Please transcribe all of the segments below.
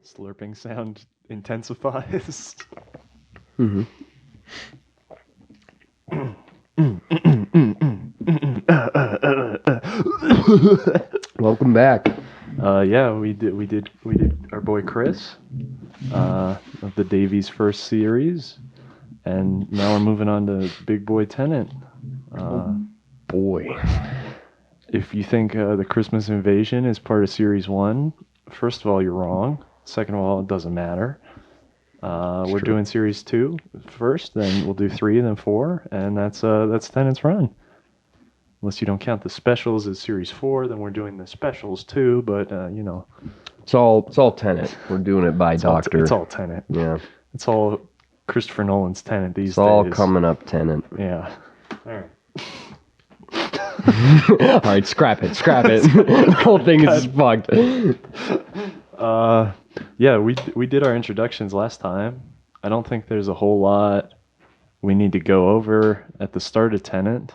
Slurping sound intensifies. Mm-hmm. Welcome back. Yeah, we did our boy Chris of the Davies first series, and now we're moving on to Big Boy Tenant. Boy. If you think the Christmas Invasion is part of Series 1, first of all, you're wrong. Second of all, it doesn't matter. We're doing Series 2 first, then we'll do 3, then 4, and that's Tenant's run. Unless you don't count the specials as Series 4, then we're doing the specials too, but, It's all Tenant. We're doing it by Doctor. It's all Tenant. Yeah. It's all Christopher Nolan's Tenant these days. It's all coming up Tenant. Yeah. All right. All right, scrap it. The whole thing is fucked. Yeah, we did our introductions last time. I don't think there's a whole lot we need to go over at the start of Tenant.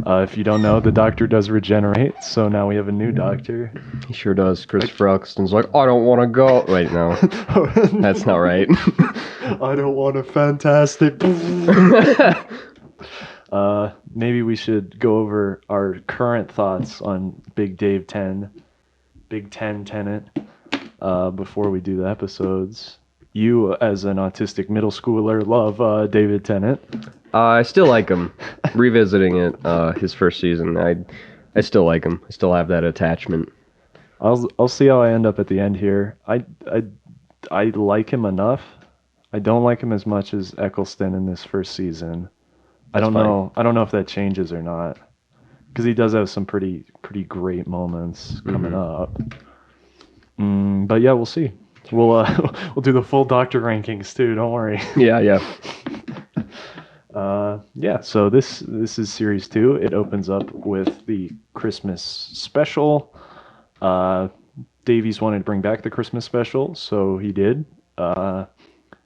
If you don't know, the Doctor does regenerate, so now we have a new Doctor. He sure does. Christopher Eccleston's like, I don't want to go. Wait, no. That's not right. I don't want a fantastic... Maybe we should go over our current thoughts on Big Ten Tenant, before we do the episodes. You, as an autistic middle schooler, love David Tennant. I still like him. Revisiting it, his first season, I still like him. I still have that attachment. I'll see how I end up at the end here. I like him enough. I don't like him as much as Eccleston in this first season. I don't know if that changes or not, because he does have some pretty great moments coming up. But yeah, we'll see. We'll do the full Doctor rankings too. Don't worry. Yeah. Yeah. So this is Series 2. It opens up with the Christmas special. Davies wanted to bring back the Christmas special, so he did. And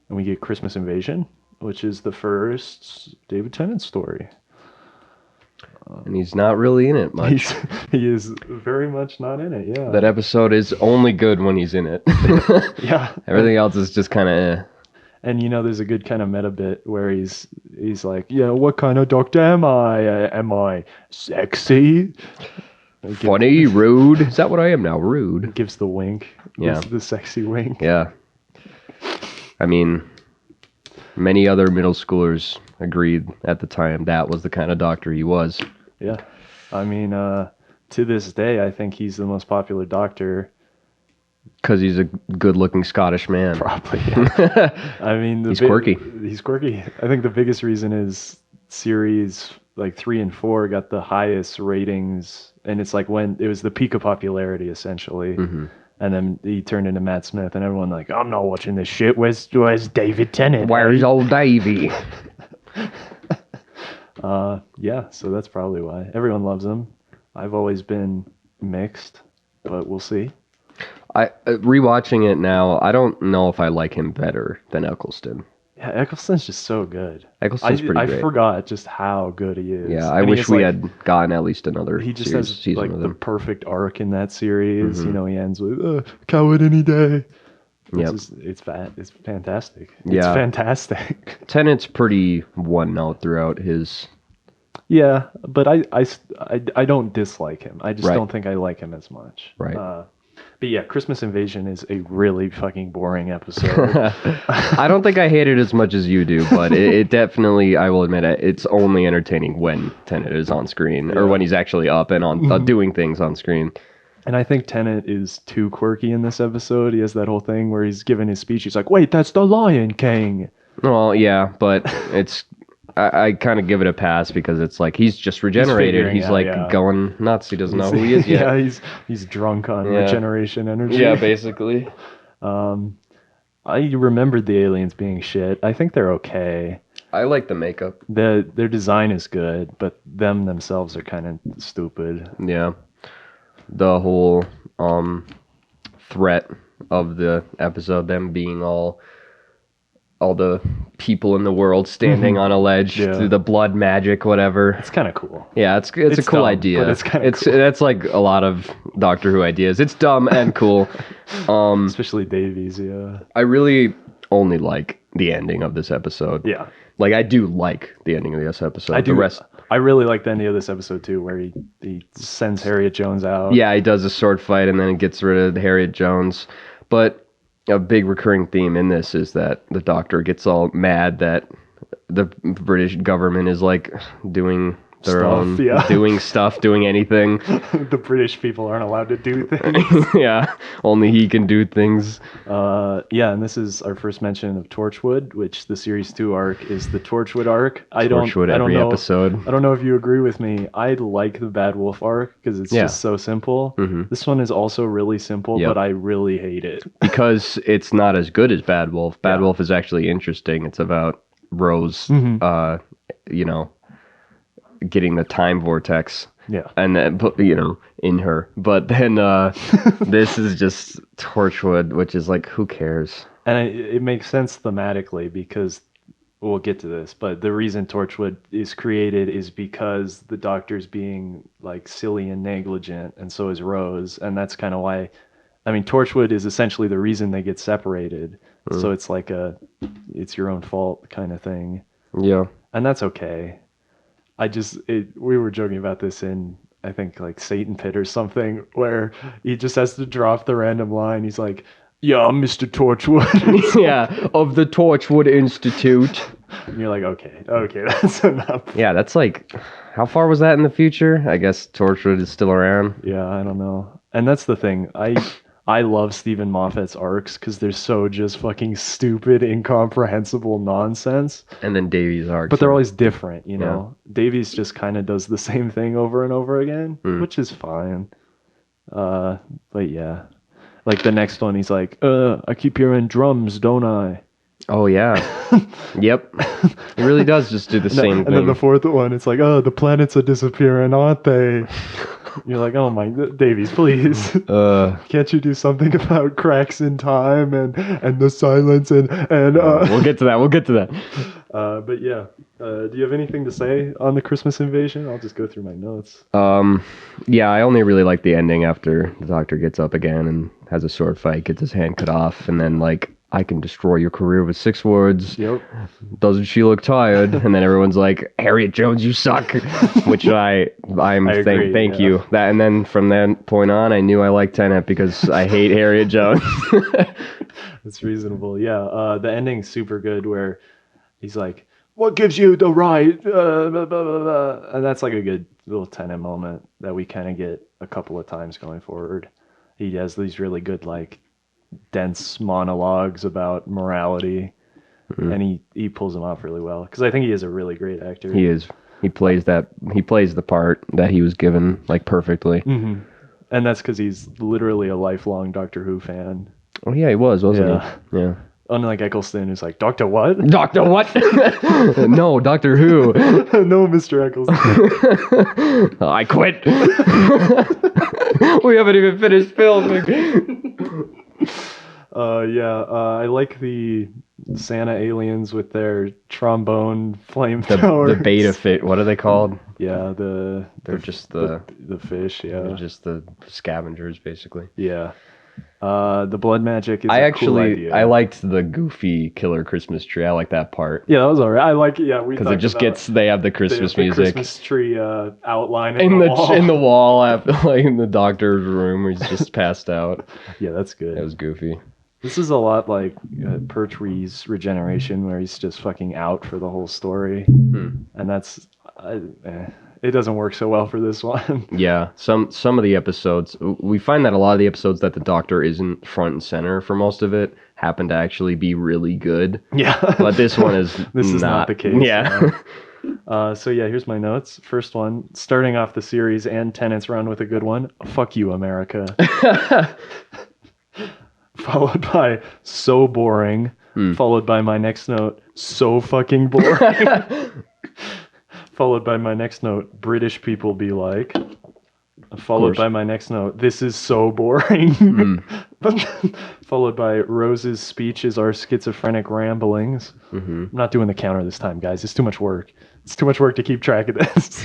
we get Christmas Invasion, which is the first David Tennant story. And he's not really in it much. He is very much not in it, yeah. That episode is only good when he's in it. Yeah. Everything else is just kind of And there's a good kind of meta bit where he's like, yeah, what kind of doctor am I? Am I sexy? Funny, rude. Is that what I am now? Rude. Gives the wink. Yeah. Gives the sexy wink. Yeah. I mean, many other middle schoolers agreed at the time that was the kind of doctor he was. Yeah. I mean, to this day, I think he's the most popular doctor. Because he's a good-looking Scottish man. Probably, yeah. I mean... He's quirky. He's quirky. I think the biggest reason is series like 3 and 4 got the highest ratings, and it's like when it was the peak of popularity, essentially. Mm-hmm. And then he turned into Matt Smith, and everyone like, I'm not watching this shit. Where's David Tennant? Where's old Davy? Yeah, so that's probably why. Everyone loves him. I've always been mixed, but we'll see. Rewatching it now, I don't know if I like him better than Eccleston. Yeah, Eccleston's just so good. Eccleston's pretty great. I forgot just how good he is. Yeah, I wish we had gotten at least another He just season has like with the him. perfect arc in that series. Mm-hmm. He ends with coward any day. It's fantastic. Yeah. It's fantastic. Tennant's pretty one note throughout his... Yeah, but I don't dislike him. I just don't think I like him as much. Right. But yeah, Christmas Invasion is a really fucking boring episode. I don't think I hate it as much as you do, but it definitely, I will admit, it's only entertaining when Tennant is on screen, or when he's actually up and on doing things on screen. And I think Tennant is too quirky in this episode. He has that whole thing where he's giving his speech. He's like, wait, that's the Lion King. Well, yeah, but it's... I kind of give it a pass because it's like he's just regenerated. He's going nuts. He doesn't know who he is yet. Yeah, he's drunk on regeneration energy. Yeah, basically. I remembered the aliens being shit. I think they're okay. I like the makeup. Their design is good, but themselves are kind of stupid. Yeah. The whole threat of the episode, them being all all the people in the world standing on a ledge through the blood magic, whatever. It's kind of cool. Yeah, it's a cool dumb, idea. but it's kind of cool. That's like a lot of Doctor Who ideas. It's dumb and cool. Especially Davies, yeah. I really only like the ending of this episode. Yeah. Like, I do like the ending of this episode. I do. The rest... I really like the ending of this episode, too, where he sends Harriet Jones out. Yeah, he does a sword fight and then he gets rid of Harriet Jones. But a big recurring theme in this is that the Doctor gets all mad that the British government is, like, doing their own... doing anything. The British people aren't allowed to do things. Yeah, only he can do things. Yeah, and this is our first mention of Torchwood, which the Series 2 arc is the Torchwood arc. Torchwood every episode. I don't know if you agree with me. I like the Bad Wolf arc because it's just so simple. Mm-hmm. This one is also really simple, but I really hate it. Because it's not as good as Bad Wolf. Bad Wolf is actually interesting. It's about Rose, getting the time vortex. Yeah. And then, in her. But then this is just Torchwood, which is like, who cares? And it makes sense thematically because we'll get to this, but the reason Torchwood is created is because the Doctor's being like silly and negligent, and so is Rose. And that's kind of why, Torchwood is essentially the reason they get separated. So it's like it's your own fault kind of thing. Yeah. And that's okay. We were joking about this in, I think, like Satan Pit or something, where he just has to drop the random line. He's like, yeah, I'm Mr. Torchwood. Yeah, of the Torchwood Institute. And you're like, okay, that's enough. Yeah, that's like, how far was that in the future? I guess Torchwood is still around. Yeah, I don't know. And that's the thing. I love Stephen Moffat's arcs because they're so just fucking stupid, incomprehensible nonsense. And then Davies' arcs. But they're always different, you know? Davies just kind of does the same thing over and over again, which is fine. But yeah. Like the next one, he's like, I keep hearing drums, don't I? Oh, yeah. Yep. It really does just do the same thing. And then the fourth one, it's like, the planets are disappearing, aren't they? You're like, oh my, Davies, please. Can't you do something about cracks in time and the silence and We'll get to that. But yeah, do you have anything to say on the Christmas invasion? I'll just go through my notes. Yeah, I only really like the ending after the Doctor gets up again and has a sword fight, gets his hand cut off, and then like, I can destroy your career with 6 words. Yep. Doesn't she look tired? And then everyone's like, Harriet Jones, you suck. Which I'm saying thank you. That, and then from that point on, I knew I liked Tenant because I hate Harriet Jones. That's reasonable. Yeah. The ending's super good where he's like, what gives you the right? Blah, blah, blah, blah. And that's like a good little Tenant moment that we kind of get a couple of times going forward. He has these really good, like, dense monologues about morality, and he pulls them off really well because I think he is a really great actor. He is. He plays the part that he was given like perfectly. Mm-hmm. And that's because he's literally a lifelong Doctor Who fan. Oh yeah, he was, wasn't he? Yeah. Unlike Eccleston, who's like, Doctor what? Doctor what? No, Doctor Who. No, Mr. Eccleston. I quit. We haven't even finished filming. I like the Santa aliens with their trombone flamethrowers. The beta fit. What are they called? Yeah, they're just the fish. Yeah, they're just the scavengers, basically. Yeah. The blood magic is cool idea. I liked the goofy killer Christmas tree. I like that part. Yeah, that was alright. I like it. Yeah, because it just they have the Christmas music. Christmas tree outline in the wall. In the wall, after, like in the Doctor's room, where he's just passed out. Yeah, that's good. It was goofy. This is a lot like Pertwee's Regeneration, where he's just fucking out for the whole story, and that's it doesn't work so well for this one. Yeah, some of the episodes, we find that a lot of the episodes that the Doctor isn't front and center for most of it happen to actually be really good. Yeah, but this one is is not the case. Yeah. So yeah, here's my notes. First one, starting off the series and Tenant's run with a good one. Fuck you, America. Followed by so boring. Followed by my next note, so fucking boring. Followed by my next note, British people be like. Followed by my next note, this is so boring. Followed by Rose's speeches are schizophrenic ramblings. I'm not doing the counter this time, guys. It's too much work. It's too much work to keep track of this.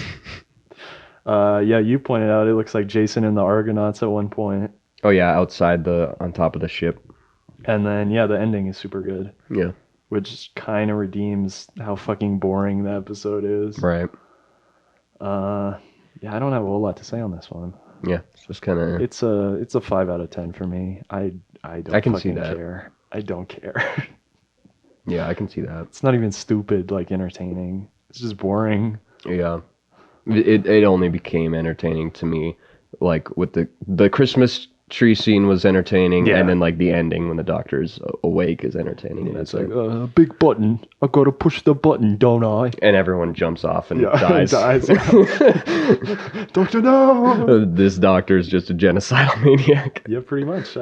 Yeah, you pointed out it looks like Jason and the Argonauts at one point. Oh yeah, on top of the ship. And then, yeah, the ending is super good. Yeah. Which kind of redeems how fucking boring the episode is. Right. Yeah, I don't have a whole lot to say on this one. Yeah, it's just kind of. It's a 5 out of 10 for me. I don't I can fucking see that. care. I don't care. Yeah, I can see that. It's not even stupid, like entertaining. It's just boring. Yeah, it only became entertaining to me, like with the Christmas tree scene was entertaining, and then like the ending when the doctor's awake is entertaining. Yeah, it's like big button. I gotta push the button, don't I? And everyone jumps off and dies. Doctor, no! This doctor is just a genocidal maniac. Yeah, pretty much.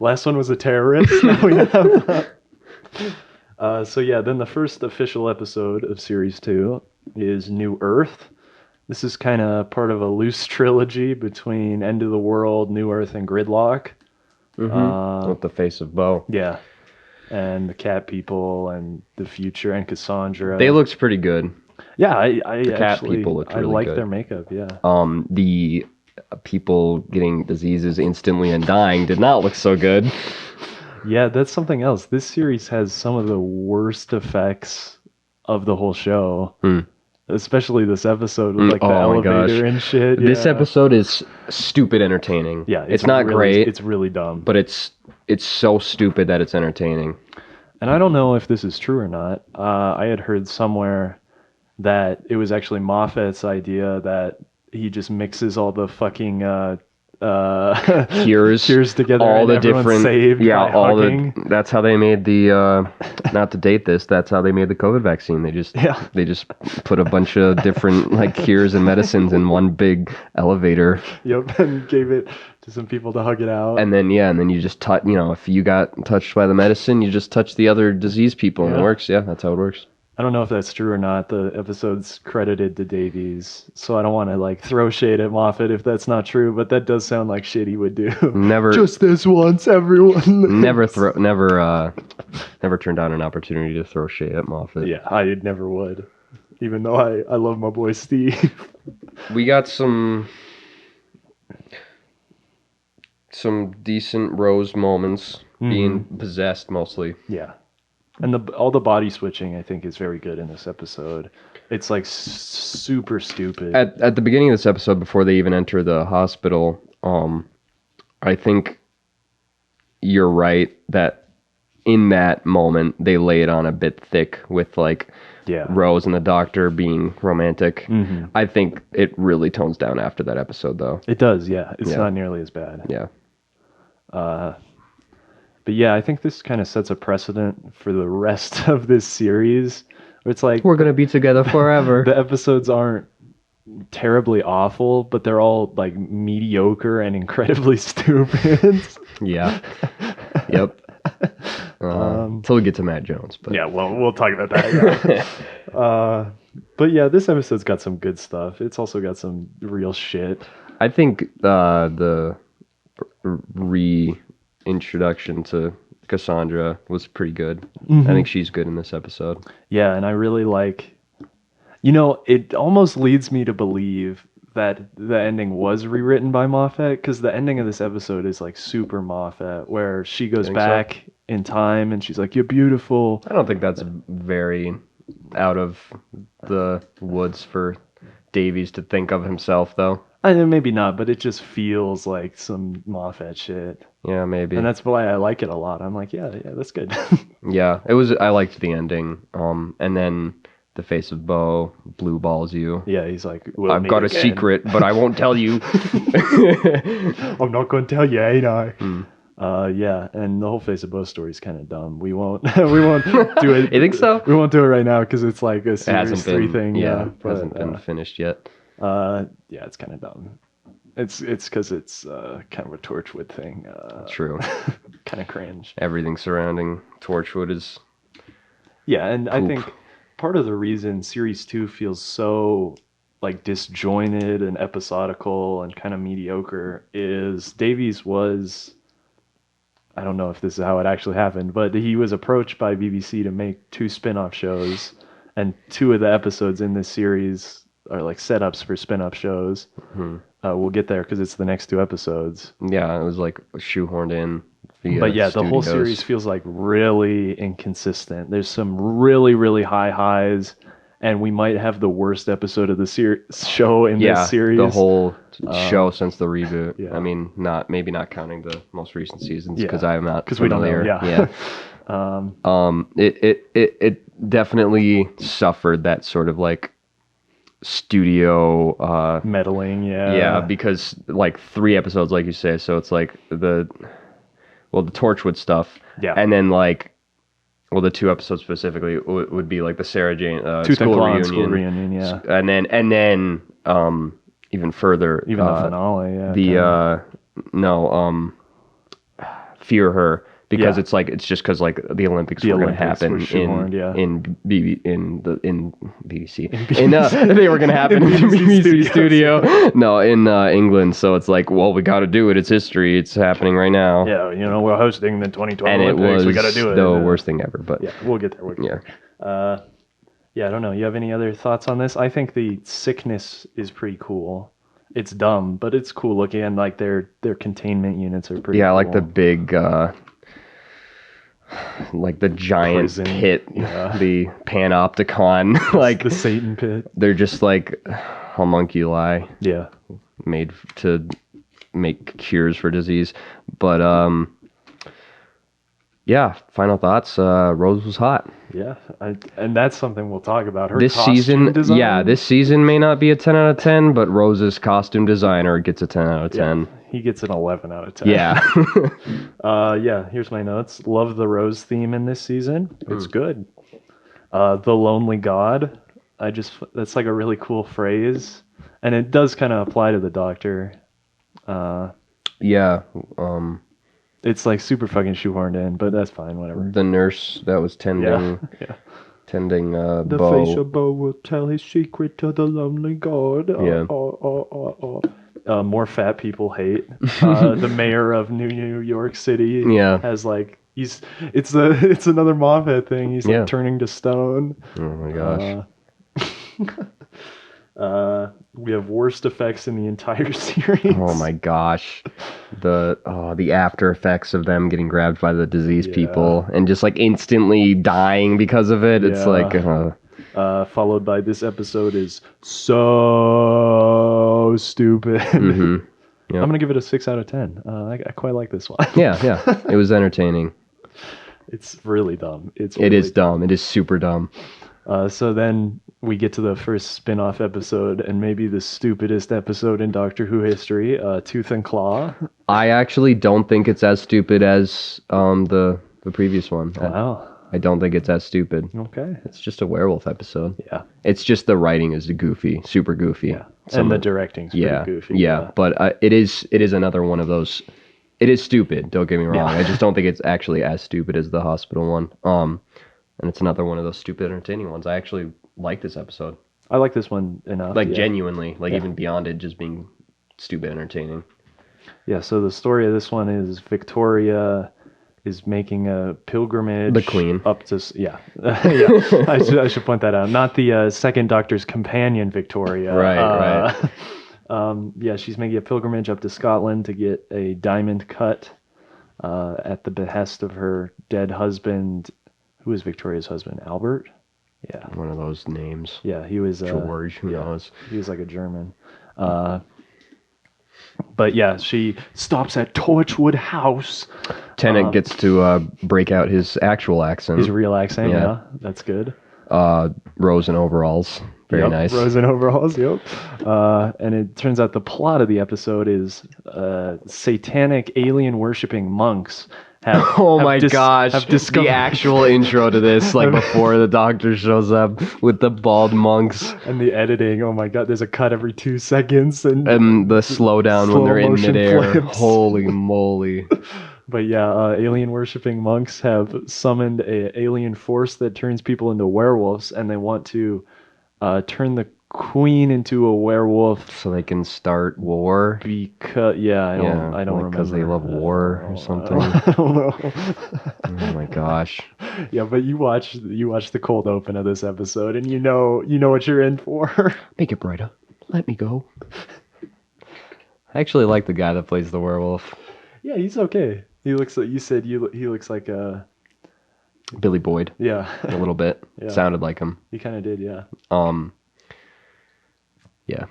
Last one was a terrorist. Now we have. So yeah, then the first official episode of Series 2 is New Earth. This is kind of part of a loose trilogy between End of the World, New Earth, and Gridlock. With the face of Bo. Yeah. And the cat people and the future and Cassandra. They looked pretty good. Yeah, I the cat people looked really I like good. their makeup, yeah. The people getting diseases instantly and dying did not look so good. Yeah, that's something else. This series has some of the worst effects of the whole show. Especially this episode with like the elevator and shit. Yeah. This episode is stupid entertaining. Yeah, it's not really, great. It's really dumb. But it's so stupid that it's entertaining. And I don't know if this is true or not. I had heard somewhere that it was actually Moffat's idea that he just mixes all the fucking cures together, all and the everyone's different saved by hugging. That's how they made the not to date this, that's how they made the COVID vaccine. They just put a bunch of different like cures and medicines in one big elevator. Yep, and gave it to some people to hug it out. And then you just touch, if you got touched by the medicine, you just touch the other diseased people and it works. Yeah, that's how it works. I don't know if that's true or not. The episode's credited to Davies, so I don't want to like throw shade at Moffat if that's not true, but that does sound like shit he would do. Never just this once, everyone. Never turned down an opportunity to throw shade at Moffat. Yeah, I never would. Even though I love my boy Steve. We got some decent Rose moments, being possessed mostly. Yeah. And all the body switching, I think, is very good in this episode. It's like super stupid. At the beginning of this episode, before they even enter the hospital, I think you're right that in that moment they lay it on a bit thick with like Rose and the doctor being romantic. I think it really tones down after that episode, though. It does, yeah. It's not nearly as bad. Yeah. But yeah, I think this kind of sets a precedent for the rest of this series. It's like we're gonna be together forever. The episodes aren't terribly awful, but they're all like mediocre and incredibly stupid. Yeah. Yep. Until we get to Matt Jones, but yeah, well, we'll talk about that. Yeah. But yeah, this episode's got some good stuff. It's also got some real shit. I think the reintroduction to Cassandra was pretty good. I think she's good in this episode. Yeah, and I really like, it almost leads me to believe that the ending was rewritten by Moffat, because the ending of this episode is like super Moffat, where she goes back in time and she's like, "You're beautiful." I don't think that's very out of the woods for Davies to think of himself, though. I mean, maybe not, but it just feels like some Moffat shit. Yeah, maybe. And that's why I like it a lot. I'm like, yeah, that's good. Yeah, it was. I liked the ending. And then the face of Bo blue balls you. Yeah, he's like, I've got a secret, but I won't tell you. I'm not going to tell you, ain't I? Yeah, and the whole face of Bo story is kind of dumb. We won't do it. You think so? We won't do it right now because it's like a Series 3 thing. Yeah, but, hasn't been finished yet. Yeah, it's kind of dumb. It's because it's kind of a Torchwood thing. True. Kind of cringe. Everything surrounding Torchwood is. Yeah, and poop. I think part of the reason Series 2 feels so like disjointed and episodical and kind of mediocre is Davies was, I don't know if this is how it actually happened, but he was approached by BBC to make 2 spin-off shows, and 2 of the episodes in this series are like setups for spin-off shows. We'll get there because it's the next 2 episodes. Yeah, it was like shoehorned in. But yeah, the whole studios. series feels like really inconsistent. There's some really, really high highs, and we might have the worst episode of the show in this series. The whole show since the reboot. Yeah. I mean, maybe not counting the most recent seasons because Yeah, I'm not we don't know. familiar. It definitely suffered that sort of like studio Meddling, because like 3 episodes, like you say, so it's like the Torchwood stuff, and then like the 2 episodes specifically would be like the Sarah Jane school reunion, and then even further, even the finale, Fear Her, because it's like it's just because like the Olympics were going to happen in BBC, they were going to happen in BBC studio, in England. So it's like, well, we got to do it. It's history. It's happening right now. Yeah, we're hosting the 2012 and Olympics. We got to do it. The worst thing ever, but yeah, we'll get there. I don't know. You have any other thoughts on this? I think the sickness is pretty cool. It's dumb, but it's cool looking, and like their containment units are pretty. Yeah, cool. like the big. Like the giant prison pit, the panopticon, like the Satan pit. They're just like homunculi, made to make cures for disease. But final thoughts. Rose was hot. Yeah, and that's something we'll talk about. Her this season, this season may not be a 10 out of 10, but Rose's costume designer gets a 10 out of 10. Yeah. He gets an 11 out of 10. Yeah. Here's my notes. Love the Rose theme in this season. It's good. The Lonely God. That's like a really cool phrase. And it does kind of apply to the Doctor. It's like super fucking shoehorned in, but that's fine, whatever. The nurse that was tending the Beau. facial Beau will tell his secret to the Lonely God. More fat people hate. The mayor of New York City has like it's another Moffat thing. He's like turning to stone. Oh my gosh. We have worst effects in the entire series. Oh my gosh. The after effects of them getting grabbed by the diseased people and just like instantly dying because of it. It's like followed by this episode is so stupid. Mm-hmm. Yep. I'm gonna give it a 6 out of 10. I quite like this one. Yeah. It was entertaining. It's really dumb. It is dumb. It is super dumb. So then we get to the first spin-off episode, and maybe the stupidest episode in Doctor Who history, Tooth and Claw. I actually don't think it's as stupid as the previous one. Wow. I don't think it's as stupid. Okay. It's just a werewolf episode. Yeah. It's just the writing is goofy, super goofy. Yeah. And the directing's pretty goofy. Yeah. But it is another one of those. It is stupid. Don't get me wrong. I just don't think it's actually as stupid as the hospital one. And it's another one of those stupid, entertaining ones. I actually like this episode. I like this one enough. Like genuinely, even beyond it just being stupid, entertaining. Yeah. So the story of this one is Victoria is making a pilgrimage. The Queen. Up to I should point that out. Not the second Doctor's companion, Victoria. Right. She's making a pilgrimage up to Scotland to get a diamond cut at the behest of her dead husband. Who is Victoria's husband? Albert? Yeah. One of those names. Yeah, he was... George, who knows? He was like a German. But yeah, she stops at Torchwood House. Tennant gets to break out his actual accent. His real accent, that's good. Rose in overalls. Very nice. Rose in overalls, yep. And it turns out the plot of the episode is satanic alien-worshipping monks have the actual intro to this, like before the Doctor shows up with the bald monks. And the editing, oh my god, there's a cut every 2 seconds. And the slowdown when they're in midair. Flips. Holy moly. But yeah, alien-worshipping monks have summoned an alien force that turns people into werewolves, and they want to turn the queen into a werewolf So they can start war. because I don't Like, remember. because they love war or something. I don't know. Oh my gosh. Yeah, but you watch the cold open of this episode, and you know what you're in for. Make it brighter. Let me go. I actually like the guy that plays the werewolf. Yeah, he's okay. He looks like you said. He looks like a Billy Boyd. yeah. A little bit. Yeah. Sounded like him. He kind of did, yeah. Yeah.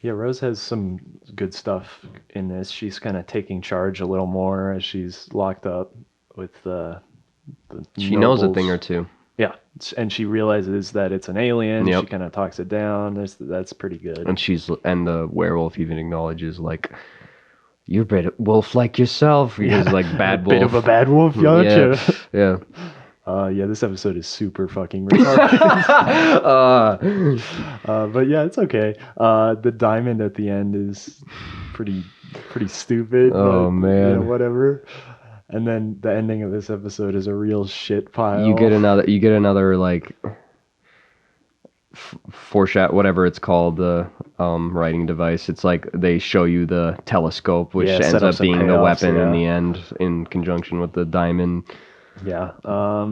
Yeah, Rose has some good stuff in this. She's kind of taking charge a little more as she's locked up with the She knows a nobles. thing or two. Yeah, and she realizes that it's an alien. Yep. She kind of talks it down. That's pretty good. And the werewolf even acknowledges, like, you're a bit wolf like yourself. He's like bad wolf. Bit of a bad wolf, aren't you? Yeah. Yeah, this episode is super fucking retarded. But yeah, it's okay. The diamond at the end is pretty stupid. Oh, but, man. whatever. And then the ending of this episode is a real shit pile. You get another like foreshadow, whatever it's called, the writing device. It's like they show you the telescope, which ends up being the weapon in the end, in conjunction with the diamond. Yeah.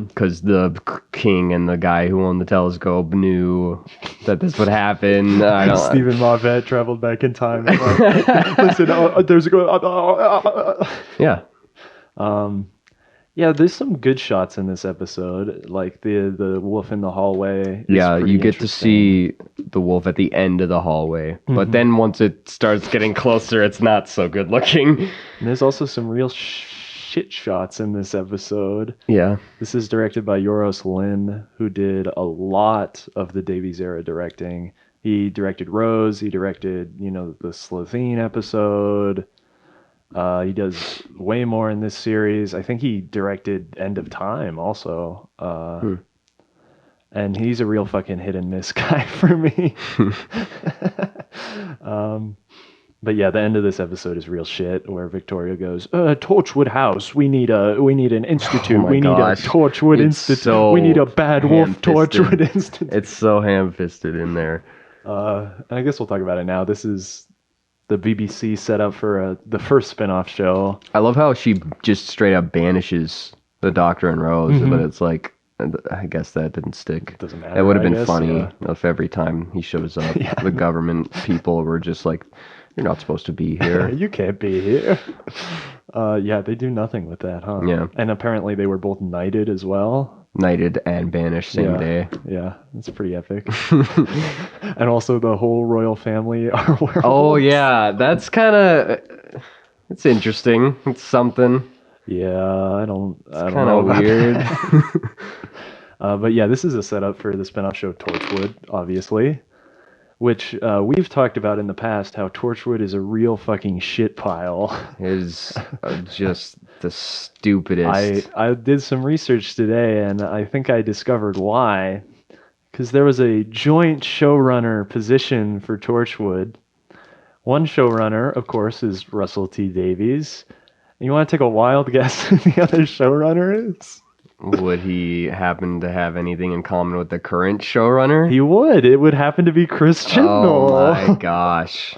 Because the king and the guy who owned the telescope knew that this would happen. Stephen Moffat traveled back in time. And like, listen, there's a Yeah. Yeah, there's some good shots in this episode, like the wolf in the hallway. Yeah, you get to see the wolf at the end of the hallway, but then once it starts getting closer, it's not so good looking. And there's also some real shit shots in this episode. Yeah. This is directed by Yoros Lin, who did a lot of the Davies era directing. He directed Rose. He directed, the Slothine episode. He does way more in this series. I think he directed End of Time also. And he's a real fucking hit and miss guy for me. But yeah, the end of this episode is real shit, where Victoria goes, Torchwood House, we need an institute. Oh my we need gosh. a Torchwood It's Institute. so We need a bad wolf ham-fisted. Torchwood Institute. It's so ham-fisted in there. And I guess we'll talk about it now. This is the BBC set up for the first spin-off show. I love how she just straight up banishes the Doctor and Rose, but it's like, I guess that didn't stick. Doesn't matter. It would have I been guess, funny yeah. if every time he shows up, the government people were just like, you're not supposed to be here. You can't be here. Yeah, they do nothing with that, huh? Yeah. And apparently they were both knighted as well. Knighted and banished same day. Yeah, that's pretty epic. And also the whole royal family are werewolves. Oh yeah, that's kind of, it's interesting. It's something. Yeah, I don't Kind know of about weird. that. But yeah, this is a setup for the spin-off show Torchwood, obviously, which we've talked about in the past, how Torchwood is a real fucking shit pile. Is just the stupidest. I did some research today, and I think I discovered why. Because there was a joint showrunner position for Torchwood. One showrunner, of course, is Russell T Davies. And you want to take a wild guess who the other showrunner is? Would he happen to have anything in common with the current showrunner? He would. It would happen to be Chris Chibnall. Oh my gosh.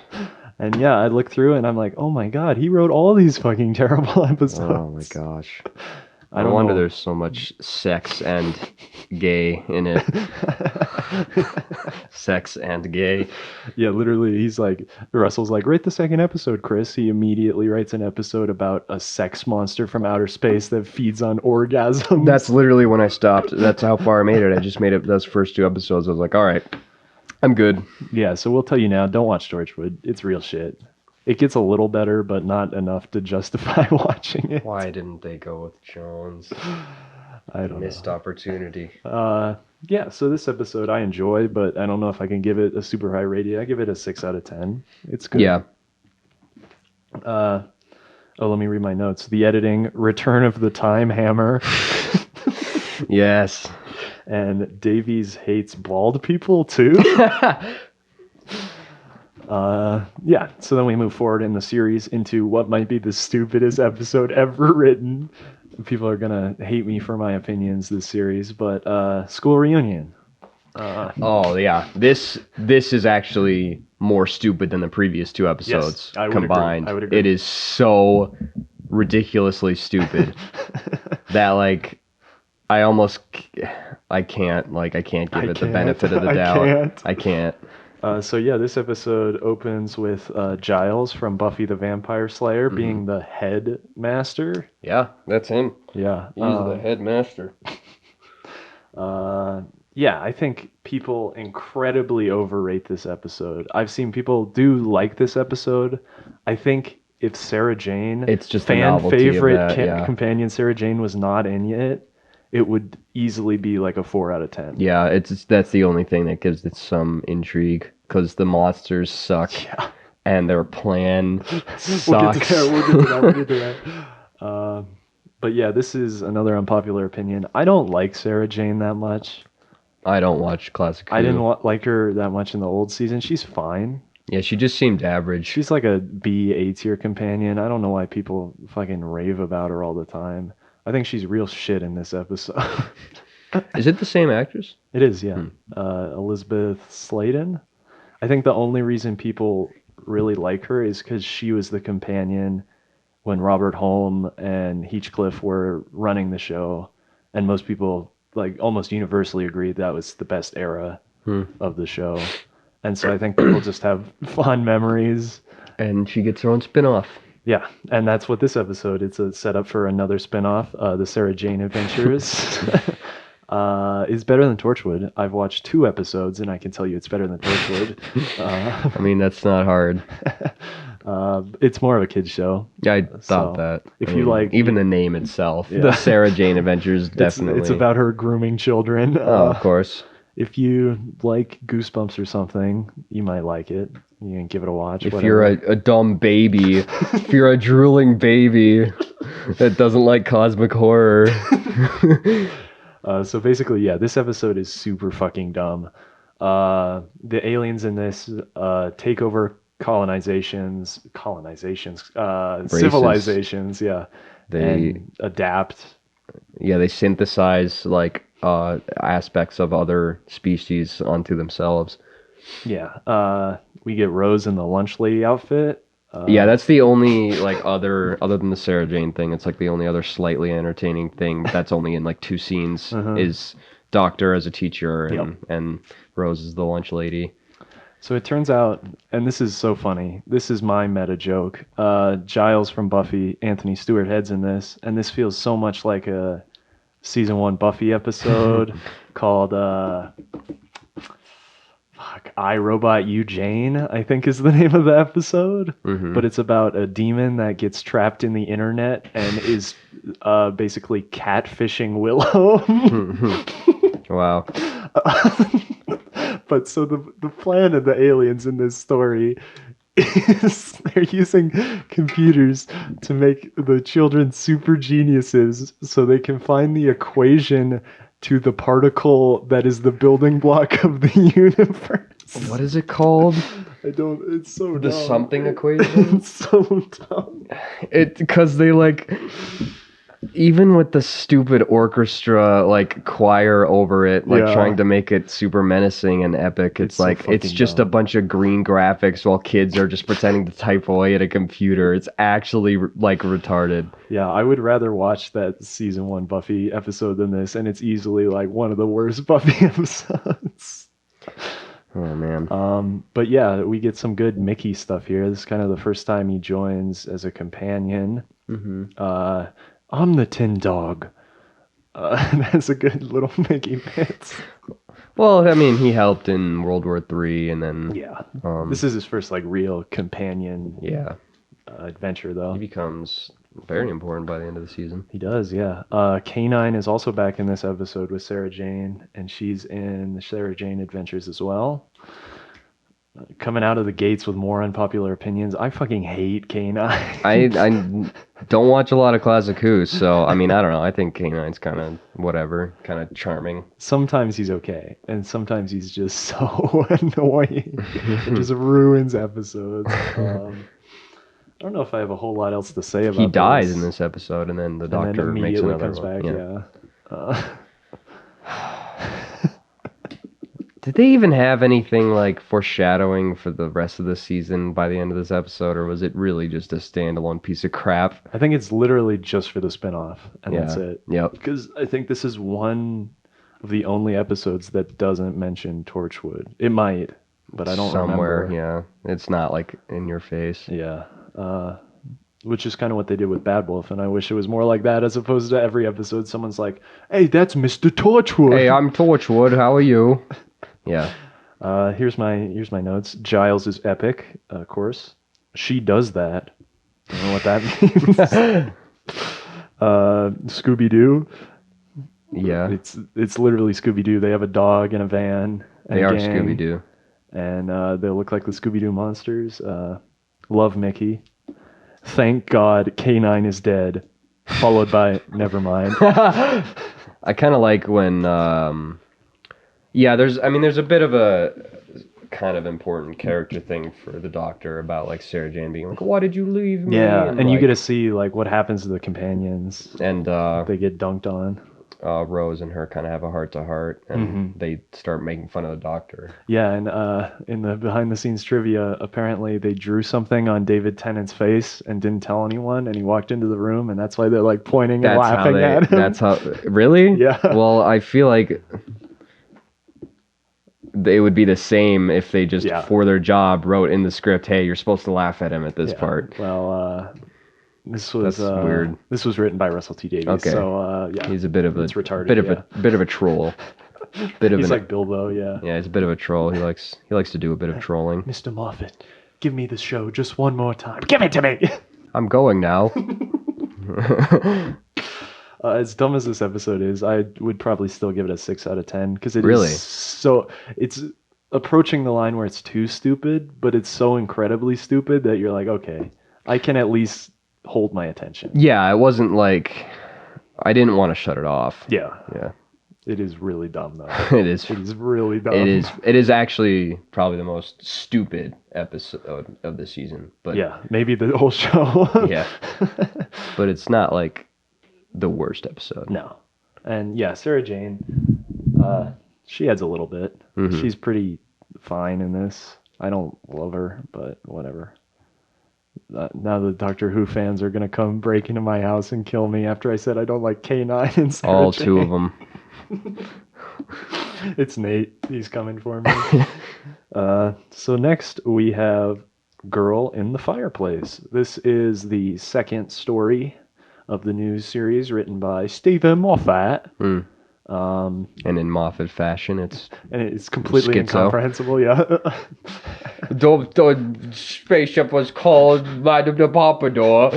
And yeah, I looked through and I'm like, oh my god, he wrote all these fucking terrible episodes. Oh my gosh. I No don't wonder know. there's so much sex and gay in it. Sex and gay. Yeah, literally, he's like, Russell's like, write the second episode, Chris. He immediately writes an episode about a sex monster from outer space that feeds on orgasms. That's literally when I stopped. That's how far I made it. I just made it those first two episodes. I was like, all right, I'm good. Yeah, so we'll tell you now, don't watch Torchwood. It's real shit. It gets a little better, but not enough to justify watching it. Why didn't they go with Jones? I don't Missed opportunity. know. Yeah, so this episode I enjoy, but I don't know if I can give it a super high rating. I give it a 6 out of 10. It's good. Yeah. Oh, let me read my notes. The editing, Return of the Time Hammer, Yes. and Davies hates bald people too. Yeah, so then we move forward in the series into what might be the stupidest episode ever written. People are gonna hate me for my opinions this series, but school reunion. Oh yeah, this is actually more stupid than the previous two episodes I would combined. agree. I would agree. It is so ridiculously stupid that like I almost I can't give it the benefit of the doubt. I can't. So yeah, this episode opens with Giles from Buffy the Vampire Slayer being the head master. Yeah, that's him. Yeah. He's the headmaster. Yeah, I think people incredibly overrate this episode. I've seen people do like this episode. I think if Sarah Jane, It's just a fan novelty of favorite that, yeah. companion Sarah Jane was not in it, it would easily be like a 4 out of 10. Yeah, that's the only thing that gives it some intrigue because the monsters suck Yeah. and their plan sucks. We'll get to that. But yeah, this is another unpopular opinion. I don't like Sarah Jane that much. I don't watch Classic Who. I didn't like her that much in the old season. She's fine. Yeah, she just seemed average. She's like a B, A tier companion. I don't know why people fucking rave about her all the time. I think she's real shit in this episode. Is it the same actress? It is, yeah. Elizabeth Sladen. I think the only reason people really like her is because she was the companion when Robert Holm and Heathcliff were running the show, and most people like almost universally agreed that was the best era of the show. And so I think people just have fond memories. And she gets her own spin-off. Yeah, and that's what this episode, it's a setup for another spin-off, the Sarah Jane Adventures. Is better than Torchwood. I've watched 2 episodes, and I can tell you it's better than Torchwood. I mean, that's not hard. It's more of a kid's show. Yeah, I thought that. If you like... Even the name itself, Yeah. the Sarah Jane Adventures, definitely. It's about her grooming children. Oh, of course. If you like Goosebumps or something, you might like it. You can give it a watch. If whatever. you're a dumb baby, if you're a drooling baby that doesn't like cosmic horror. So basically, yeah, this episode is super fucking dumb. The aliens in this take over civilizations, yeah. And adapt. Yeah, they synthesize like aspects of other species onto themselves. Yeah. We get Rose in the lunch lady outfit. Yeah, that's the only like other than the Sarah Jane thing. It's like the only other slightly entertaining thing that's only in like 2 scenes is Doctor as a teacher and Rose is the lunch lady. So it turns out, and this is so funny, this is my meta joke. Giles from Buffy, Anthony Stewart Head's in this, and this feels so much like a season 1 Buffy episode called I, Robot You Jane, I think is the name of the episode. But it's about a demon that gets trapped in the internet and is basically catfishing Willow. Wow. But so the plan of the aliens in this story is they're using computers to make the children super geniuses so they can find the equation to the particle that is the building block of the universe. What is it called? It's so The dumb. something equation? It's so dumb. Because they like, even with the stupid orchestra like choir over it, like trying to make it super menacing and epic, it's like so it's just dumb. a bunch of green graphics while kids are just pretending to type away at a computer. It's actually like retarded. Yeah, I would rather watch that season 1 Buffy episode than this, and it's easily like one of the worst Buffy episodes. Oh man. But yeah, we get some good Mickey stuff here. This is kind of the first time he joins as a companion. I'm the Tin Dog. That's a good little Mickey bit. Well, I mean, he helped in World War III, and then this is his first like real companion adventure, though. He becomes very important by the end of the season. He does, yeah. K9 is also back in this episode with Sarah Jane, and she's in the Sarah Jane Adventures as well. Coming out of the gates with more unpopular opinions. I fucking hate K9. I don't watch a lot of Classic Who, so I mean, I don't know. I think K9's kind of whatever, kind of charming. Sometimes he's okay, and sometimes he's just so annoying. It just ruins episodes. I don't know if I have a whole lot else to say about He dies this. in this episode, and then the And then Doctor makes immediately another comes one. back, yeah. Did they even have anything like foreshadowing for the rest of the season by the end of this episode, or was it really just a standalone piece of crap? I think it's literally just for the spinoff, and that's Yeah. it. Yep. Because I think this is one of the only episodes that doesn't mention Torchwood. It might, but I don't Somewhere, remember. yeah. It's not like in your face. Yeah. Which is kind of what they did with Bad Wolf, and I wish it was more like that as opposed to every episode someone's like, "Hey, that's Mr. Torchwood." Hey, I'm Torchwood. How are you? Yeah. Here's my notes. Giles is epic, of course. She does that. I don't know what that means. Scooby Doo. Yeah. It's literally Scooby Doo. They have a dog and a van. And They a are gang, Scooby Doo. and they look like the Scooby Doo monsters. Love Mickey. Thank God K9 is dead. Followed by Nevermind. I kind of like when, there's a bit of a kind of important character thing for the Doctor about like Sarah Jane being like, "Why did you leave me?" Yeah, and you like, get to see like what happens to the companions. and They get dunked on. Rose and her kind of have a heart-to-heart, and they start making fun of the Doctor. Yeah, and in the behind-the-scenes trivia, apparently they drew something on David Tennant's face and didn't tell anyone, and he walked into the room, and that's why they're like pointing and laughing at him. That's how. Really? Yeah. Well, I feel like they would be the same if they just, for their job, wrote in the script, "Hey, you're supposed to laugh at him at this part." Well, this was That's weird. This was written by Russell T Davies. Okay. So yeah, He's a bit of it's retarded. bit of a troll. He's like Bilbo. Yeah. Yeah, he's a bit of a troll. He likes to do a bit of trolling. Mr. Moffat, give me the show just one more time. Give it to me. I'm going now. As dumb as this episode is, I would probably still give it a 6 out of 10 because it Really? is so. It's approaching the line where it's too stupid, but it's so incredibly stupid that you're like, okay, I can at least hold my attention. Yeah, it wasn't like I didn't want to shut it off. Yeah. Yeah. It is really dumb though. It is. It is really dumb. It is actually probably the most stupid episode of the season. But yeah, maybe the whole show. Yeah. But it's not like the worst episode. No. And yeah, Sarah Jane, she adds a little bit. Mhm. She's pretty fine in this. I don't love her, but whatever. Now the Doctor Who fans are going to come break into my house and kill me after I said I don't like K9 and Sarah All Jane. two of them. It's Nate. He's coming for me. So next we have Girl in the Fireplace. This is the second story of the new series written by Stephen Moffat. Mm. And in Moffat fashion, it's completely schizo. incomprehensible. Yeah. the spaceship was called Madame de Pompadour.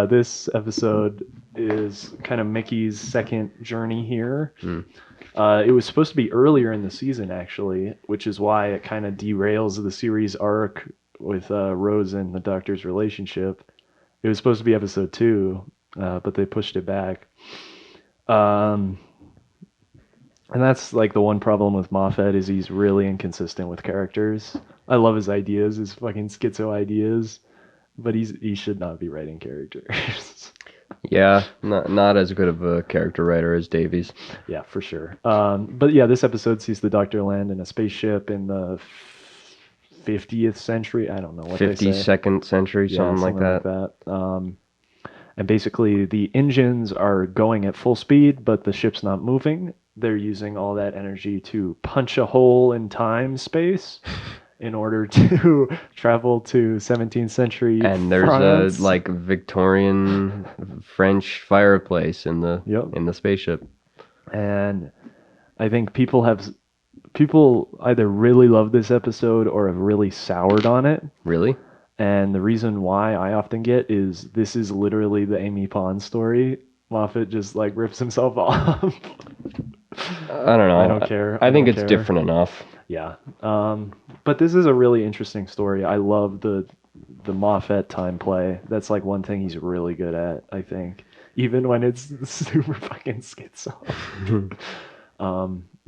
This episode is kind of Mickey's second journey here. Mm. It was supposed to be earlier in the season, actually, which is why it kind of derails the series arc with Rose and the Doctor's relationship. It was supposed to be episode 2, but they pushed it back. And that's like the one problem with Moffat is he's really inconsistent with characters. I love his ideas, his fucking schizo ideas, but he should not be writing characters. Yeah, not as good of a character writer as Davies. Yeah, for sure. But yeah, this episode sees the Doctor land in a spaceship in the 50th century. I don't know what they say. 52nd century, something like that. And basically, the engines are going at full speed, but the ship's not moving. They're using all that energy to punch a hole in time-space in order to travel to 17th century And there's France. a like Victorian French fireplace in the spaceship. And I think people either really love this episode or have really soured on it. Really? And the reason why I often get is this is literally the Amy Pond story. Moffat just like rips himself off. I don't know. I don't care. I think don't it's care. different enough. Yeah. But this is a really interesting story. I love the Moffat time play. That's like one thing he's really good at, I think. Even when it's super fucking schizo.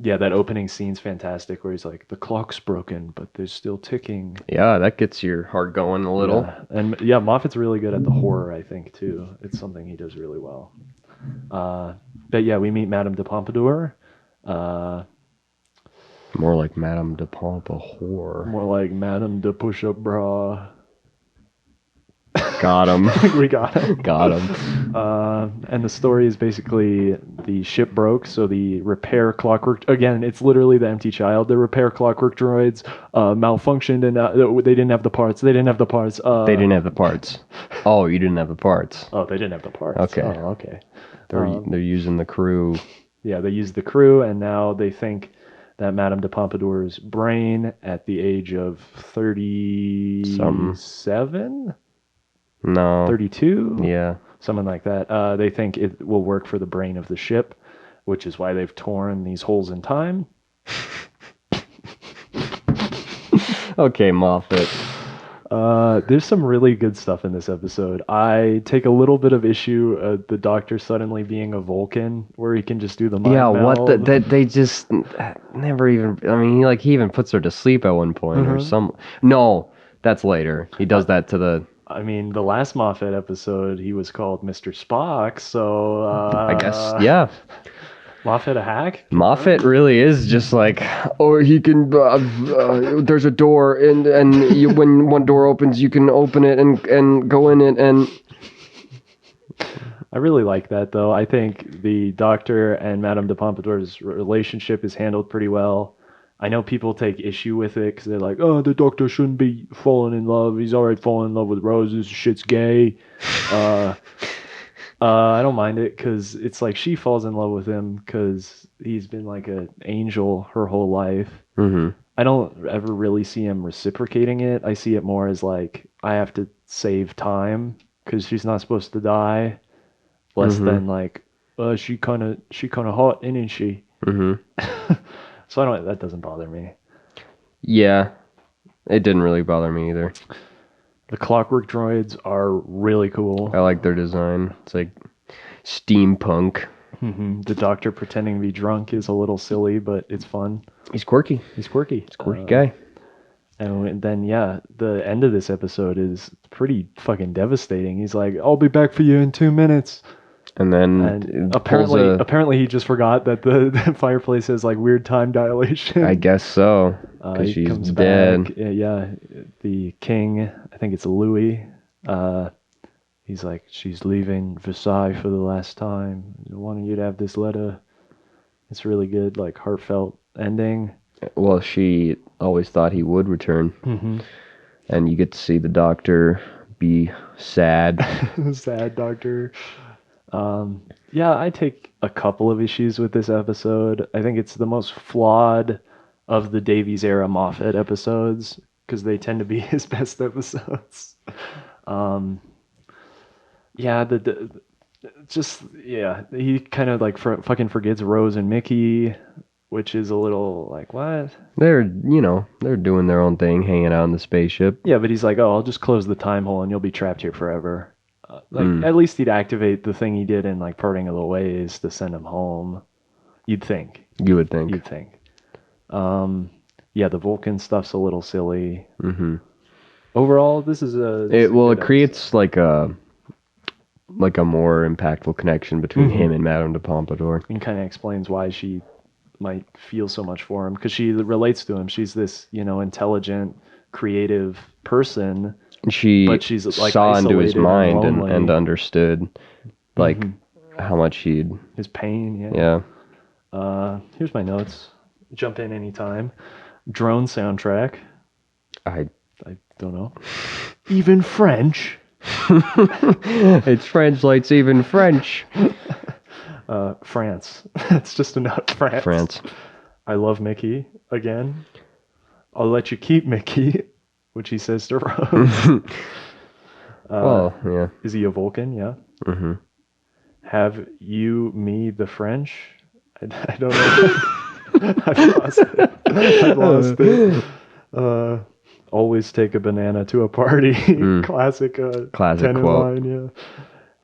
Yeah, that opening scene's fantastic where he's like, the clock's broken, but there's still ticking. Yeah, that gets your heart going a little. Yeah. And yeah, Moffat's really good at the horror, I think, too. It's something he does really well. But yeah, we meet Madame de Pompadour. More like Madame de Pompadour. More like Madame de Push-Up Bra. Got him. We got him. Got him. And the story is basically the ship broke, so the repair clockwork, again, it's literally the empty child. The repair clockwork droids malfunctioned and they didn't have the parts. They didn't have the parts. They didn't have the parts. Oh, you didn't have the parts. Oh, they didn't have the parts. Okay. Oh, okay. They're using the crew. Yeah, they used the crew, and now they think that Madame de Pompadour's brain at the age of 37? No. 32? Yeah. Something like that. They think it will work for the brain of the ship, which is why they've torn these holes in time. Okay, Moffat. There's some really good stuff in this episode. I take a little bit of issue the Doctor suddenly being a Vulcan, where he can just do the mind meld. They just never even. I mean, he even puts her to sleep at one point or some. No, that's later. He does that to the. I mean, the last Moffat episode, he was called Mr. Spock, so I guess, yeah. Moffat a hack? Moffat really is just like, or he can. There's a door, and when one door opens, you can open it and go in it, and. I really like that, though. I think the Doctor and Madame de Pompadour's relationship is handled pretty well. I know people take issue with it because they're like, oh, the Doctor shouldn't be falling in love. He's already falling in love with Rose. This shit's gay. I don't mind it because it's like she falls in love with him because he's been like an angel her whole life. Mm-hmm. I don't ever really see him reciprocating it. I see it more as like, I have to save time because she's not supposed to die. Less than like, she kind of hot, isn't she? Mm-hmm. So that doesn't bother me. Yeah, it didn't really bother me either. The clockwork droids are really cool. I like their design. It's like steampunk. The Doctor pretending to be drunk is a little silly, but it's fun. He's quirky. He's quirky. He's a quirky guy. And then, yeah, the end of this episode is pretty fucking devastating. He's like, I'll be back for you in 2 minutes. And then apparently he just forgot that the fireplace has like weird time dilation. I guess so, because she's comes dead. Back. Yeah, the king, I think it's Louis. He's like, she's leaving Versailles for the last time. I wanted you to have this letter. It's really good, like heartfelt ending. Well, she always thought he would return, and you get to see the Doctor be sad. Sad Doctor. Yeah, I take a couple of issues with this episode. I think it's the most flawed of the Davies era Moffat episodes because they tend to be his best episodes. Yeah, he kind of like fucking forgets Rose and Mickey, which is a little like, what? They're doing their own thing, hanging out in the spaceship. Yeah, but he's like, oh, I'll just close the time hole and you'll be trapped here forever. At least he'd activate the thing he did in like Parting of the Ways to send him home. You'd think. You would think. You'd think. Yeah, the Vulcan stuff's a little silly. Overall, this is it creates like a more impactful connection between him and Madame de Pompadour. And kind of explains why she might feel so much for him because she relates to him. She's this, intelligent, creative person. But she's like saw into his mind and understood like how much his pain. Yeah. Here's my notes. Jump in anytime. Drone soundtrack. I don't know. Even French. It translates even French. France. It's just a note. France. I love Mickey again. I'll let you keep Mickey. Which he says to Rose. Yeah. Is he a Vulcan? Yeah. Have you, me, the French? I don't know. I've lost it. Always take a banana to a party. Classic Tenant quote. Line, yeah.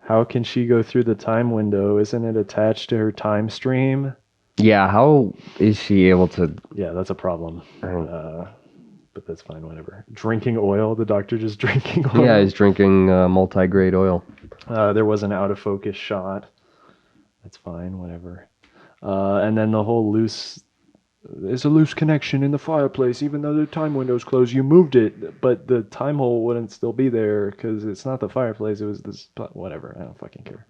How can she go through the time window? Isn't it attached to her time stream? Yeah, how is she able to... Yeah, that's a problem. But that's fine, whatever. Drinking oil, the Doctor just drinking oil. Yeah, he's drinking multi-grade oil. There was an out-of-focus shot. That's fine, whatever. And then the whole loose there's a loose connection in the fireplace, even though the time window's closed. You moved it, but the time hole wouldn't still be there because it's not the fireplace. It was this. Whatever. I don't fucking care.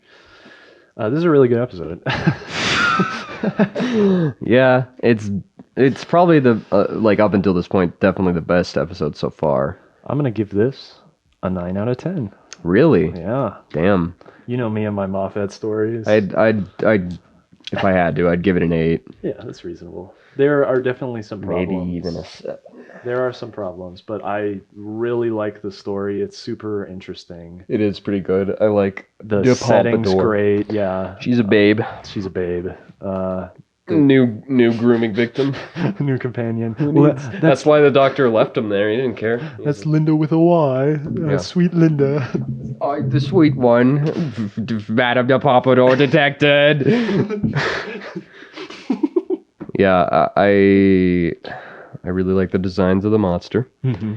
This is a really good episode. Yeah, it's probably the like up until this point, definitely the best episode so far. I'm gonna give this a 9 out of 10. Really? Yeah. Damn. You know me and my Moffat stories. I'd if I had to, I'd give it an 8. Yeah, that's reasonable. There are definitely some problems. Maybe even a 7. There are some problems, but I really like the story. It's super interesting. It is pretty good. I like The setting's great. Yeah, She's a babe. she's a babe. New grooming victim. New companion. That's why the doctor left him there. He didn't care. That's Linda with a Y. Yeah. Sweet Linda. The sweet one. Madam the Pompadour detected. Yeah, I really like the designs of the monster. Mm-hmm.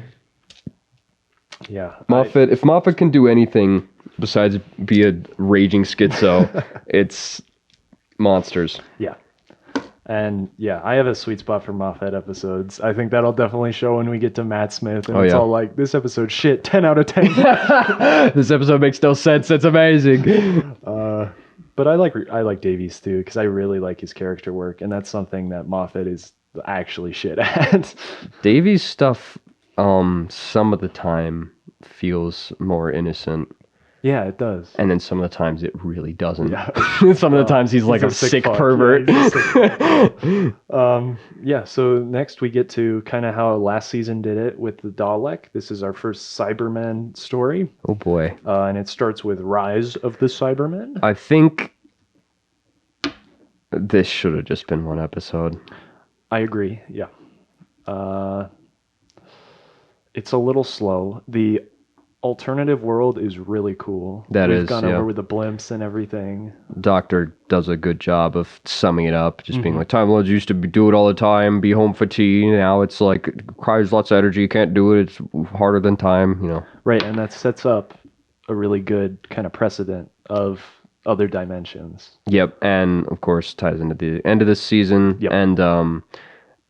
Yeah. Moffat, if Moffat can do anything besides be a raging schizo, it's monsters. Yeah. And yeah, I have a sweet spot for Moffat episodes. I think that'll definitely show when we get to Matt Smith. And it's all like, this episode, shit, 10 out of 10. This episode makes no sense. It's amazing. But I like Davies too, because I really like his character work. And that's something that Moffat is actually shit at. Davies' stuff, some of the time feels more innocent. Yeah, it does. And then some of the times it really doesn't. Yeah. Some of the times he's like a sick pervert. Yeah, he's a sick fuck. Yeah, so next we get to kind of how last season did it with the Dalek. This is our first Cybermen story. Oh boy. And it starts with Rise of the Cybermen. I think this should have just been one episode. I agree, yeah. It's a little slow. The alternative world is really cool. We've gone over with the blimps and everything. Doctor does a good job of summing it up, just being like, Time Lords used to do it all the time, be home for tea. Now it's like, requires lots of energy, can't do it, it's harder than time, you know. Right, and that sets up a really good kind of precedent of other dimensions. Yep, and of course ties into the end of this season. Yep. And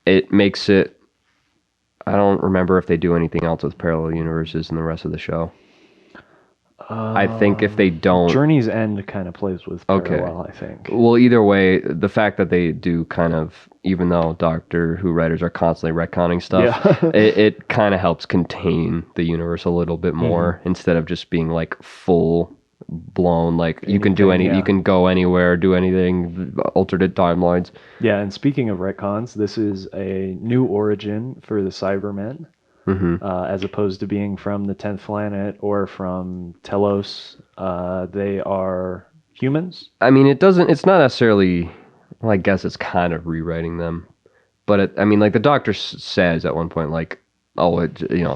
it makes it, I don't remember if they do anything else with parallel universes in the rest of the show. I think if they don't... Journey's End kind of plays with parallel, I think. Well, either way, the fact that they do kind of, even though Doctor Who writers are constantly retconning stuff, it kind of helps contain the universe a little bit more instead of just being like full blown, like you can do you can go anywhere, do anything, alternate timelines. Yeah, and speaking of retcons, this is a new origin for the Cybermen. As opposed to being from the 10th planet or from Telos. They are humans. I mean, it's not necessarily, well, I guess it's kind of rewriting them. But I mean, like the Doctor says at one point, like, oh,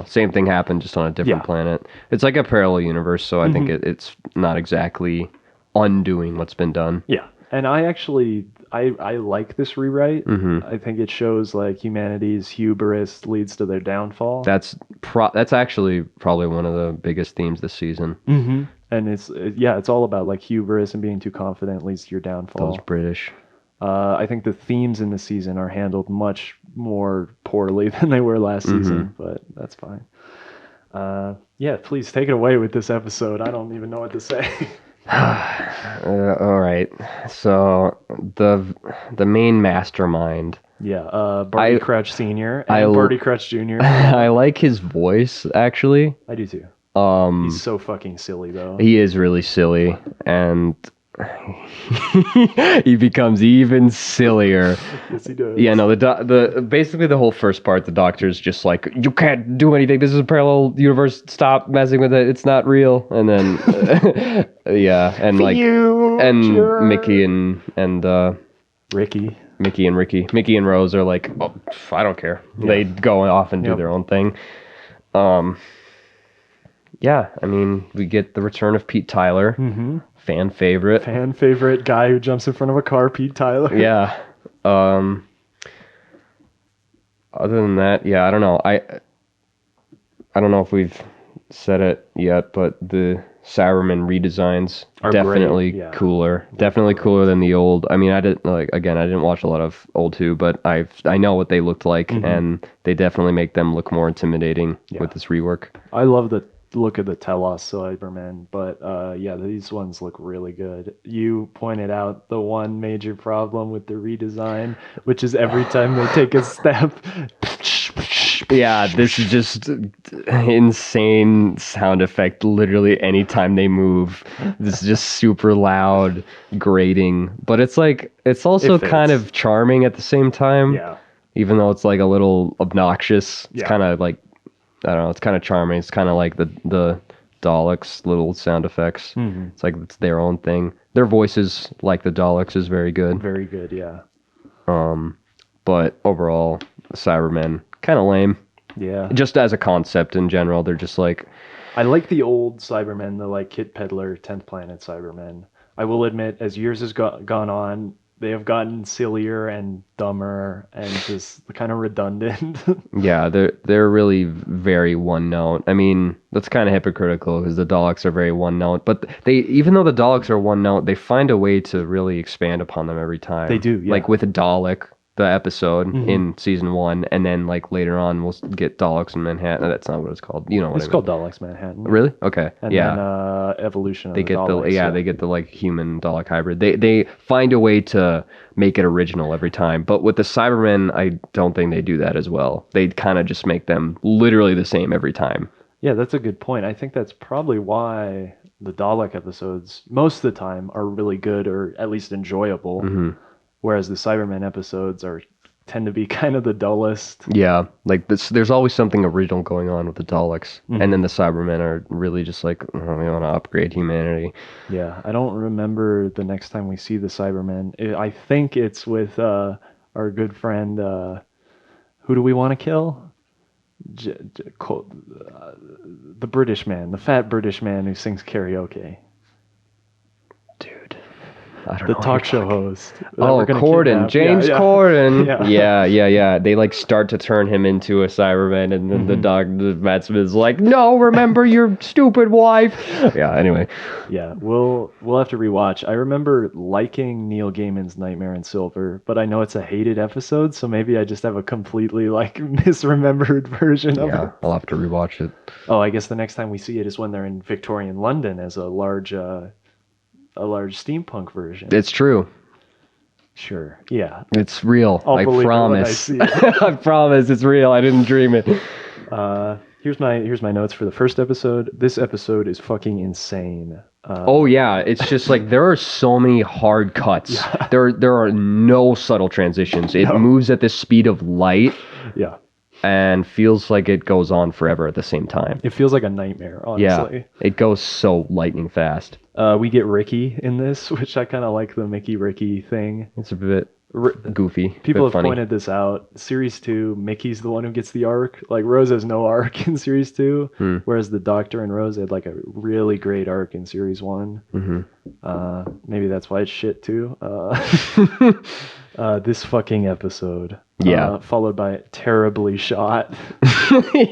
same thing happened just on a different planet. It's like a parallel universe, so I think it's not exactly undoing what's been done. Yeah, and I actually... I like this rewrite. I think it shows like humanity's hubris leads to their downfall. That's actually probably one of the biggest themes this season. And it's all about like hubris and being too confident leads to your downfall. Those British. I think the themes in the season are handled much more poorly than they were last season, but that's fine. Yeah, please take it away with this episode. I don't even know what to say. All right. So the main mastermind. Yeah, Barty Crouch Sr. and Barty Crouch Jr. I like his voice, actually. I do too. He's so fucking silly though. He is really silly, and he becomes even sillier. Yes, he does. Yeah, no, basically the whole first part, the Doctor's just like, you can't do anything. This is a parallel universe. Stop messing with it. It's not real. And then, yeah, and like, and Mickey and Ricky. Mickey and Rose are like, oh, I don't care. Yeah. They go off and do their own thing. Yeah, I mean, we get the return of Pete Tyler. Fan favorite guy who jumps in front of a car, Pete Tyler. Yeah. Other than that, I don't know. I don't know if we've said it yet, but the Cybermen redesigns Are definitely great, yeah. cooler. Definitely cooler than the old. I mean, I didn't watch a lot of old 2, but I know what they looked like, and they definitely make them look more intimidating with this rework. I love the look of the Telos Cybermen, but yeah, these ones look really good. You pointed out the one major problem with the redesign, which is every time they take a step. Yeah, this is just insane sound effect. Literally, anytime they move, this is just super loud, grating. But it's also kind of charming at the same time. Yeah. Even though it's like a little obnoxious, it's Yeah. kind of like, I don't know, it's kind of charming. It's kind of like the Daleks' little sound effects. It's like it's their own thing. Their voices, like the Daleks, is very good. Very good, yeah. But overall, Cybermen kind of lame. Yeah. Just as a concept in general, they're just like, I like the old Cybermen, the like Kit Peddler 10th Planet Cybermen. I will admit, as years has gone on, they have gotten sillier and dumber and just kind of redundant. yeah, they're really very one note. I mean, that's kind of hypocritical because the Daleks are very one note, but even though the Daleks are one note, they find a way to really expand upon them every time. They do, yeah. Like with a Dalek, the episode in season 1, and then like later on we'll get Daleks in Manhattan. That's not what it's called. You know what It's I mean. called Daleks Manhattan. Really? Okay. And yeah. then Evolution of They the get Daleks, they get the like human Dalek hybrid. They find a way to make it original every time. But with the Cybermen, I don't think they do that as well. They kind of just make them literally the same every time. Yeah, that's a good point. I think that's probably why the Dalek episodes most of the time are really good or at least enjoyable. Whereas the Cybermen episodes tend to be kind of the dullest. Yeah, like there's always something original going on with the Daleks, and then the Cybermen are really just like, oh, we want to upgrade humanity. Yeah, I don't remember the next time we see the Cybermen. I think it's with our good friend. Who do we want to kill? The British man, the fat British man who sings karaoke. Dude. I don't The know talk show host. Oh, Corden. James Corden. Yeah. They like start to turn him into a Cyberman, and then the Matt Smith's like, no, remember your stupid wife. Yeah, anyway. Yeah, we'll have to rewatch. I remember liking Neil Gaiman's Nightmare in Silver, but I know it's a hated episode, so maybe I just have a completely like misremembered version of it. Yeah, I'll have to rewatch it. Oh, I guess the next time we see it is when they're in Victorian London as a large steampunk version. It's true. Sure. Yeah. It's real. I believe promise. it when I see it. I promise it's real. I didn't dream it. Here's my notes for the first episode. This episode is fucking insane. Oh yeah, it's just like there are so many hard cuts. Yeah. There are no subtle transitions. It moves at the speed of light. Yeah. And feels like it goes on forever at the same time. It feels like a nightmare, honestly. Yeah, it goes so lightning fast. We get Ricky in this, which I kind of like the Mickey Ricky thing. It's a bit goofy. People have funny. pointed this out. Series 2, Mickey's the one who gets the arc. Like, Rose has no arc in Series 2, whereas the Doctor and Rose had like a really great arc in Series 1. Maybe that's why it's shit too. This fucking episode. Yeah. Followed by terribly shot.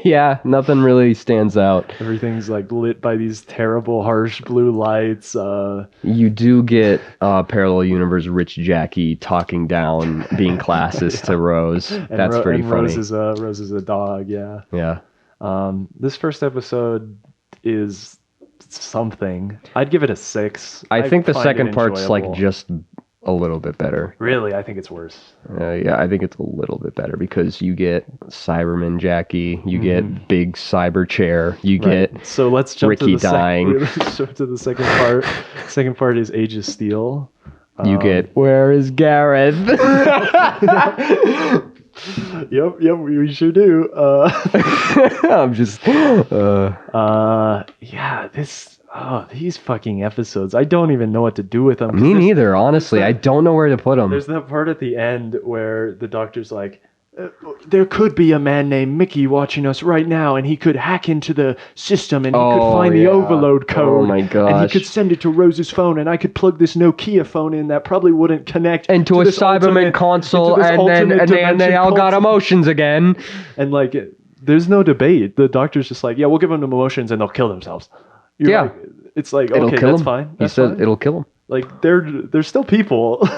Yeah, nothing really stands out. Everything's like lit by these terrible harsh blue lights. You do get Parallel Universe Rich Jackie talking down, being classist to Rose. That's pretty funny. Rose is a dog, yeah. Yeah. This first episode is something. I'd give it a 6. I think the second part's like just a little bit better. Really? I think it's worse. Yeah, I think it's a little bit better because you get Cyberman Jackie, you get Big Cyber Chair, you get so let's jump Ricky to the dying. Let's jump to the second part. Second part is Age of Steel. You get Where is Gareth? Yep, we sure do. I'm just yeah, these fucking episodes. I don't even know what to do with them. Me neither, honestly. I don't know where to put them. There's that part at the end where the Doctor's like, there could be a man named Mickey watching us right now, and he could hack into the system, and he could find the overload code. Oh my gosh. And he could send it to Rose's phone, and I could plug this Nokia phone in that probably wouldn't connect into a Cyberman console, and then they all got emotions again. And like, there's no debate. The Doctor's just like, yeah, we'll give them emotions, and they'll kill themselves. You're like, It's like, It'll okay, kill that's him. fine. He That's said fine. it'll kill him. Like they're still people.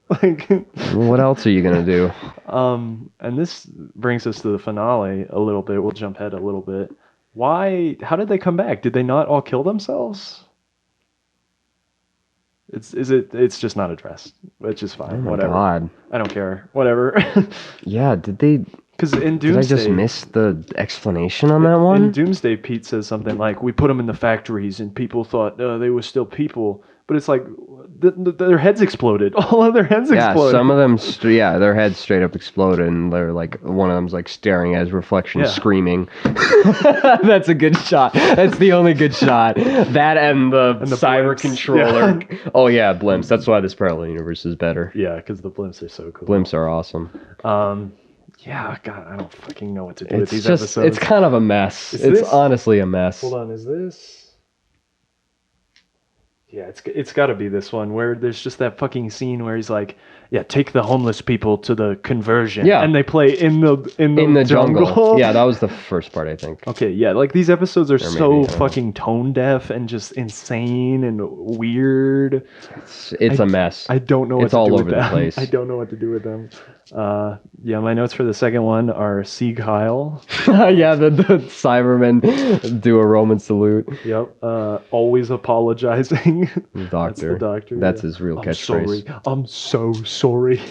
Like, What else are you gonna do? and this brings us to the finale a little bit. We'll jump ahead a little bit. Why? How did they come back? Did they not all kill themselves? It's just not addressed, which is fine. Oh my Whatever. God. I don't care. Whatever. Yeah, did they? Because in Did I just Doomsday, miss the explanation on that in one? Doomsday, Pete says something like, "We put them in the factories, and people thought they were still people." But it's like their heads exploded. All of their heads Yeah, exploded. some of them, their heads straight up exploded, and they're like, one of them's like staring at his reflection, Yeah. screaming. That's a good shot. That's the only good shot. That and the cyber blimps. controller. Yeah. Oh yeah, blimps. That's why this parallel universe is better. Yeah, because the blimps are so cool. Blimps are awesome. Yeah, God, I don't fucking know what to do with It's these just, episodes. it's kind of a mess. Is It's this- honestly a mess. Hold on, is this? Yeah, it's got to be this one where there's just that fucking scene where he's like, "Yeah, take the homeless people to the conversion." Yeah. And they play in the jungle. Yeah, that was the first part, I think. Okay, yeah, like these episodes are maybe, I so don't know. fucking tone deaf and just insane and weird. It's a mess. I don't know what It's to all do over with the them. place. I don't know what to do with them. Yeah, my notes for the second one are Sieg Heil. Yeah, the Cybermen do a Roman salute. Yep. Always apologizing. The doctor. That's the doctor. That's yeah. his real I'm catchphrase. sorry. I'm so sorry.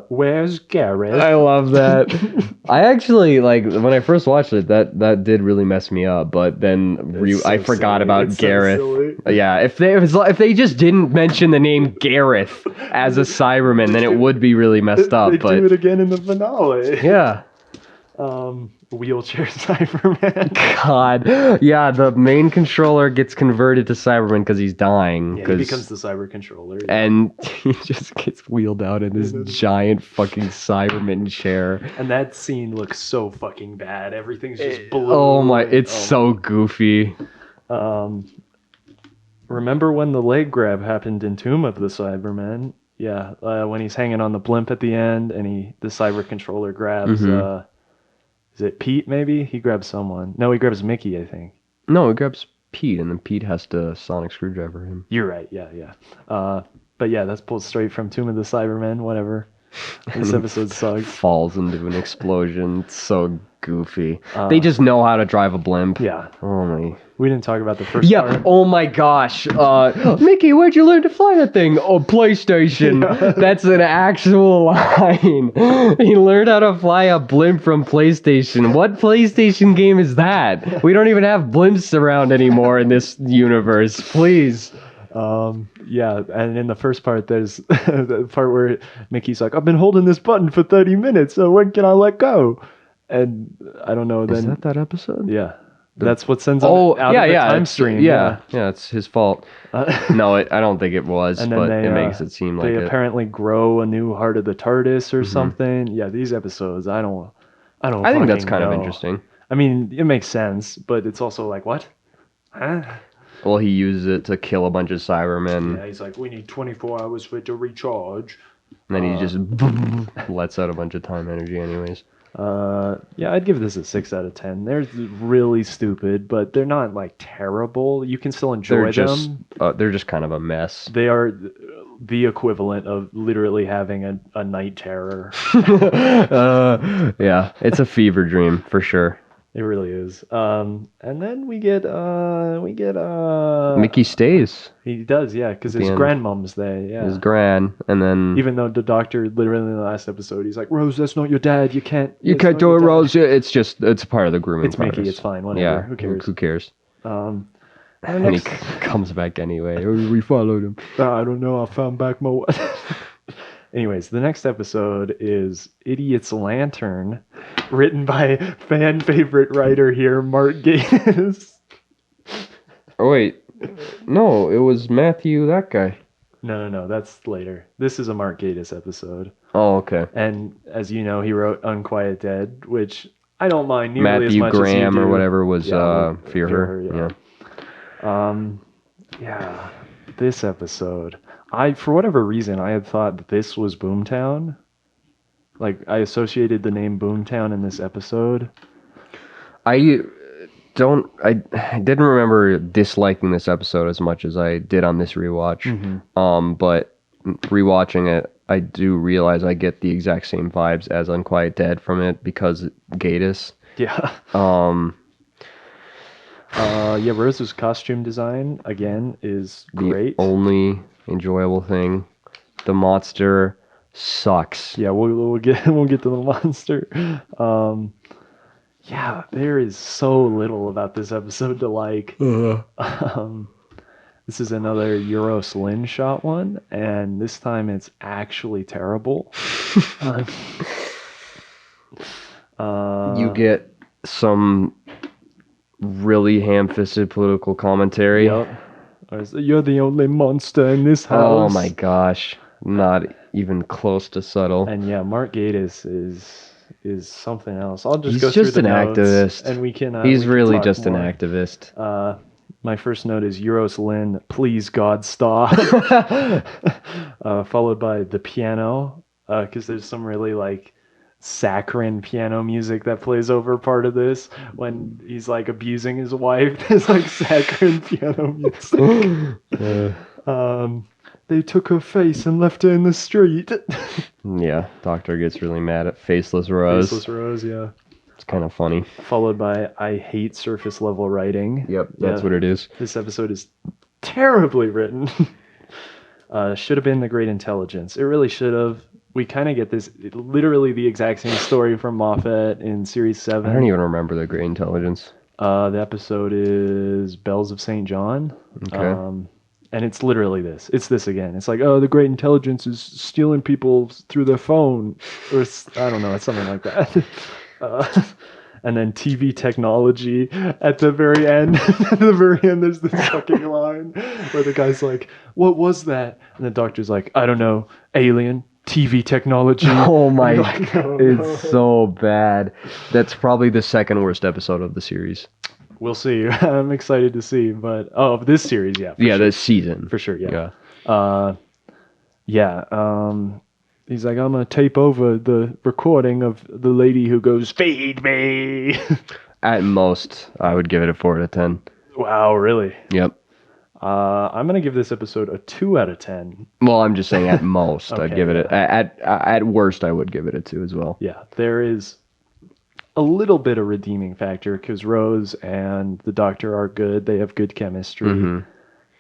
Where's Gareth? I love that. I actually like when I first watched it. That did really mess me up. But then It's so I forgot silly. about It's so Gareth. silly. Yeah, if they just didn't mention the name Gareth as a Cyberman, then it would be really messed up. They But do it again in the finale. yeah. Wheelchair Cyberman. God, yeah, the main controller gets converted to Cyberman because he's dying. Yeah, he becomes the cyber controller. And he just gets wheeled out in this giant fucking Cyberman chair. And that scene looks so fucking bad. Everything's just blue. Oh my, it's Oh. so goofy. Remember when the leg grab happened in Tomb of the Cybermen? Yeah, when he's hanging on the blimp at the end, and the cyber controller grabs. Is it Pete? Maybe he grabs someone. No, he grabs Mickey. I think. No, it grabs Pete, and then Pete has to sonic screwdriver him. You're right. Yeah. But yeah, that's pulled straight from Tomb of the Cybermen. Whatever. This episode sucks. Falls into an explosion. It's so goofy. They just know how to drive a blimp. Yeah. Oh my. We didn't talk about the first Yeah. part. Oh my gosh. Mickey, where'd you learn to fly that thing? Oh, PlayStation. Yeah. That's an actual line. He learned how to fly a blimp from PlayStation. What PlayStation game is that? We don't even have blimps around anymore in this universe. Please. Yeah, and in the first part, there's the part where Mickey's like, "I've been holding this button for 30 minutes, so when can I let go?" And I don't know. Is Then that episode? yeah, that's what sends Oh, out yeah, of the yeah. time it's- stream. Yeah, it's his fault. No, I don't think it was, And then but they, it makes it seem like they it. apparently grow a new heart of the TARDIS or something. Yeah, these episodes, I don't. I think that's fucking kind of know. interesting. I mean, it makes sense, but it's also like, what? Huh? Well, he uses it to kill a bunch of Cybermen, Yeah, he's like, we need 24 hours for it to recharge. and then he just lets out a bunch of time energy anyways. Yeah, I'd give this a 6 out of 10. They're really stupid, but they're not like terrible. You can still enjoy them. They're just kind of a mess. They are the equivalent of literally having a night terror. Yeah, it's a fever dream for sure. It really is. And then we get Mickey stays. He does, yeah, because his end. grandmom's there, yeah. His gran, and then Even though the doctor literally in the last episode, he's like, "Rose, that's not your dad. You can't. you that's can't not do your it, dad." Rose. It's part of the grooming. It's Mickey. process. It's fine. Whatever. Yeah, Who cares? Who cares? And And he next, comes back anyway. We followed him. I don't know. I found back my. Anyways, the next episode is Idiot's Lantern, written by fan favorite writer here, Mark Gatiss. Oh wait, no, it was Matthew, that guy. No, that's later. This is a Mark Gatiss episode. Oh, okay. And as you know, he wrote Unquiet Dead, which I don't mind nearly as Matthew much as you Graham do. or whatever was Yeah, Fear Her. yeah. Yeah. Yeah, this episode. For whatever reason, I had thought that this was Boomtown. Like, I associated the name Boomtown in this episode. I didn't remember disliking this episode as much as I did on this rewatch. But rewatching it, I do realize I get the exact same vibes as Unquiet Dead from it because Gatiss. Yeah. Yeah, Rose's costume design again is great. The only enjoyable thing, the monster sucks. Yeah, we'll get to the monster. Yeah, there is so little about this episode to like. This is another Euros Lynn shot one, and this time it's actually terrible. You get some really ham-fisted political commentary. Yep. You're the only monster in this house. Oh my gosh. Not even close to subtle. And yeah, Mark Gatiss is something else. I'll just He's go through just the an notes, activist. and we can. He's we can really talk just more. an activist. My first note is Euros Lynn, please God stop. Followed by the piano, because there's some really like saccharine piano music that plays over part of this when he's like abusing his wife. There's like saccharine piano music. They took her face and left her in the street. Yeah, Doctor gets really mad at Faceless Rose. Faceless Rose, yeah. It's kind of funny. Followed by I hate surface level writing. Yep, that's what it is. This episode is terribly written. Should have been The Great Intelligence. It really should have. We kind of get this, literally the exact same story from Moffat in Series 7. I don't even remember The Great Intelligence. The episode is Bells of St. John. Okay. And it's literally this. It's this again. It's like, oh, the Great Intelligence is stealing people through their phone. Or I don't know. It's something like that. And then TV technology at the very end. At the very end, there's this fucking line where the guy's like, what was that? And the doctor's like, I don't know. Alien. TV technology. Oh my, like, oh, it's so bad. That's probably the second worst episode of the series. We'll see. I'm excited to see, but of this series, yeah. Yeah, this season. For sure, yeah. He's like, I'm gonna tape over the recording of the lady who goes, feed me. At most, I would give it a 4 out of 10. Wow, really? Yep. I'm gonna give this episode a 2 out of 10. Well, I'm just saying at most, Okay, I'd give it at worst, I would give it a 2 as well. Yeah, there is a little bit of redeeming factor because Rose and the Doctor are good. They have good chemistry. Mm-hmm.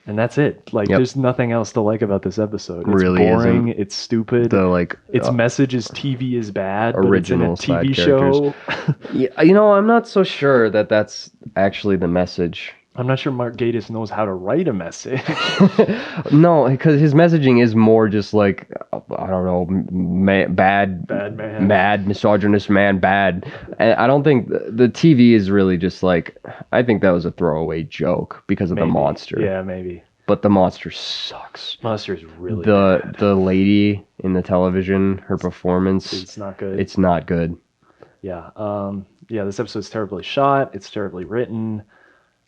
And that's it. Like, there's nothing else to like about this episode. It's really boring. isn't. It's stupid. Its message is TV is bad, original but it's in a TV show. Yeah, you know, I'm not so sure that that's actually the message. I'm not sure Mark Gatiss knows how to write a message. No, because his messaging is more just like, I don't know, bad man. Mad, misogynist man, bad. And I don't think the TV is really just like, I think that was a throwaway joke because of the monster. Yeah, maybe. But the monster sucks. Monster is really bad. The lady in the television, her performance. It's not good. It's not good. Yeah. This episode's terribly shot. It's terribly written.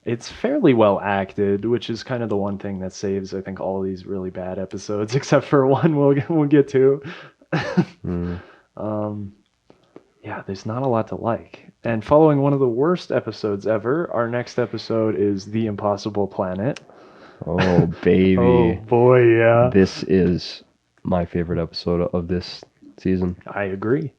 It's fairly well acted, which is kind of the one thing that saves, I think, all these really bad episodes, except for one we'll get to. Yeah, there's not a lot to like. And following one of the worst episodes ever, our next episode is The Impossible Planet. Oh, baby. Oh, boy, yeah. This is my favorite episode of this season. I agree.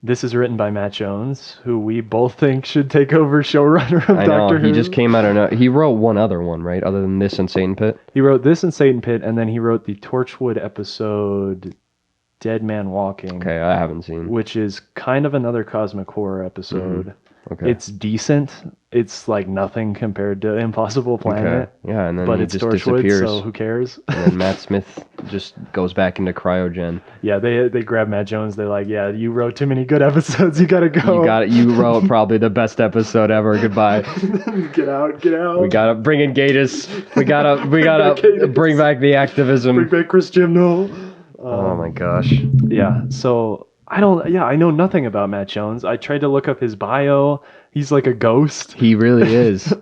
This is written by Matt Jones, who we both think should take over showrunner of Doctor Who. He just came out of... He wrote one other one, right? Other than this and Satan Pit? He wrote this and Satan Pit, and then he wrote the Torchwood episode Dead Man Walking. Okay, I haven't seen. Which is kind of another cosmic horror episode. Mm-hmm. Okay. It's decent. It's like nothing compared to Impossible Planet. Okay. Yeah, and then but he it's just Torchwood, disappears. so who cares? And then Matt Smith just goes back into cryogen. Yeah, they grab Matt Jones. They're like, yeah, you wrote too many good episodes. You gotta go. You wrote probably the best episode ever. Goodbye. Get out. We gotta bring in Gatiss. We gotta bring back the activism. Bring back Chris Chibnall. Oh my gosh. Yeah. So I know nothing about Matt Jones. I tried to look up his bio. He's like a ghost. He really is.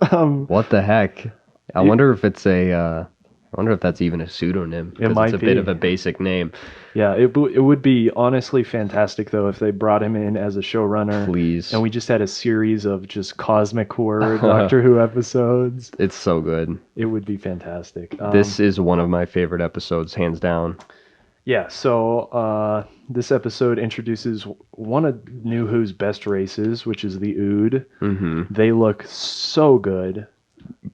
What the heck? I wonder if it's a I wonder if that's even a pseudonym. It Because might it's a bit be. of a basic name. Yeah, it would be honestly fantastic though if they brought him in as a showrunner. Please. And we just had a series of just cosmic horror Doctor Who episodes. It's so good. It would be fantastic. This is one of my favorite episodes, hands down. Yeah, so this episode introduces one of New Who's best races, which is the Ood. Mm-hmm. They look so good.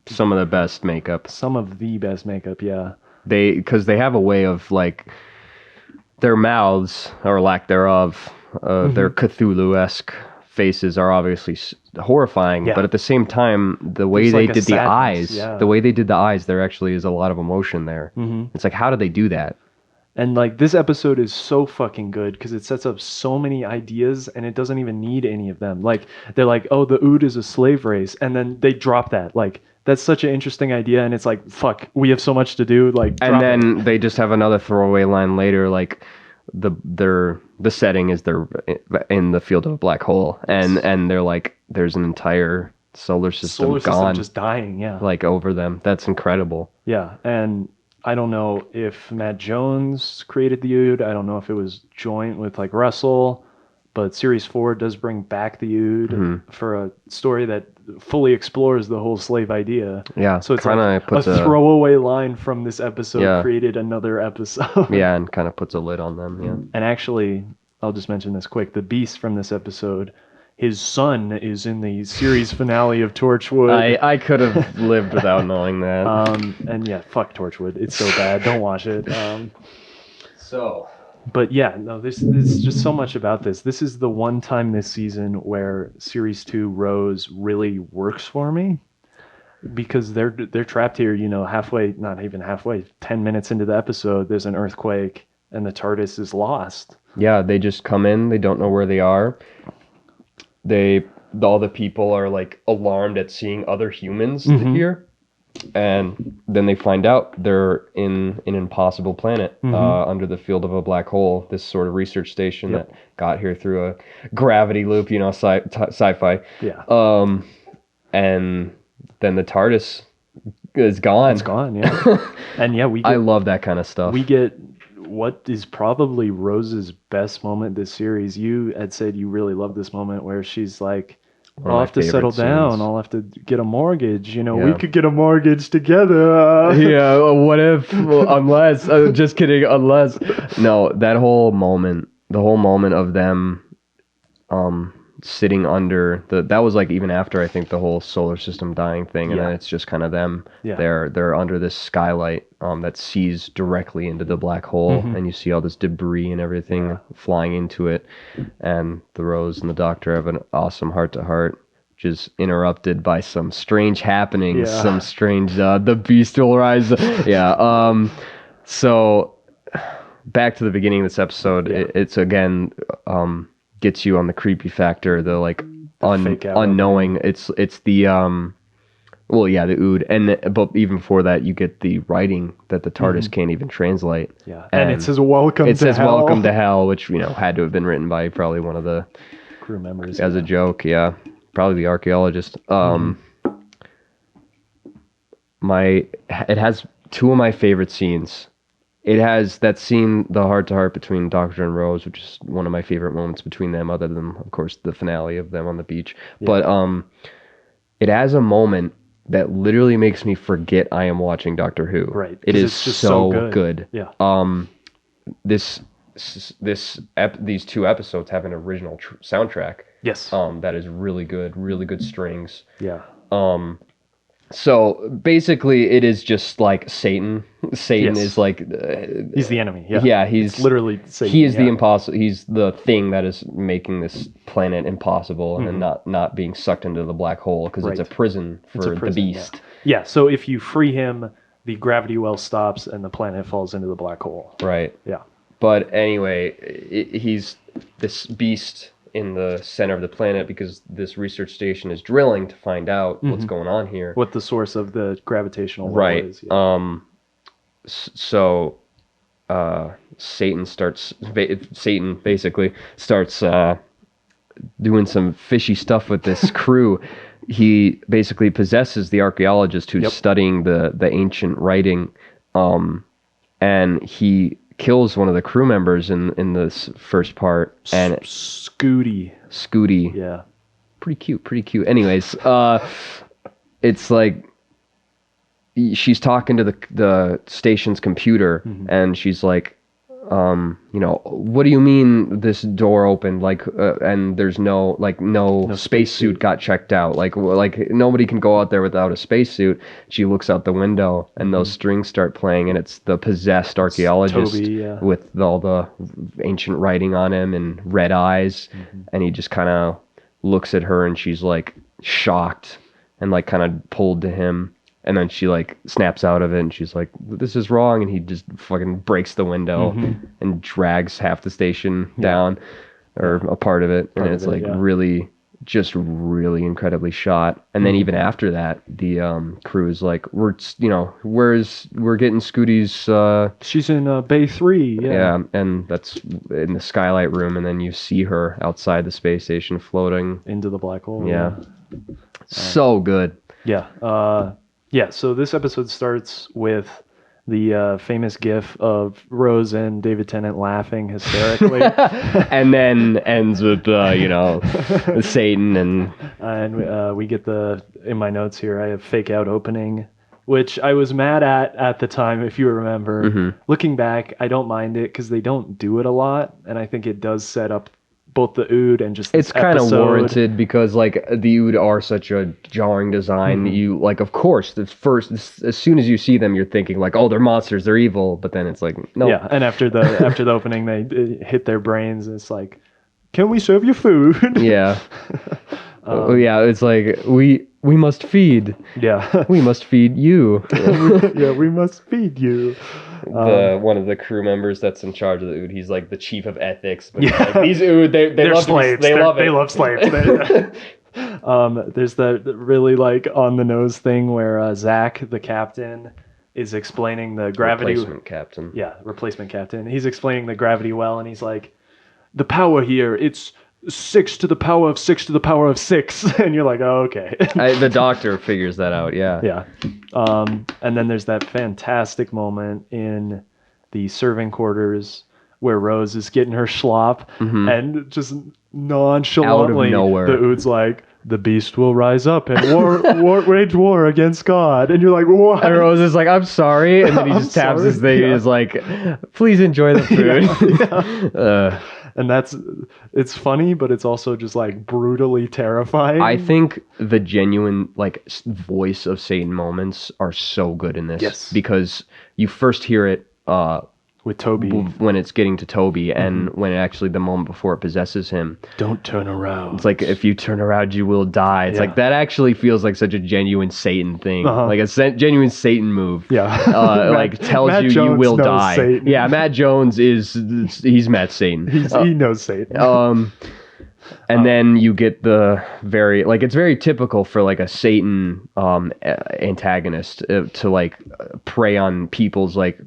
Some of the best makeup. Some of the best makeup, yeah. Because they have a way of, like, their mouths, or lack thereof, their Cthulhu-esque faces are obviously horrifying, Yeah. but at the same time, the way There's they like a did the sadness, eyes, yeah. the way they did the eyes, there actually is a lot of emotion there. Mm-hmm. It's like, how did they do that? And like this episode is so fucking good because it sets up so many ideas and it doesn't even need any of them. Like they're like, oh, the Ood is a slave race, and then they drop that. Like that's such an interesting idea, and it's like, fuck, we have so much to do. Like, And then they just have another throwaway line later, like the setting is they're in the field of a black hole, and they're like, there's an entire solar system gone, just dying. Yeah, like over them. That's incredible. yeah, and I don't know if Matt Jones created the Ood. I don't know if it was joint with like Russell, but Series 4 does bring back the Ood for a story that fully explores the whole slave idea. Yeah, So it's kind like of puts a throwaway line from this episode created another episode. Yeah, and kind of puts a lid on them. Yeah. And actually, I'll just mention this quick. The Beast from this episode, his son is in the series finale of Torchwood. I could have lived without knowing that. And yeah, fuck Torchwood. It's so bad. Don't watch it. So, But yeah, no, there's just so much about this. This is the one time this season where Series 2 Rose really works for me. Because they're trapped here, you know, halfway, not even halfway, 10 minutes into the episode, there's an earthquake and the TARDIS is lost. yeah, they just come in. They don't know where they are. All the people are like alarmed at seeing other humans here. And then they find out they're in an impossible planet under the field of a black hole, this sort of research station that got here through a gravity loop, you know, sci-fi. Yeah. And then the TARDIS is gone. It's gone, yeah. And yeah, I love that kind of stuff. we get what is probably Rose's best moment this series. You had said you really love this moment where she's like, I'll have to settle down. I'll have to get a mortgage. You know, we could get a mortgage together. Yeah, what if, unless, just kidding, unless. No, that whole moment, the whole moment of them sitting under, that was like even after I think the whole solar system dying thing, and then it's just kind of them. Yeah. They're under this skylight that sees directly into the black hole, and you see all this debris and everything flying into it, and the Rose and the Doctor have an awesome heart-to-heart, which is interrupted by some strange happenings, some strange, the beast will rise. So back to the beginning of this episode, it's again, gets you on the creepy factor, the like unknowing. It's the the Ood, but even before that, you get the writing that the TARDIS can't even translate. Yeah, and it says welcome to hell. Welcome to hell, which had to have been written by probably one of the crew members as a joke. Yeah, probably the archaeologist. It has two of my favorite scenes. It has that scene, the heart-to-heart between Doctor and Rose, which is one of my favorite moments between them, other than, of course, the finale of them on the beach. Yeah. But it has a moment that literally makes me forget I am watching Doctor Who. Right. It is just so good. Yeah. These two episodes have an original soundtrack. Yes. That is really good strings. Yeah. So basically, it is just like Satan. Satan is like he's the enemy. Yeah, yeah. He's literally Satan. He is the impossible. He's the thing that is making this planet impossible and not being sucked into the black hole because it's a prison for the beast. Yeah. So if you free him, the gravity well stops and the planet falls into the black hole. Right. Yeah. But anyway, he's this beast in the center of the planet because this research station is drilling to find out what's going on here. What the source of the gravitational well is. Yeah. So Satan basically starts doing some fishy stuff with this crew. He basically possesses the archaeologist who's studying the ancient writing and he kills one of the crew members in this first part. And Scooty. Scooty, pretty cute. Anyways, it's like she's talking to the station's computer, and she's like, what do you mean this door opened? Like, and there's no spacesuit got checked out. Like nobody can go out there without a spacesuit. She looks out the window, and those strings start playing, and it's the possessed archaeologist with all the ancient writing on him and red eyes, and he just kind of looks at her, and she's like shocked and like kind of pulled to him. And then she like snaps out of it, and she's like, "This is wrong," and he just fucking breaks the window and drags half the station down, or a part of it, and it's like really incredibly shot. And then even after that, the crew is like, we're getting Scooty's. She's in Bay 3. Yeah, and that's in the skylight room, and then you see her outside the space station floating into the black hole. Yeah, so good. Yeah. Yeah, so this episode starts with the famous gif of Rose and David Tennant laughing hysterically. And then ends with, Satan and we get in my notes here, I have fake out opening, which I was mad at the time, if you remember. Looking back, I don't mind it because they don't do it a lot, and I think it does set up both the Ood and just it's kind of warranted because like the Ood are such a jarring design. You like, of course, as soon as you see them, you're thinking like, oh, they're monsters, they're evil. But then it's like, no. Yeah, and after the opening, they hit their brains, and it's like, can we serve you food? Yeah. It's like we must feed. Yeah. We must feed you. Yeah, we must feed you. One of the crew members that's in charge of the Ood, he's like the chief of ethics. But like, these Ood, they're love slaves. They love slaves. There's the really like on the nose thing where Zach, the captain, is explaining the gravity. Replacement captain. Yeah, replacement captain. He's explaining the gravity well, and he's like, the power here, it's 6 to the power of 6 to the power of 6. And you're like, oh, okay. The doctor figures that out, yeah. Yeah. And then there's that fantastic moment in the serving quarters where Rose is getting her schlop, and just nonchalantly, out of nowhere, the Ood's like, the beast will rise up and wage war against God. And you're like, what? And Rose is like, I'm sorry. And then he just taps his thing and is like, please enjoy the food. And it's funny, but it's also just like brutally terrifying. I think the genuine like voice of Satan moments are so good in this. Yes. Because you first hear it with Toby when it's getting to Toby, and when actually the moment before it possesses him. Don't turn around. It's like, if you turn around, you will die. It's like, that actually feels like such a genuine Satan thing, like a genuine Satan move. Yeah. Like tells Matt you Jones you will knows die. Satan. Yeah, Matt Jones he's Matt Satan. He knows Satan. And then you get the it's very typical for like a Satan antagonist to like prey on people's like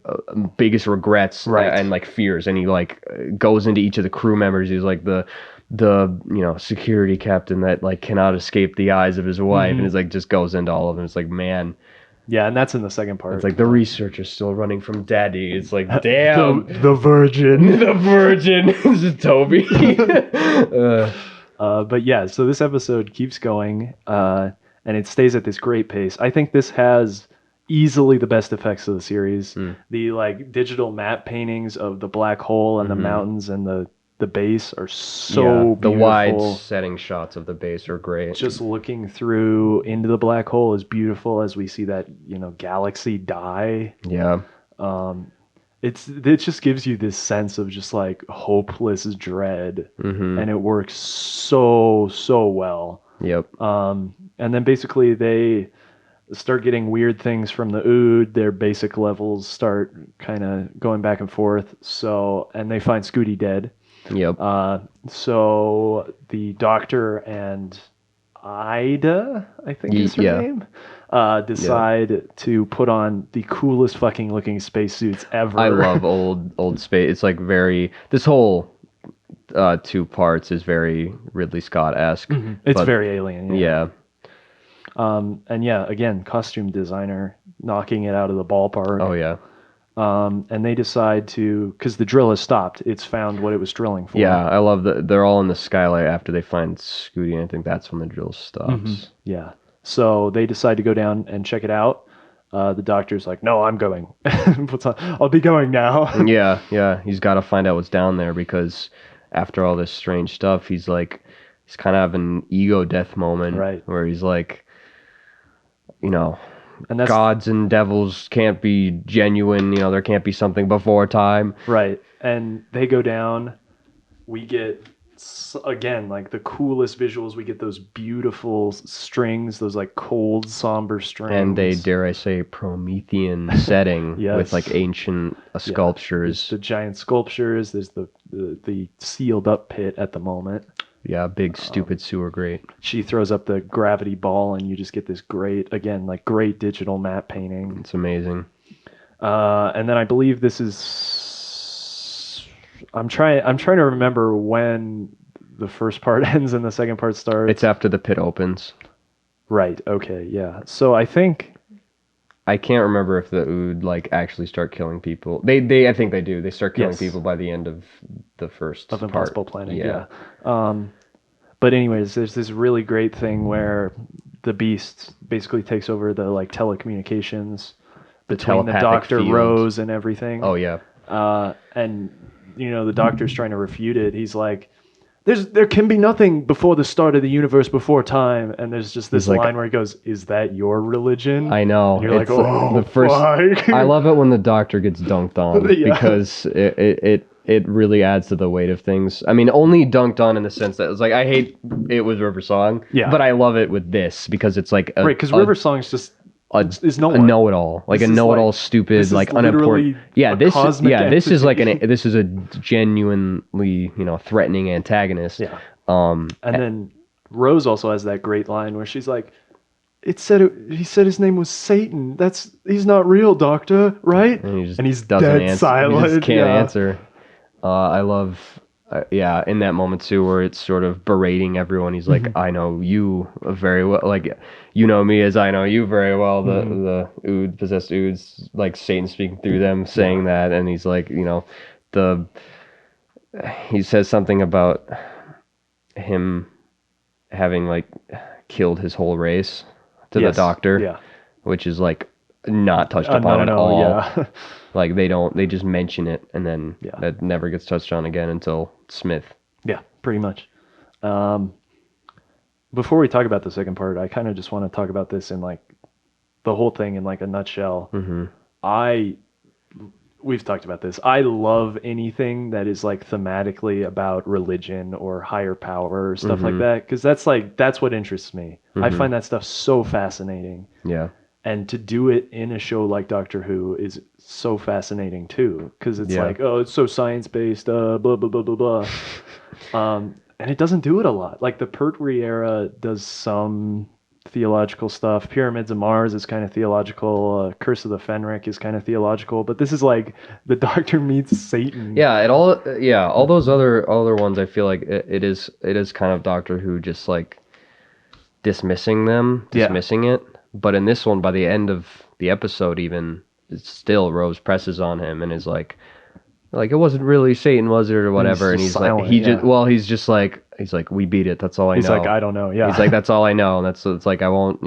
biggest regrets and like fears, and he like goes into each of the crew members. He's like the security captain that like cannot escape the eyes of his wife, and it's like just goes into all of them. It's like, man. Yeah, and that's in the second part. It's like the researcher's still running from daddy. It's like, damn. The virgin. The virgin. This is Toby. But yeah, so this episode keeps going, and it stays at this great pace. I think this has easily the best effects of the series. The like digital matte paintings of the black hole and the mountains and the base are so beautiful. The wide setting shots of the base are great. Just looking through into the black hole is beautiful as we see that, galaxy die. Yeah. It just gives you this sense of just like hopeless dread, and it works so well. Yep. And then basically they start getting weird things from the Ood. Their basic levels start kind of going back and forth. And they find Scooty dead. Yep. So the doctor and Ida, I think is her name, decide to put on the coolest fucking looking spacesuits ever. I love old space. It's like this whole 2 parts is very Ridley Scott-esque. It's very alien. Yeah. And again, costume designer knocking it out of the ballpark. Oh yeah. And they decide to, because the drill has stopped. It's found what it was drilling for. Yeah, I love that they're all in the skylight after they find Scooty, and I think that's when the drill stops. Yeah. So they decide to go down and check it out. The doctor's like, no, I'm going. I'll be going now. Yeah, he's got to find out what's down there because after all this strange stuff, he's kind of having an ego death moment, Right. where he's like, you know, And that's gods and devils can't be genuine. There can't be something before time. right. And they go down. We get, again, like the coolest visuals. We get those beautiful strings, those like cold, somber strings. And a, dare I say, Promethean setting Yes. with like ancient sculptures. The giant sculptures. There's the sealed up pit at the moment. Yeah, big stupid sewer grate. She throws up the gravity ball, and you just get this great digital matte painting. It's amazing. And then I believe this is. I'm trying to remember when the first part ends and the second part starts. It's after the pit opens. Right. Okay. Yeah. So I think. I can't remember if the Ood actually start killing people. I think they do. They start killing Yes. people by the end of the first Of Impossible Planet. Yeah. But anyways, there's this really great thing where the Beast basically takes over the telecommunications between the telepathic Doctor, field. Rose, and everything. Oh yeah. And the Doctor's trying to refute it. He's like, there can be nothing before the start of the universe, before time. And there's just this line where he goes, "Is that your religion?" I know. And you're like, "Oh, the first. fuck." I love it when the Doctor gets dunked on Yeah. because it really adds to the weight of things. I mean, only dunked on in the sense that it's like I hate it with River Song, Yeah. but I love it with this because it's like Right, because River Song's just is no a one. know-it-all, like This a is know-it-all, like- stupid, this is unimportant. literally Yeah, a this cosmic is like entity. this is a genuinely threatening antagonist. Yeah. Um, And then Rose also has that great line where she's like, he said his name was Satan. He's not real, Doctor, right?" and he just he's doesn't dead answer. silent. He just can't Yeah. answer. I love, in that moment too, where it's sort of berating everyone. He's like, "I know you very well, like you know me as I know you very well." The Ood, possessed Oods, like Satan speaking through them, saying that, and he's like, he says something about him having killed his whole race to Yes. the Doctor, Yeah. which is not touched upon at all. Yeah. They just mention it, and then Yeah. that never gets touched on again until Smith. Yeah, pretty much. Before we talk about the second part, I kind of just want to talk about this in the whole thing in a nutshell. Mm-hmm. We've talked about this. I love anything that is thematically about religion or higher power or stuff like that, because that's what interests me. I find that stuff so fascinating. Yeah. And to do it in a show like Doctor Who is so fascinating too, because it's it's so science-based, blah, blah, blah, blah, blah. And it doesn't do it a lot. The Pertwee era does some theological stuff. Pyramids of Mars is kind of theological. Curse of the Fenric is kind of theological. But this is the Doctor meets Satan. Yeah, all those other ones, I feel like it is kind of Doctor Who just dismissing it. But in this one, by the end of the episode, even it's still Rose presses on him and is like it wasn't really Satan, was it, or whatever? And he's silent, he's like, we beat it. That's all I know. He's like, I don't know. Yeah. He's like, that's all I know. And it's I won't,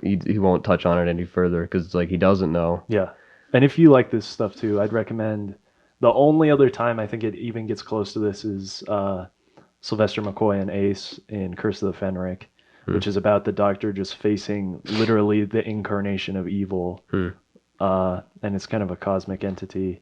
he won't touch on it any further because he doesn't know. Yeah. And if you like this stuff too, I'd recommend. The only other time I think it even gets close to this is Sylvester McCoy and Ace in Curse of the Fenric, which is about the Doctor just facing literally the incarnation of evil. And it's kind of a cosmic entity.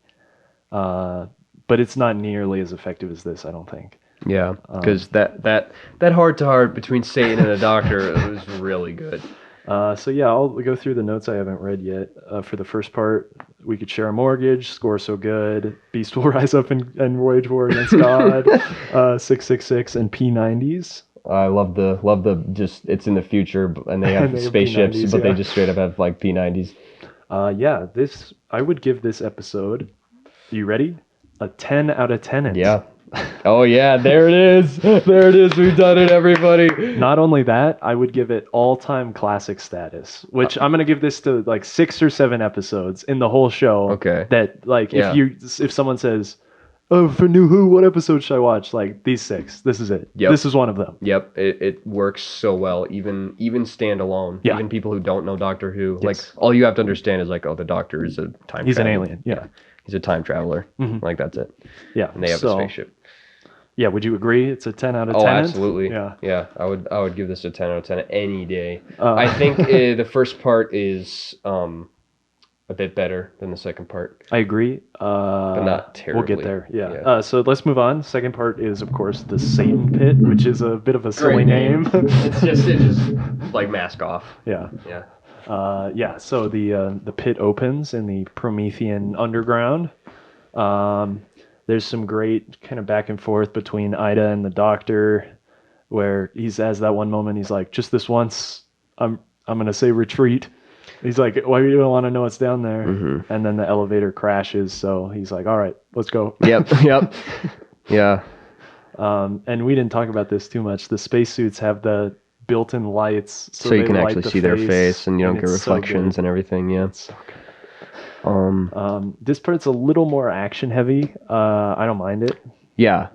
But it's not nearly as effective as this, I don't think. Yeah, because that heart-to-heart between Satan and the Doctor was really good. So yeah, I'll go through the notes I haven't read yet. For the first part, we could share a mortgage, score so good, Beast will rise up and wage war against God, 666 and P90s. I love the just it's in the future and they have And they have spaceships, P90s, but yeah. they just straight up have P90s. I would give this episode. You ready? A 10 out of 10. Yeah, Oh yeah, there it is. There it is. We've done it, everybody. Not only that, I would give it all-time classic status, which I'm gonna give this to like 6 or 7 episodes in the whole show. Okay. That like Yeah. if someone says, "Oh, for New Who, what episode should I watch?" Like these 6, this is it. Yep. This is one of them. Yep, it works so well, even standalone. Yeah. Even people who don't know Doctor Who, Yes. like all you have to understand is like, oh, the Doctor is a time. He's an traveler. alien. Yeah. He's a time traveler. Like that's it. Yeah. And they have a spaceship. Yeah, would you agree? It's a 10 out of 10. Oh, absolutely. Yeah. I would give this a 10 out of 10 any day. Uh, I think the first part is a bit better than the second part. I agree. But not terribly. We'll get there. Yeah. Yeah. So let's move on. Second part is, of course, the Satan Pit, which is a bit of a silly Great name. It just like mask off. Yeah. Yeah. So the pit opens in the Promethean underground. There's some great kind of back and forth between Ida and the Doctor, where he has that one moment. He's like, "Just this once, I'm gonna say retreat." He's like, "Why do you don't want to know what's down there?" And then the elevator crashes, so he's like, "All right, let's go." Yep. Yeah. And we didn't talk about this too much. The spacesuits have the built-in lights, So you they can light actually the see their face, and you don't get it's so reflections good. and everything. Yeah. It's so good. This part's a little more action heavy. I don't mind it. Yeah.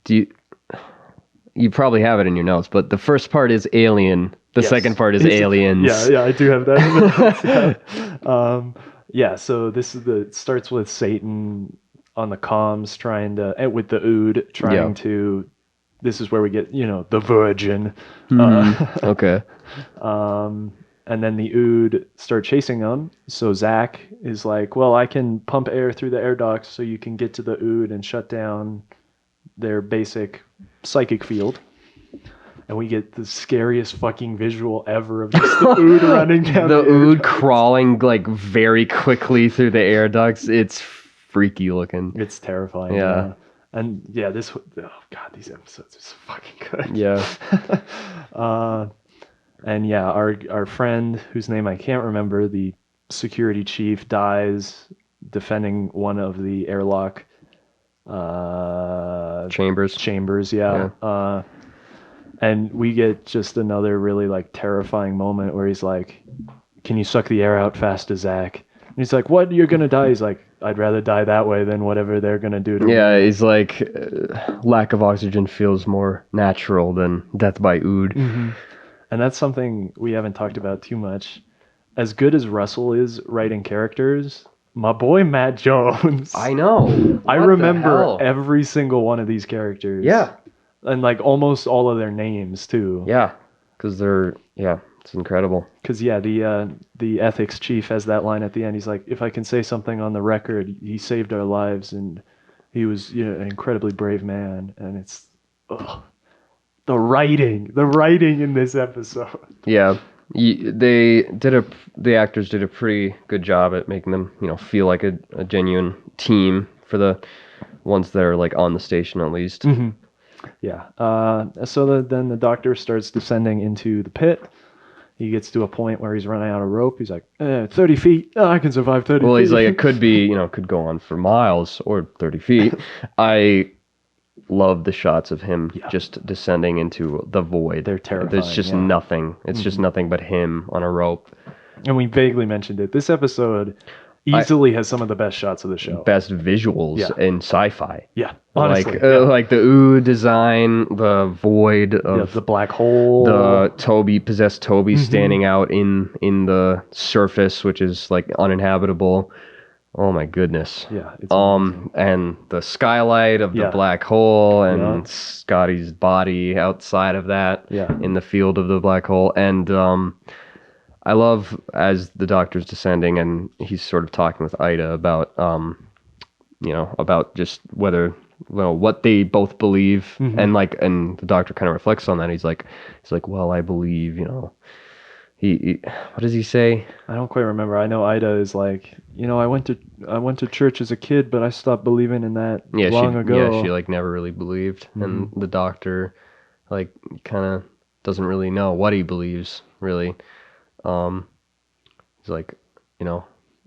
You probably have it in your notes, but the first part is Alien. The Yes. second part is Aliens. Yeah, I do have that. In the notes. Yeah. So it starts with Satan on the comms trying to, and with the Ood trying to. This is where we get, the Virgin. Okay. And then the Ood start chasing them. So Zach is like, well, I can pump air through the air ducts so you can get to the Ood and shut down their basic psychic field. And we get the scariest fucking visual ever of just the Ood running down The air Ood ducts. crawling like very quickly through the air ducts. It's freaky looking. It's terrifying. Yeah. And yeah, oh god, these episodes are so fucking good. Yeah. And yeah, our friend, whose name I can't remember, the security chief, dies defending one of the airlock Chambers. Yeah. And we get just another really like terrifying moment where he's like, "Can you suck the air out fast as Zach?" And he's like, "What? You're gonna die?" He's like, "I'd rather die that way than whatever they're gonna do to me." Yeah, he's like, lack of oxygen feels more natural than death by Ood. And that's something we haven't talked about too much. As good as Russell is writing characters, my boy Matt Jones. I know. I What the remember hell? every single one of these characters. Yeah. And like almost all of their names too. Yeah. Because it's incredible. Because the ethics chief has that line at the end. He's like, "If I can say something on the record, he saved our lives and he was an incredibly brave man." And it's the writing in this episode. Yeah. The actors did a pretty good job at making them, feel like a genuine team for the ones that are like on the station at least. Yeah. So then the Doctor starts descending into the pit. He gets to a point where he's running out of rope. He's like, 30 feet. Oh, I can survive 30 feet. Well, he's like, it could be, could go on for miles or 30 feet. I love the shots of him just descending into the void. They're terrifying. There's just nothing. It's just nothing but him on a rope. And we vaguely mentioned it. This episode easily has some of the best shots of the show. Best visuals in sci-fi. Yeah, honestly. Like the Ood design, the void of the black hole, the possessed Toby standing out in the surface, which is like uninhabitable. Oh my goodness. Yeah. It's amazing. And the skylight of the black hole and Scotty's body outside of that in the field of the black hole. And I love as the Doctor's descending and he's sort of talking with Ida about about just what they both believe and the Doctor kind of reflects on that. He's like, well, I believe, he what does he say? I don't quite remember. I know Ida is like, I went to church as a kid, but I stopped believing in that long ago. Yeah, she like never really believed, and the Doctor like kind of doesn't really know what he believes really. He's like,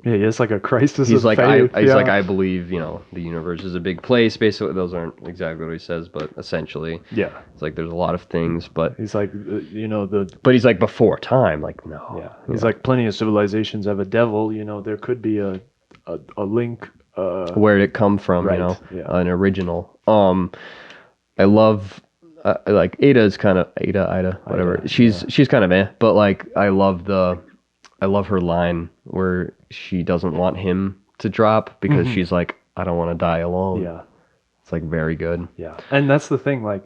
Yeah, it's like a crisis He's of like, faith. he's yeah. like, I believe, the universe is a big place. Basically, those aren't exactly what he says, but essentially, Yeah. it's like there's a lot of things, but He's like, he's like before time, like no. yeah. He's like, plenty of civilizations have a devil. There could be a link. Where did it come from? Right, yeah. An original. I love. Like Ada's kind of Ida, whatever. Ida, She's kind of but like I love her line where she doesn't want him to drop because she's like, I don't want to die alone. Yeah. It's like very good. Yeah. And that's the thing, like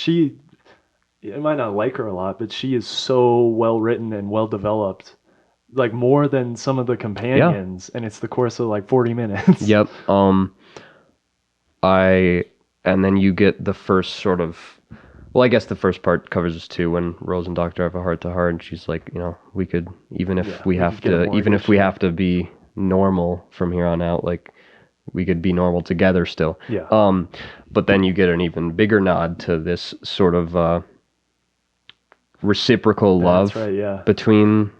I might not like her a lot, but she is so well written and well developed. Like more than some of the companions, and it's the course of like 40 minutes. Yep. And then you get the first sort of, well, I guess the first part covers this too, when Rose and Doctor have a heart to heart, and she's like, we could, even if we have to be normal from here on out, like we could be normal together still. Yeah. But then you get an even bigger nod to this sort of reciprocal love That's right, yeah. between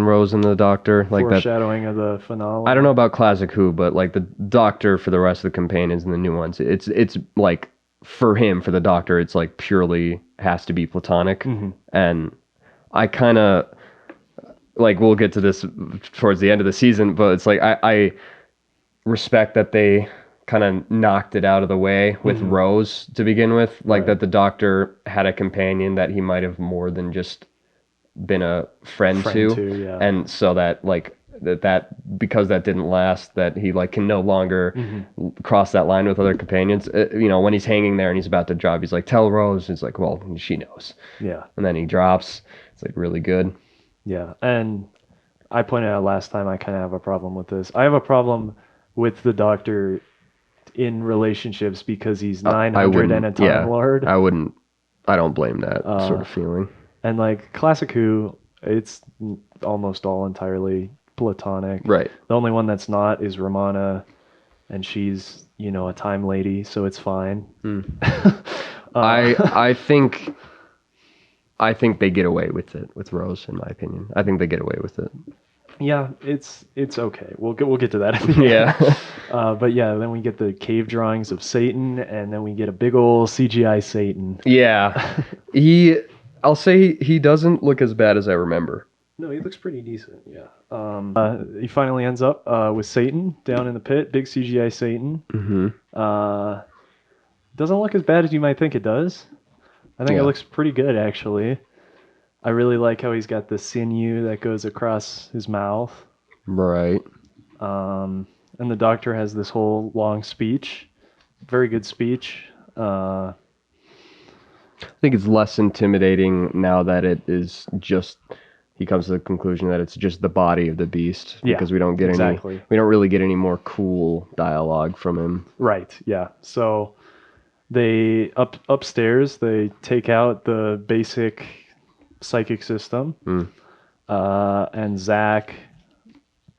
Rose and the Doctor, like that. Foreshadowing of the finale. I don't know about Classic Who, but like the Doctor for the rest of the companions and the new ones, it's like for the Doctor, it's like purely has to be platonic. And I kind of like, we'll get to this towards the end of the season, but it's like I respect that they kind of knocked it out of the way with Rose to begin with, like that the Doctor had a companion that he might have more than just been a friend to, yeah. and so that like that because that didn't last, that he like can no longer cross that line with other companions. When he's hanging there and he's about to drop, he's like, tell Rose. He's like, well, she knows. Yeah. And then he drops. It's like really good. Yeah. And I pointed out last time I kind of have a problem with this. I have a problem with the Doctor in relationships because he's 900 and a Time Lord. I don't blame that sort of feeling. And like Classic Who, it's almost all entirely platonic. Right. The only one that's not is Romana, and she's, a time lady, so it's fine. I think they get away with it with Rose, in my opinion. I think they get away with it. Yeah, it's okay. We'll get to that. Yeah. But yeah, then we get the cave drawings of Satan, and then we get a big old CGI Satan. Yeah. I'll say he doesn't look as bad as I remember. No, he looks pretty decent. Yeah. He finally ends up with Satan down in the pit. Big CGI Satan. Doesn't look as bad as you might think it does. I think it looks pretty good, actually. I really like how he's got the sinew that goes across his mouth. Right. And the Doctor has this whole long speech. Very good speech. I think it's less intimidating now that it is just, he comes to the conclusion that it's just the body of the beast, because we don't get we don't really get any more cool dialogue from him. Right. Yeah. So they upstairs, they take out the basic psychic system, and Zach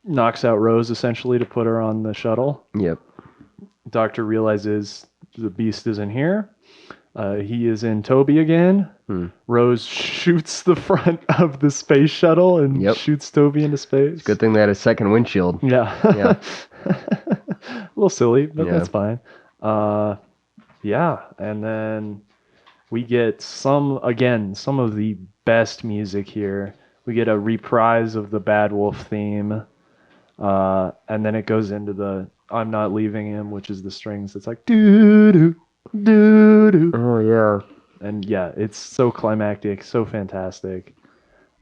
knocks out Rose essentially to put her on the shuttle. Yep. Doctor realizes the beast isn't here. He is in Toby again. Rose shoots the front of the space shuttle and shoots Toby into space. Good thing they had a second windshield. Yeah. A little silly, but that's fine. And then we get some of the best music here. We get a reprise of the Bad Wolf theme, and then it goes into the I'm Not Leaving Him, which is the strings. It's like doo-doo, doo-doo. Oh, yeah. And yeah, it's so climactic, so fantastic.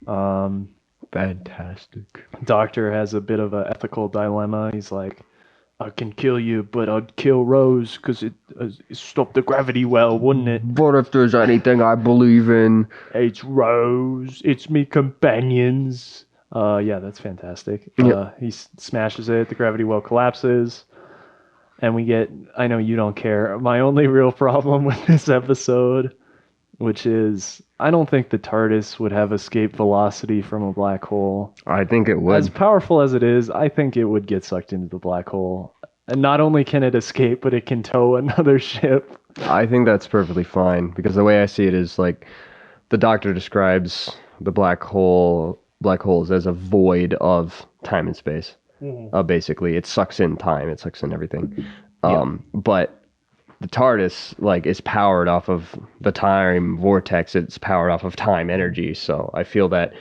Fantastic. Doctor has a bit of an ethical dilemma. He's like, I can kill you, but I'd kill Rose because it stopped the gravity well, wouldn't it? But if there's anything I believe in, it's Rose. It's me companions. Yeah, that's fantastic. He smashes it. The gravity well collapses. And we get, I know you don't care, my only real problem with this episode, which is, I don't think the TARDIS would have escape velocity from a black hole. I think it would. As powerful as it is, I think it would get sucked into the black hole. And not only can it escape, but it can tow another ship. I think that's perfectly fine, because the way I see it is like, the Doctor describes the black holes as a void of time and space. Basically, it sucks in time. It sucks in everything. But the TARDIS like is powered off of the time vortex. It's powered off of time energy. So I feel that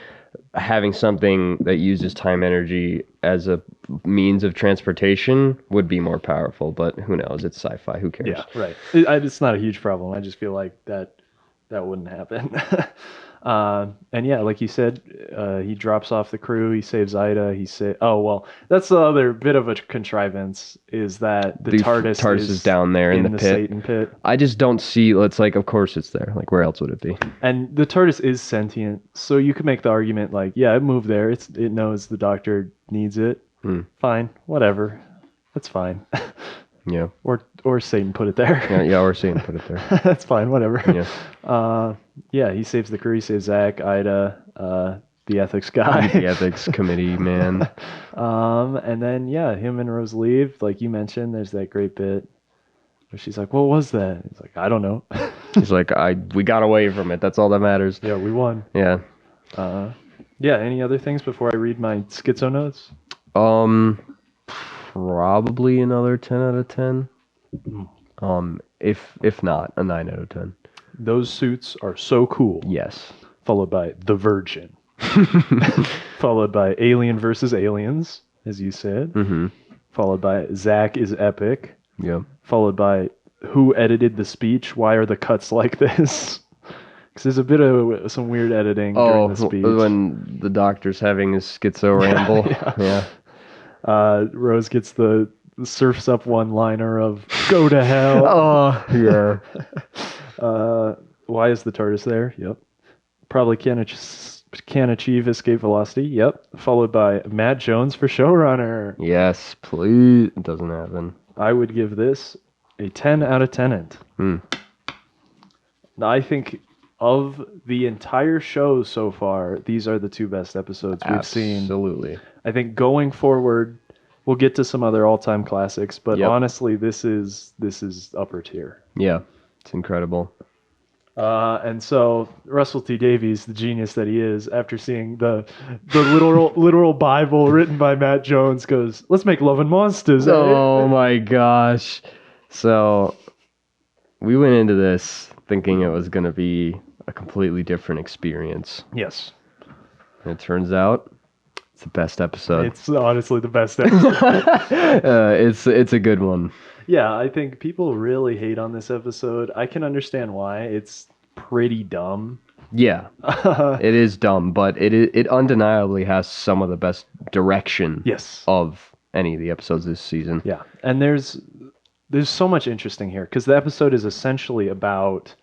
having something that uses time energy as a means of transportation would be more powerful. But who knows? It's sci-fi. Who cares? Yeah, right. It's not a huge problem. I just feel like that wouldn't happen. And yeah, like you said, he drops off the crew. He saves Ida. Oh well, that's the other bit of a contrivance is that the TARDIS is down there in the pit. Satan pit. I just don't see. It's like, of course it's there. Like, where else would it be? And the TARDIS is sentient, so you could make the argument like, yeah, it moved there. It knows the Doctor needs it. Fine, whatever, that's fine. Yeah. Or Satan put it there. Yeah, or Satan put it there. That's fine, whatever. Yeah. Yeah, he saves the crew, he saves Zach, Ida, the ethics guy. The ethics committee man. And then him and Rose leave. Like you mentioned, there's that great bit where she's like, "What was that?" He's like, "I don't know." He's like, we got away from it. That's all that matters. Yeah, we won. Yeah. Yeah, any other things before I read my schizo notes? Probably another 10 out of 10. If not, a 9 out of 10. Those suits are so cool. Yes. Followed by The Virgin. Followed by Alien versus Aliens, as you said. Mm-hmm. Followed by Zach is epic. Yeah. Followed by who edited the speech? Why are the cuts like this? Because there's a bit of some weird editing during the speech. When the Doctor's having his schizo ramble. Yeah. Rose gets the surfs up one-liner of "Go to hell." Oh, yeah. Why is the TARDIS there? Yep. Probably can't achieve escape velocity. Yep. Followed by Matt Jones for showrunner. Yes, please. It doesn't happen. I would give this a 10 out of Tenant. I think of the entire show so far, these are the two best episodes we've seen. Absolutely. I think going forward, we'll get to some other all-time classics, but honestly, this is upper tier. Yeah, it's incredible. And so Russell T Davies, the genius that he is, after seeing the literal Bible written by Matt Jones, goes, "Let's make Love and Monsters." Oh my gosh! So we went into this thinking it was going to be a completely different experience. Yes. And it turns out it's the best episode. It's honestly the best episode. It's a good one. Yeah, I think people really hate on this episode. I can understand why. It's pretty dumb. Yeah, it is dumb, but it undeniably has some of the best direction of any of the episodes this season. Yeah, and there's so much interesting here because the episode is essentially about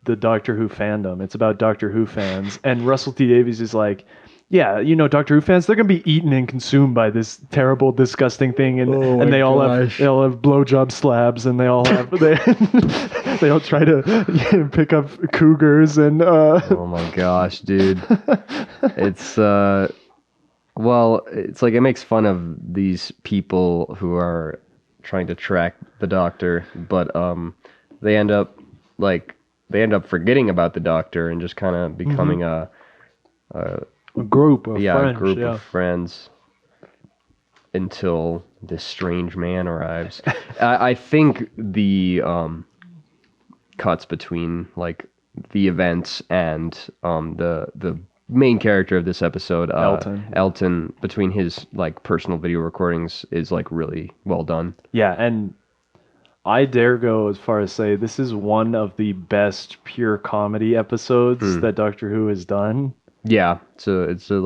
the Doctor Who fandom. It's about Doctor Who fans, and Russell T Davies is like, yeah, Doctor Who fans, they're gonna be eaten and consumed by this terrible, disgusting thing, and they all have blowjob slabs, and they all have they all try to pick up cougars and. Oh my gosh, dude! It's well, it's like it makes fun of these people who are trying to track the Doctor, but they end up forgetting about the Doctor and just kind of becoming a group of of friends until this strange man arrives. I think the cuts between like the events and the main character of this episode, Elton, between his like personal video recordings is like really well done. Yeah, and I dare go as far as say this is one of the best pure comedy episodes that Doctor Who has done. Yeah, so it's a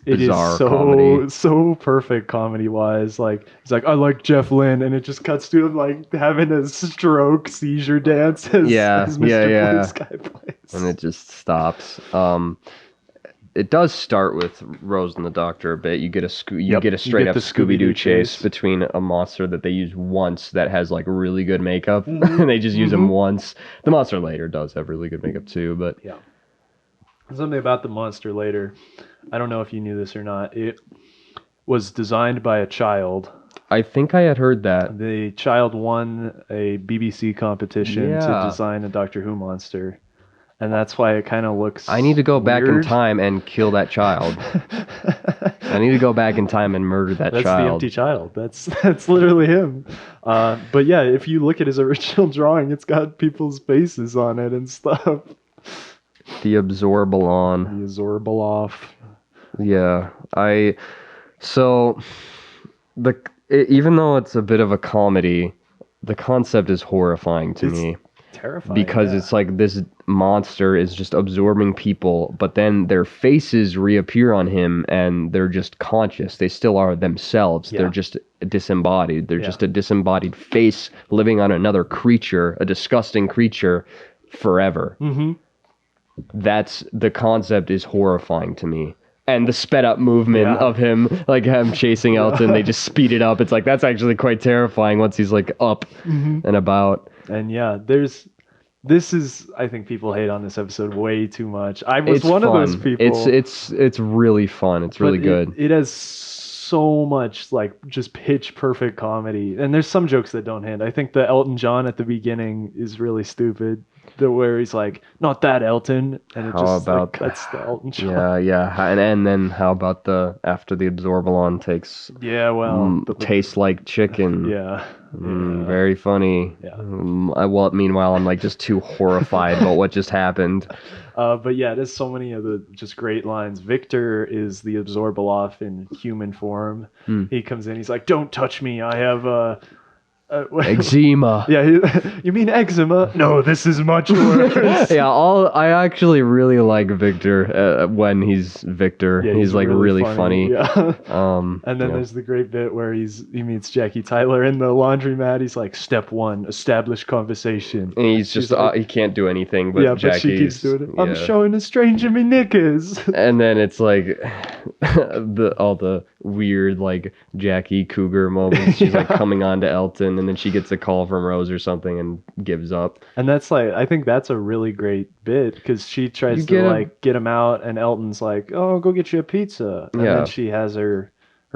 bizarre comedy. So perfect comedy wise. Like it's like I like Jeff Lynne, and it just cuts to him like having a stroke seizure dance as Mr. Blue Sky plays, and it just stops. It does start with Rose and the Doctor a bit. You get a straight up Scooby-Doo chase between a monster that they use once that has like really good makeup, and they just use him once. The monster later does have really good makeup too, but yeah. Something about the monster later, I don't know if you knew this or not. It was designed by a child. I think I had heard that. The child won a BBC competition to design a Doctor Who monster. And that's why it kind of looks I need to go back in time and kill that child. I need to go back in time and murder that That's child. the empty child. That's literally him. But yeah, if you look at his original drawing, it's got people's faces on it and stuff. The absorbalon. The absorbalof. Yeah, even though it's a bit of a comedy, the concept is horrifying to me. Terrifying. Because it's like this monster is just absorbing people, but then their faces reappear on him and they're just conscious. They still are themselves. Yeah. They're just disembodied. They're Yeah. just a disembodied face living on another creature, a disgusting creature, forever. Mm-hmm. That's the concept is horrifying to me. And the sped up movement of him, like him chasing Elton, they just speed it up. It's like, that's actually quite terrifying once he's like up and about. And yeah, I think people hate on this episode way too much. I was one fun. of those people. It's really fun. It's really good. It has so much like just pitch perfect comedy. And there's some jokes that don't hit. I think the Elton John at the beginning is really stupid. Where he's like, not that Elton, and it cuts the Elton John. Yeah. And then how about after the absorbalon takes tastes like chicken. Very funny. Meanwhile I'm like just too horrified about what just happened. But yeah, there's so many of the just great lines. Victor is the absorbalof in human form. He comes in, he's like, don't touch me, I have eczema. You mean eczema? No, this is much worse. I actually really like Victor when he's Victor. He's like really funny. Yeah. And then there's the great bit where he meets Jackie Tyler in the laundromat. He's like, step 1, establish conversation. And he's just like, he can't do anything. But but she keeps doing it. I'm showing a stranger me knickers. And then it's like all the weird like Jackie Cougar moments. She's like coming on to Elton, and then she gets a call from Rose or something and gives up. And that's like, I think that's a really great bit because she tries to get him out, and Elton's like, "Oh, go get you a pizza." And then she has her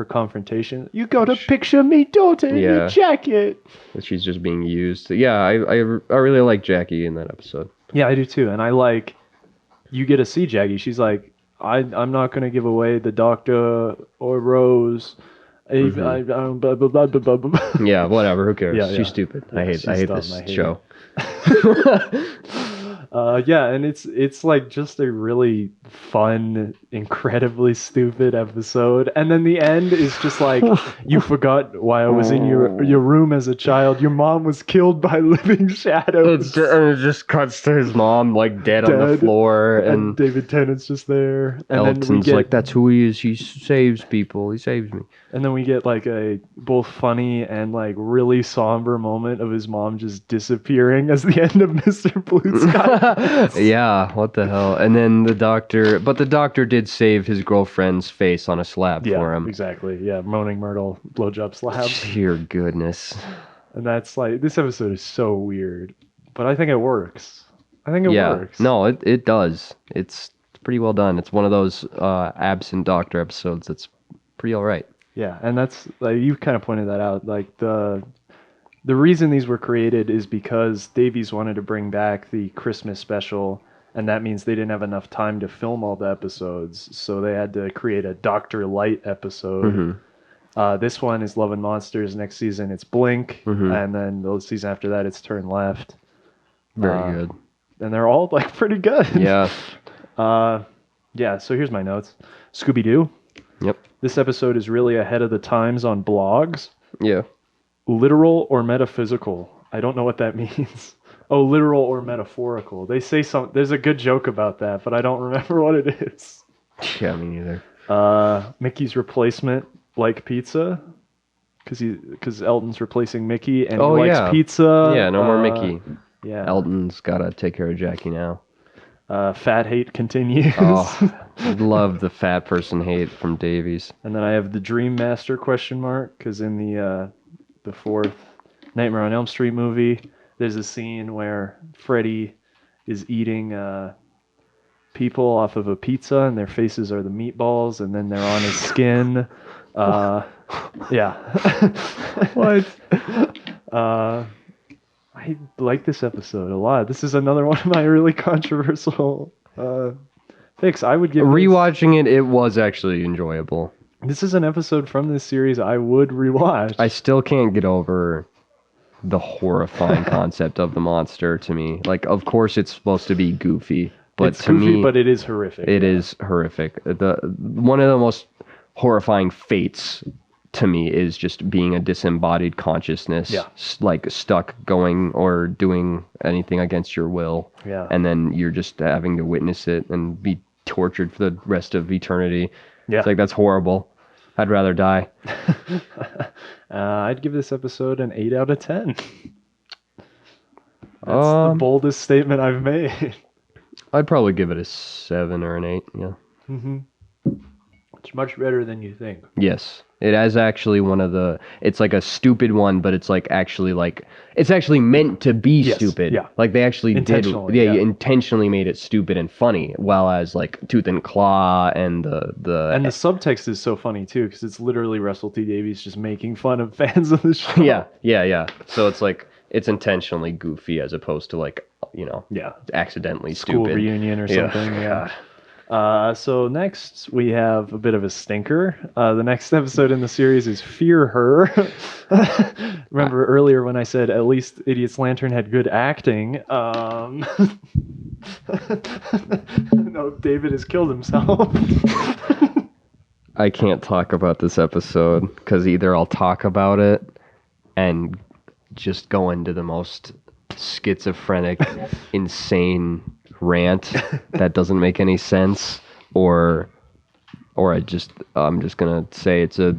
confrontation. You got to picture me daughter in your jacket. She's just being used. Yeah, I really like Jackie in that episode. Yeah, I do too. And I like, you get to see Jackie. She's like, I'm not going to give away the doctor or Rose. Blah, blah, blah, blah, blah. Yeah, whatever. Who cares? Yeah, She's stupid. I hate this show. And it's like just a really fun, incredibly stupid episode. And then the end is just like, you forgot why I was in your room as a child. Your mom was killed by living shadows. It just cuts to his mom like dead on the floor, and David Tennant's just there. And Elton's like, that's who he is. He saves people. He saves me. And then we get like a both funny and like really somber moment of his mom just disappearing as the end of Mr. Blue Sky. Yeah, what the hell? And then the doctor did save his girlfriend's face on a slab for him. Exactly. Yeah, Moaning Myrtle blowjob slab. Dear goodness. And that's like, this episode is so weird, but I think it works. I think it works. No, it does. It's pretty well done. It's one of those absent doctor episodes that's pretty all right. Yeah, and that's like, you kind of pointed that out. Like the reason these were created is because Davies wanted to bring back the Christmas special, and that means they didn't have enough time to film all the episodes, so they had to create a Dr. Light episode. This one is Love and Monsters. Next season it's Blink, and then the season after that it's Turn Left. Very good. And they're all like pretty good. Yeah. So here's my notes. Scooby-Doo. Yep. This episode is really ahead of the times on blogs. Yeah. Literal or metaphysical? I don't know what that means. Oh, literal or metaphorical. They say there's a good joke about that, but I don't remember what it is. Yeah, me neither. Mickey's replacement, like pizza, because Elton's replacing Mickey and he likes pizza. Yeah, no more Mickey. Yeah. Elton's gotta take care of Jackie now. Fat hate continues. Oh, I love the fat person hate from Davies. And then I have the Dream Master ? Because in the fourth Nightmare on Elm Street movie, there's a scene where Freddy is eating people off of a pizza, and their faces are the meatballs, and then they're on his skin. Yeah. What? I like this episode a lot. This is another one of my really controversial picks. I would give rewatching it was actually enjoyable. This is an episode from this series I would rewatch. I still can't get over the horrifying concept of the monster to me. Like, of course it's supposed to be goofy, but it's to goofy, me, but it is horrific. it is horrific. One of the most horrifying fates to me is just being a disembodied consciousness, like stuck going or doing anything against your will. Yeah. And then you're just having to witness it and be tortured for the rest of eternity. Yeah. It's like, that's horrible. I'd rather die. I'd give this episode an 8 out of 10. That's the boldest statement I've made. I'd probably give it a 7 or an 8, yeah. Mm-hmm. It's much better than you think. Yes. It is actually one of the... It's like a stupid one, but it's like actually like... It's actually meant to be stupid. Yeah. Like they actually did... Yeah, intentionally made it stupid and funny. While as like Tooth and Claw and the... And the subtext is so funny too, because it's literally Russell T Davies just making fun of fans of the show. Yeah. So it's like... It's intentionally goofy as opposed to like, accidentally School stupid. reunion or something. Yeah. So next we have a bit of a stinker. The next episode in the series is Fear Her. Remember earlier when I said at least Idiot's Lantern had good acting? No, David has killed himself. I can't talk about this episode because either I'll talk about it and just go into the most schizophrenic, insane rant that doesn't make any sense, or I'm just gonna say it's a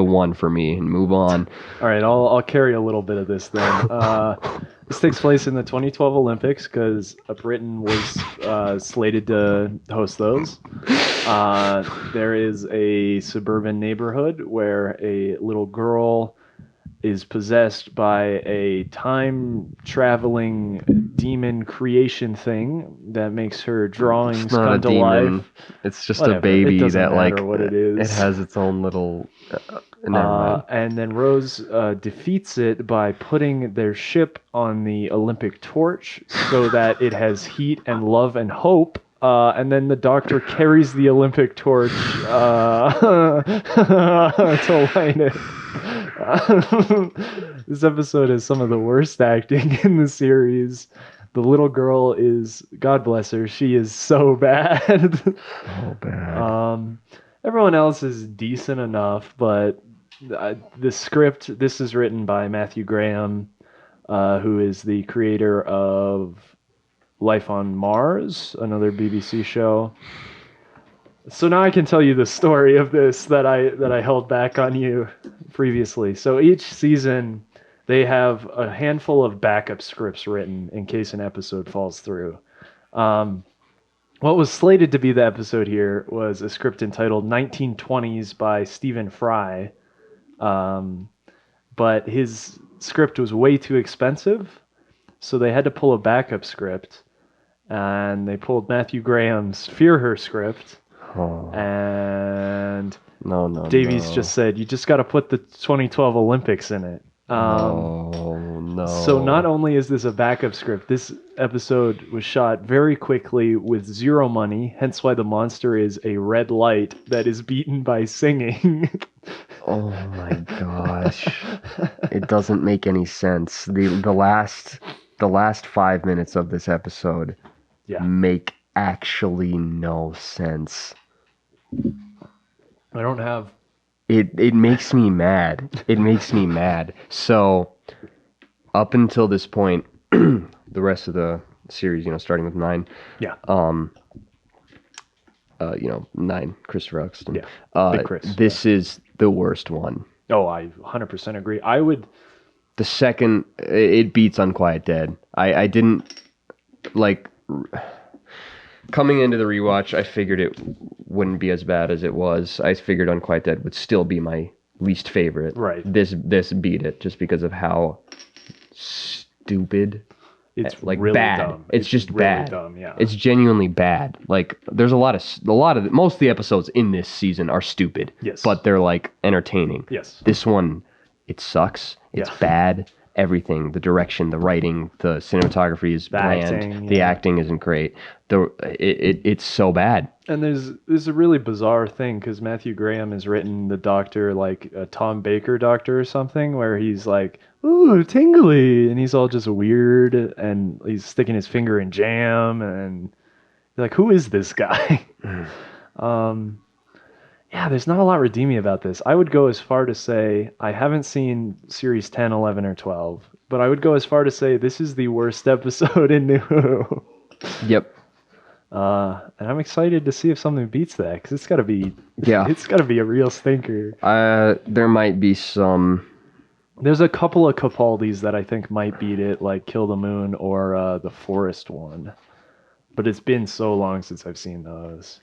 1 for me and move on. All right, I'll carry a little bit of this then. This takes place in the 2012 Olympics because Britain was slated to host those. There is a suburban neighborhood where a little girl is possessed by a time-traveling demon creation thing that makes her drawings come to life. It's just a baby that like what it is. It has its own little. Never mind. And then Rose defeats it by putting their ship on the Olympic torch so that it has heat and love and hope. And then the Doctor carries the Olympic torch to light it. This episode has some of the worst acting in the series. The little girl is, God bless her, she is so bad. So bad. Everyone else is decent enough, but the script, this is written by Matthew Graham, who is the creator of Life on Mars, another BBC show. So now I can tell you the story of this that I held back on you previously. So each season they have a handful of backup scripts written in case an episode falls through. What was slated to be the episode here was a script entitled 1920s by Stephen Fry. But his script was way too expensive, so they had to pull a backup script. And they pulled Matthew Graham's Fear Her script. And Davies just said, you just got to put the 2012 Olympics in it. So not only is this a backup script, this episode was shot very quickly with zero money, hence why the monster is a red light that is beaten by singing. Oh my gosh. It doesn't make any sense. The last 5 minutes of this episode make actually no sense. I don't have... It makes me mad. It makes me mad. So, up until this point, the rest of the series, starting with 9. Yeah. 9, Christopher Eccleston. Yeah. Big Chris. This is the worst one. Oh, I 100% agree. I would... The second, it beats Unquiet Dead. I didn't, like... Coming into the rewatch, I figured it wouldn't be as bad as it was. I figured Unquiet Dead would still be my least favorite. Right. This beat it just because of how stupid. It's like really bad. dumb. It's just really bad. Dumb, yeah. It's genuinely bad. Like there's most of the episodes in this season are stupid. Yes. But they're like entertaining. Yes. This one, it sucks. It's bad. everything, the direction, the writing, the cinematography is bland. acting, The yeah. acting isn't great. It's so bad. And there's a really bizarre thing because Matthew Graham has written the Doctor like a Tom Baker Doctor or something, where he's like, "Ooh, tingly," and he's all just weird, and he's sticking his finger in jam, and you're like, "Who is this guy?" um, yeah, there's not a lot redeeming about this. I would go as far to say I haven't seen series 10, 11, or 12, but I would go as far to say this is the worst episode in New Who. Yep. And I'm excited to see if something beats that because it's got to be, Yeah. it's got to be a real stinker. There might be some. There's a couple of Capaldis that I think might beat it, like Kill the Moon or the Forest one, but it's been so long since I've seen those.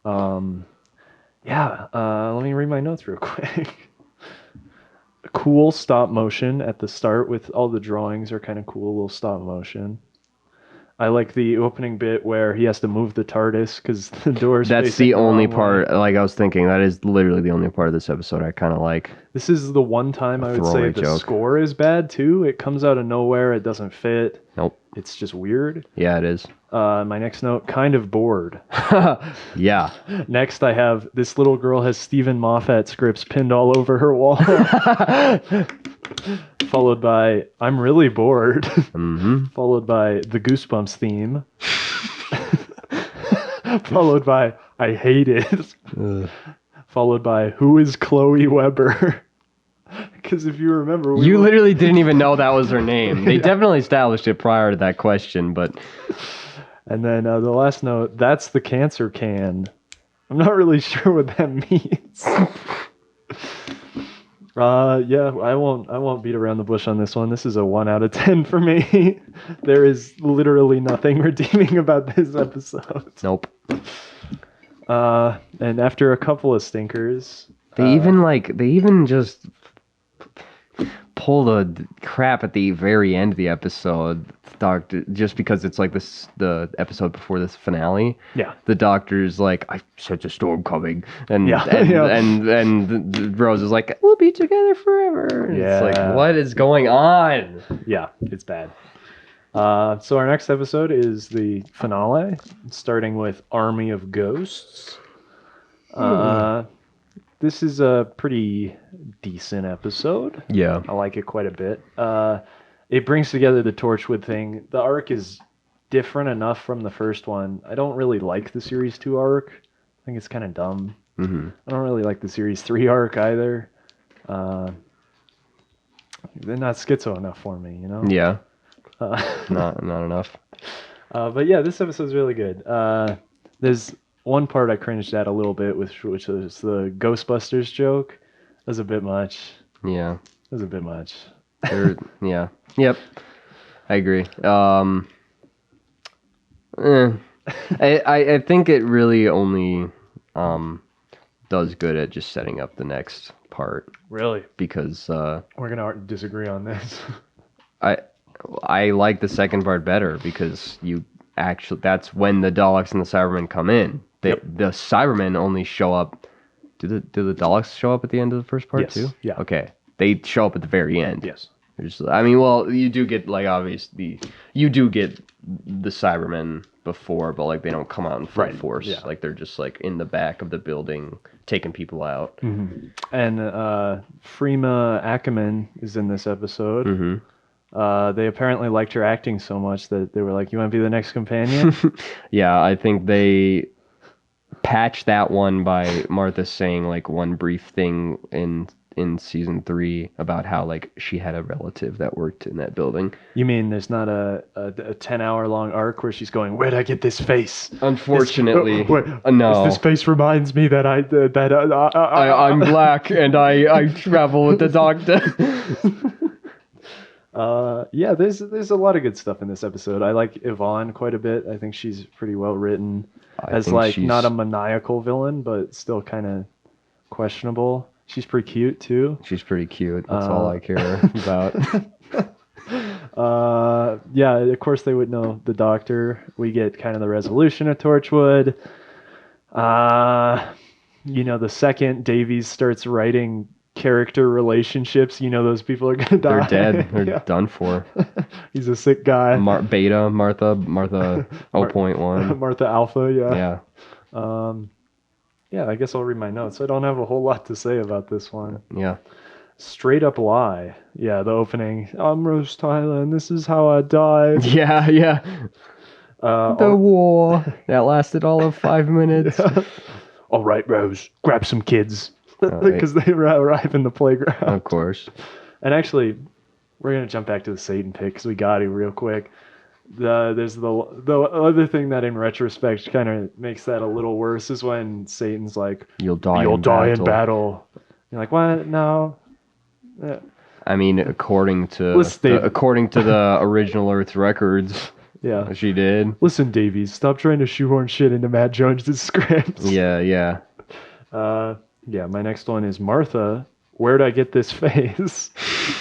Yeah. Let me read my notes real quick. Cool stop motion at the start with all the drawings are kind of cool, little stop motion. I like the opening bit where he has to move the TARDIS because the door's That's facing the only wrong part. way. Like I was thinking, that is literally the only part of this episode I kind of like. This is the one time I would say throwaway the joke. score is bad too. It comes out of nowhere. It doesn't fit. Nope. It's just weird. Yeah, it is. My next note, kind of bored. Yeah. Next, I have this little girl has Stephen Moffat scripts pinned all over her wall. Followed by, I'm really bored. Mm-hmm. Followed by the Goosebumps theme. Followed by, I hate it. Followed by, who is Chloe Weber? Because if you remember... You literally didn't even know that was her name. They definitely established it prior to that question, but... And then the last note, that's the cancer can. I'm not really sure what that means. Yeah, I won't beat around the bush on this one. This is a 1 out of 10 for me. There is literally nothing redeeming about this episode. Nope. And after a couple of stinkers, They even just pull the crap at the very end of the episode. Doctor, just because it's like the episode before this finale. Yeah. The doctor's like, I sense a storm coming, and Yeah. and Rose is like, we'll be together forever. And Yeah. It's like, what is going on? Yeah, it's bad. So our next episode is the finale, starting with Army of Ghosts. This is a pretty decent episode. Yeah. I like it quite a bit. It brings together the Torchwood thing. The arc is different enough from the first one. I don't really like the Series 2 arc. I think it's kind of dumb. Mm-hmm. I don't really like the Series 3 arc either. They're not schizo enough for me, you know? Yeah. Not enough. But yeah, this episode's really good. There's one part I cringed at a little bit, which was the Ghostbusters joke. That was a bit much. Yeah. It was a bit much. Yeah. Yep. I agree. I think it really only does good at just setting up the next part Really? because We're going to disagree on this. I like the second part better because that's when the Daleks and the Cybermen come in. The Cybermen only show up. Do the Daleks show up at the end of the first part Yes. too? Yeah. Okay. They show up at the very end. Yes. You do get you do get the Cybermen before, but like they don't come out in full force. Yeah. Like they're just like in the back of the building taking people out. Mm-hmm. And Freema Ackerman is in this episode. Mm-hmm. They apparently liked her acting so much that they were like, "You want to be the next companion?" Yeah, I think they patched that one by Martha saying like one brief thing in season 3 about how like she had a relative that worked in that building. You mean there's not a 10-hour long arc where she's going, "Where'd I get this face?" Unfortunately, no. This face reminds me that I'm black and I travel with the doctor. Yeah, there's a lot of good stuff in this episode. I like Yvonne quite a bit. I think she's pretty well written. As like not a maniacal villain, but still kind of questionable. She's pretty cute too. She's pretty cute. That's all I care about. Yeah, of course they would know the Doctor. We get kind of the resolution of Torchwood. The second Davies starts writing character relationships, you know those people are gonna die. They're dead. They're Yeah. done for. He's a sick guy. Martha 0.1. Martha Alpha, yeah. Yeah. Yeah, I guess I'll read my notes. I don't have a whole lot to say about this one. Yeah. Straight up lie. Yeah, the opening. I'm Rose Tyler, and this is how I died. Yeah, yeah. The war that lasted all of 5 minutes. Yeah. All right, Rose, grab some kids. Right. Because they arrive in the playground. Of course. And actually, we're going to jump back to the Satan pick because we got to real quick. There's the other thing that in retrospect kind of makes that a little worse is when Satan's like, You'll die in battle. You're like, what? No. Yeah. I mean, according to Listen, the original Earth records, yeah, she did. Listen, Davies, stop trying to shoehorn shit into Matt Jones' scripts. Yeah, yeah. Yeah, my next one is Martha. Where'd I get this face?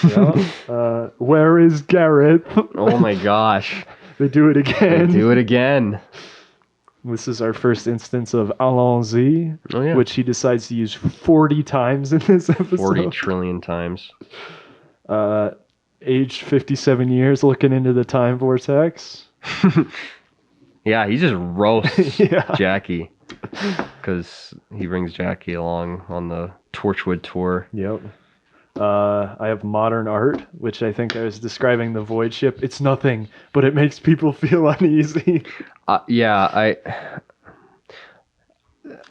Yeah. Where is Garrett? Oh my gosh. They do it again. They do it again. This is our first instance of allons-y, which he decides to use 40 times in this episode. 40 trillion times. Aged 57 years, looking into the time vortex. Yeah, he just roasts Yeah. Jackie because he brings Jackie along on the Torchwood tour. Yep. I have modern art, which I think I was describing the void ship. It's nothing, but it makes people feel uneasy. Yeah,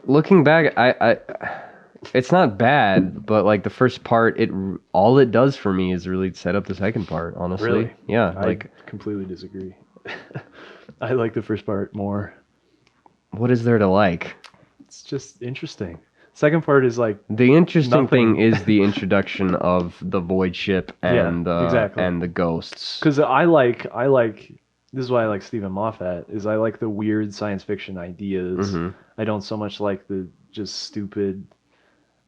looking back, I it's not bad, but like the first part, all it does for me is really set up the second part. Honestly, Really? Yeah, I completely disagree. I like the first part more. What is there to like? It's just interesting. Second part is like the interesting nothing. thing is the introduction of the void ship and exactly. and the ghosts. Because I like this is why I like Stephen Moffat is I like the weird science fiction ideas. Mm-hmm. I don't so much like the just stupid.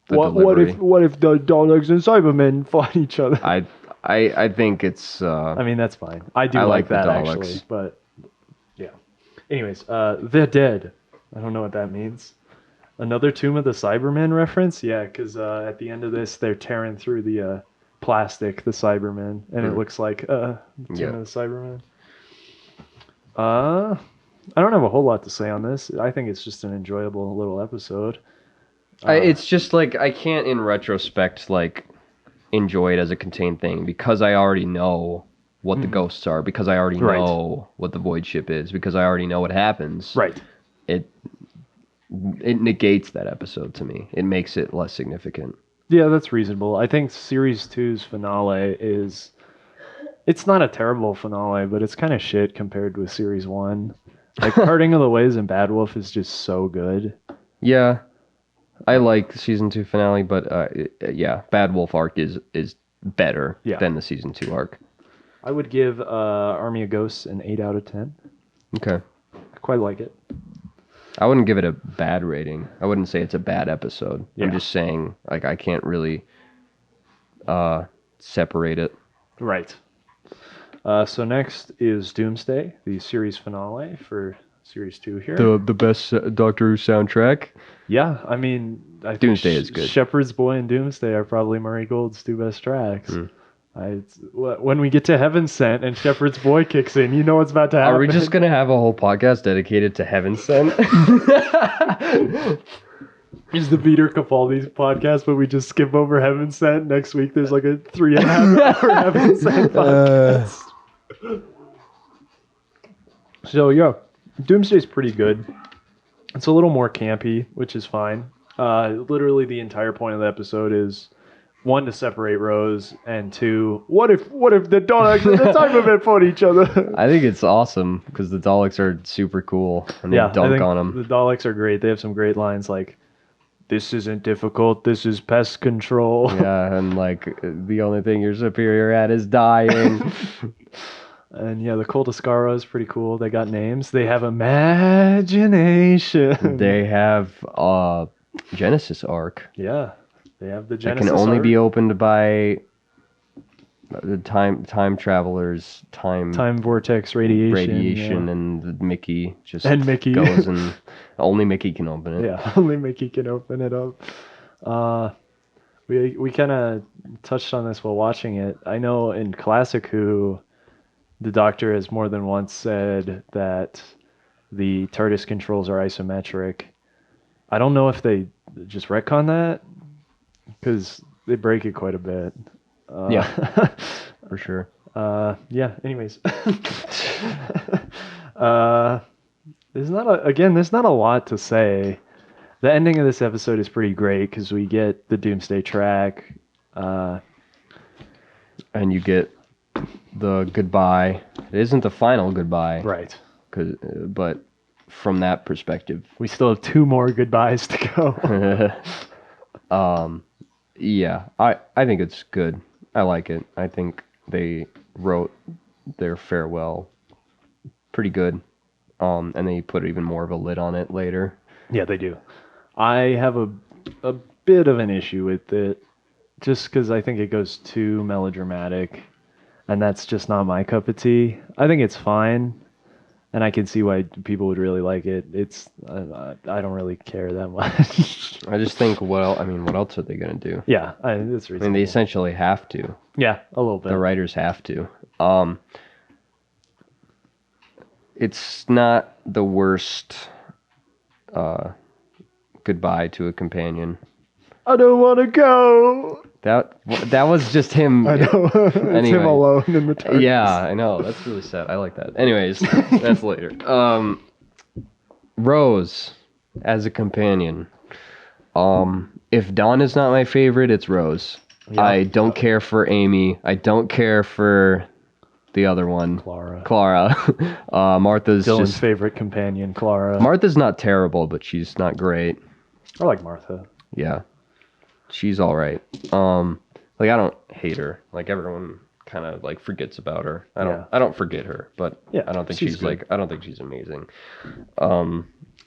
The What if the Daleks and Cybermen fought each other? I think it's. I mean that's fine. I do I like like the that Daleks. actually, but yeah. Anyways, they're dead. I don't know what that means. Another Tomb of the Cybermen reference? Yeah, because at the end of this, they're tearing through the plastic, the Cybermen, and it looks like Tomb of the Cybermen. I don't have a whole lot to say on this. I think it's just an enjoyable little episode. It's just like I can't, in retrospect, like enjoy it as a contained thing because I already know what the ghosts are, because I already know what the void ship is, because I already know what happens. Right. It negates that episode to me. It makes it less significant. Yeah, that's reasonable. I think Series 2's finale is... It's not a terrible finale, but it's kind of shit compared with Series 1. Like, Parting of the Ways and Bad Wolf is just so good. Yeah. I like the Season 2 finale, but yeah, Bad Wolf arc is better than the Season 2 arc. I would give Army of Ghosts an 8 out of 10. Okay. I quite like it. I wouldn't give it a bad rating. I wouldn't say it's a bad episode. Yeah. I'm just saying, like, I can't really separate it. Right. So next is Doomsday, the series finale for Series 2 here. The best Doctor Who soundtrack. Yeah, I mean... I think Doomsday is good. Shepherd's Boy and Doomsday are probably Murray Gold's two best tracks. When we get to Heaven Sent and Shepherd's Boy kicks in, you know what's about to happen. Are we just going to have a whole podcast dedicated to Heaven Sent? It's the Peter Capaldi's podcast, but we just skip over Heaven Sent. Next week, there's like a 3.5 hour Heaven Sent podcast. So, yeah, Doomsday's pretty good. It's a little more campy, which is fine. Literally, the entire point of the episode is... 1, to separate Rose, and 2, what if the Daleks and the Cybermen fought each other? I think it's awesome because the Daleks are super cool and they dunk on them. The Daleks are great. They have some great lines like, "This isn't difficult. This is pest control." Yeah, and like the only thing you're superior at is dying. And yeah, the Cultiscara is pretty cool. They got names. They have imagination. They have Genesis arc. Yeah. They have the Genesis that can only arc. be opened by the time travelers, time vortex radiation, and the Mickey just Mickey goes and only Mickey can open it. Yeah, only Mickey can open it up. We kind of touched on this while watching it. I know in Classic Who, the Doctor has more than once said that the TARDIS controls are isometric. I don't know if they just retcon that because they break it quite a bit. Yeah, for sure. Yeah. Anyways, there's not a lot to say. The ending of this episode is pretty great because we get the Doomsday track. And you get the goodbye. It isn't the final goodbye, Right. but from that perspective, We still have 2 more goodbyes to go. yeah, I think it's good. I like it. I think they wrote their farewell pretty good. And they put even more of a lid on it later. Yeah, they do. I have a bit of an issue with it just because I think it goes too melodramatic, and that's just not my cup of tea. I think it's fine, and I can see why people would really like it. I don't really care that much. I just think, well, I mean, what else are they gonna do? Yeah, it's I reasonable. mean, they essentially have to. Yeah, a little bit. The writers have to. It's not the worst goodbye to a companion. I don't want to go. That was just him. I know. It's Anyway. him alone in the TARDIS. Yeah, I know. That's really sad. I like that. Anyways, that's later. Rose as a companion. If Dawn is not my favorite, it's Rose. Yeah. I don't care for Amy. I don't care for the other one, Clara. Martha's Dylan's just favorite companion, Clara. Martha's not terrible, but she's not great. I like Martha. Yeah, she's all right. Like I don't hate her. Like everyone kind of like forgets about her. I don't forget her, but Yeah, I don't think she's she's good. like I don't think she's amazing.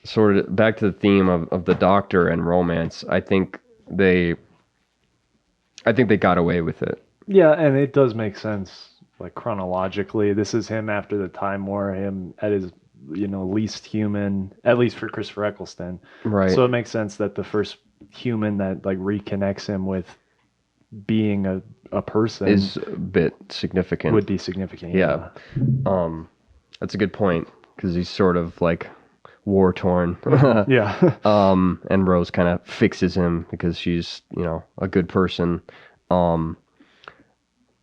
Sort of back to the theme of the Doctor and romance. I think they got away with it. Yeah, and it does make sense, like chronologically. This is him after the Time War, him at his, least human, at least for Christopher Eccleston. Right. So it makes sense that the first human that like reconnects him with being a person is a bit significant. would be significant. Yeah. That's a good point because he's sort of like war torn. Yeah. And Rose kind of fixes him because she's, a good person.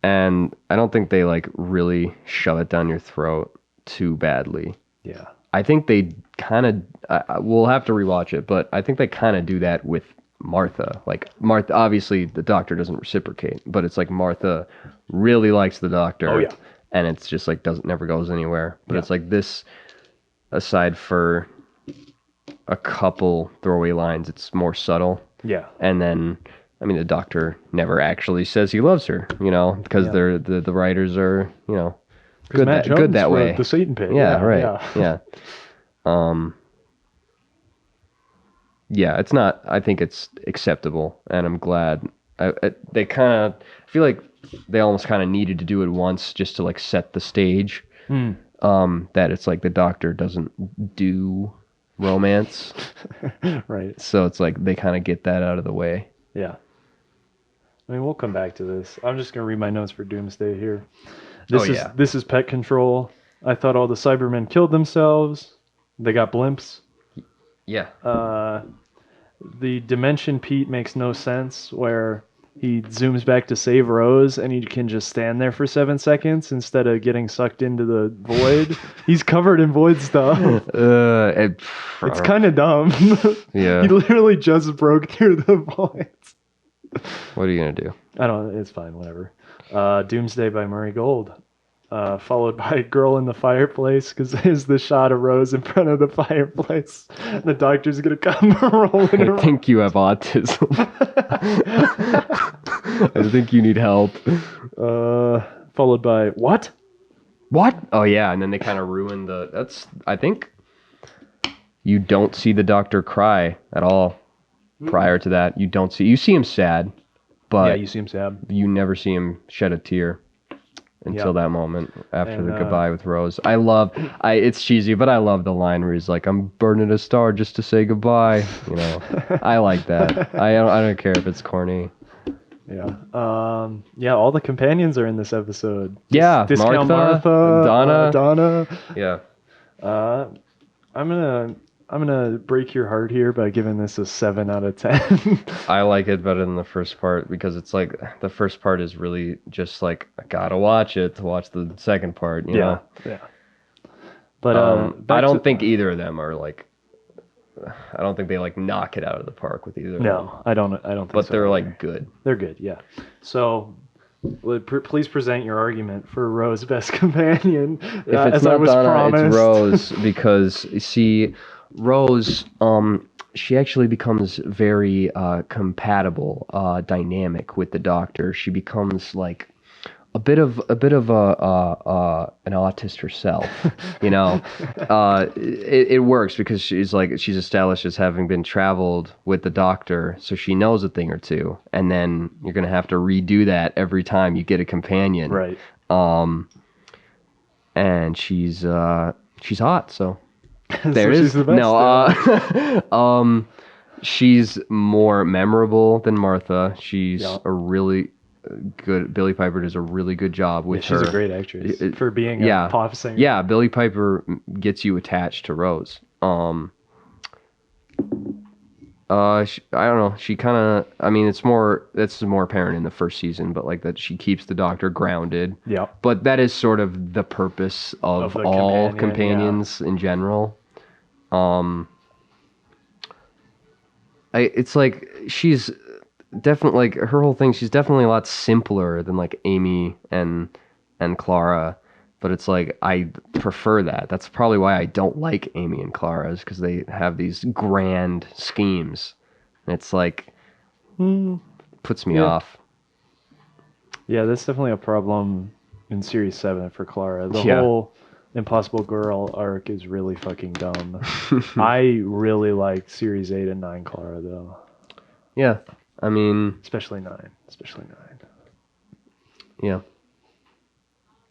And I don't think they like really shove it down your throat too badly. Yeah. I think they kind of, we'll have to rewatch it, but I think they kind of do that with Martha. Like Martha, obviously the Doctor doesn't reciprocate, but it's like Martha really likes the Doctor. Oh, yeah. And it's just like never goes anywhere. But Yeah. it's like this, aside for a couple throwaway lines, it's more subtle. Yeah. And then, I mean, the Doctor never actually says he loves her, because Yeah. they're the writers are, good Matt that, good Jones that wrote way. The Satan Pit. Yeah, right. Yeah. Yeah. Yeah, it's not. I think it's acceptable, and I'm glad. They kind of I feel like they almost kind of needed to do it once just to like set the stage. That it's like the Doctor doesn't do romance, Right. so it's like they kind of get that out of the way. Yeah. I mean, we'll come back to this. I'm just going to read my notes for Doomsday here. This is pet control. I thought all the Cybermen killed themselves. They got blimps. Yeah. The Dimension Pete makes no sense, where he zooms back to save Rose and he can just stand there for 7 seconds instead of getting sucked into the void. He's covered in void stuff. It's kind of dumb. Yeah. He literally just broke through the void. What are you gonna do? I don't know. It's fine. Whatever. Doomsday by Murray Gold. Followed by Girl in the Fireplace, because there's the shot of Rose in front of the fireplace. The Doctor's going to come rolling I around. think you have autism. I think you need help. Followed by, what? What? Oh yeah, and then they kind of ruin I think you don't see the Doctor cry at all prior to that. You see him sad, but Yeah, you see him sad. you never see him shed a tear until that moment after And, the goodbye with Rose. It's cheesy, but I love the line where he's like, "I'm burning a star just to say goodbye." I like that. I don't care if it's corny. Yeah. Yeah, all the companions are in this episode. Yeah, Discount Martha, Martha, Donna. Donna. Yeah. Uh, I'm gonna break your heart here by giving this a 7 out of 10. I like it better than the first part because it's like the first part is really just like I gotta watch it to watch the second part, you know? Yeah. But I don't think either of them are like I don't think they like knock it out of the park with either of them. No, I don't think But so they're either. like good. They're good, yeah. So, please present your argument for Rose Best Companion. If it's as I not was Donna, promised. it's Rose because see, Rose, she actually becomes very compatible, dynamic with the Doctor. She becomes like a bit of an autist herself, you know. It works because she's established as having been traveled with the Doctor, so she knows a thing or two. And then you're gonna have to redo that every time you get a companion, Right. And she's hot, so there So it is. she's the best, No, she's more memorable than Martha. She's Yeah. a really good. Billie Piper does a really good job with She's her. a great actress for being yeah, a pop singer. Yeah, Billie Piper gets you attached to Rose. I don't know. She kind of. I mean, that's more apparent in the first season, but like that she keeps the Doctor grounded. Yeah. But that is sort of the purpose of the all companion, companions in general. It's like she's definitely like her whole thing. She's definitely a lot simpler than like Amy and Clara. But it's like I prefer that. That's probably why I don't like Amy and Clara, is because they have these grand schemes. And it's like puts me off. Yeah, that's definitely a problem in Series 7 for Clara. The Yeah. whole Impossible Girl arc is really fucking dumb. I really like Series 8 and 9 Clara, though. Yeah, I mean, Especially 9. yeah.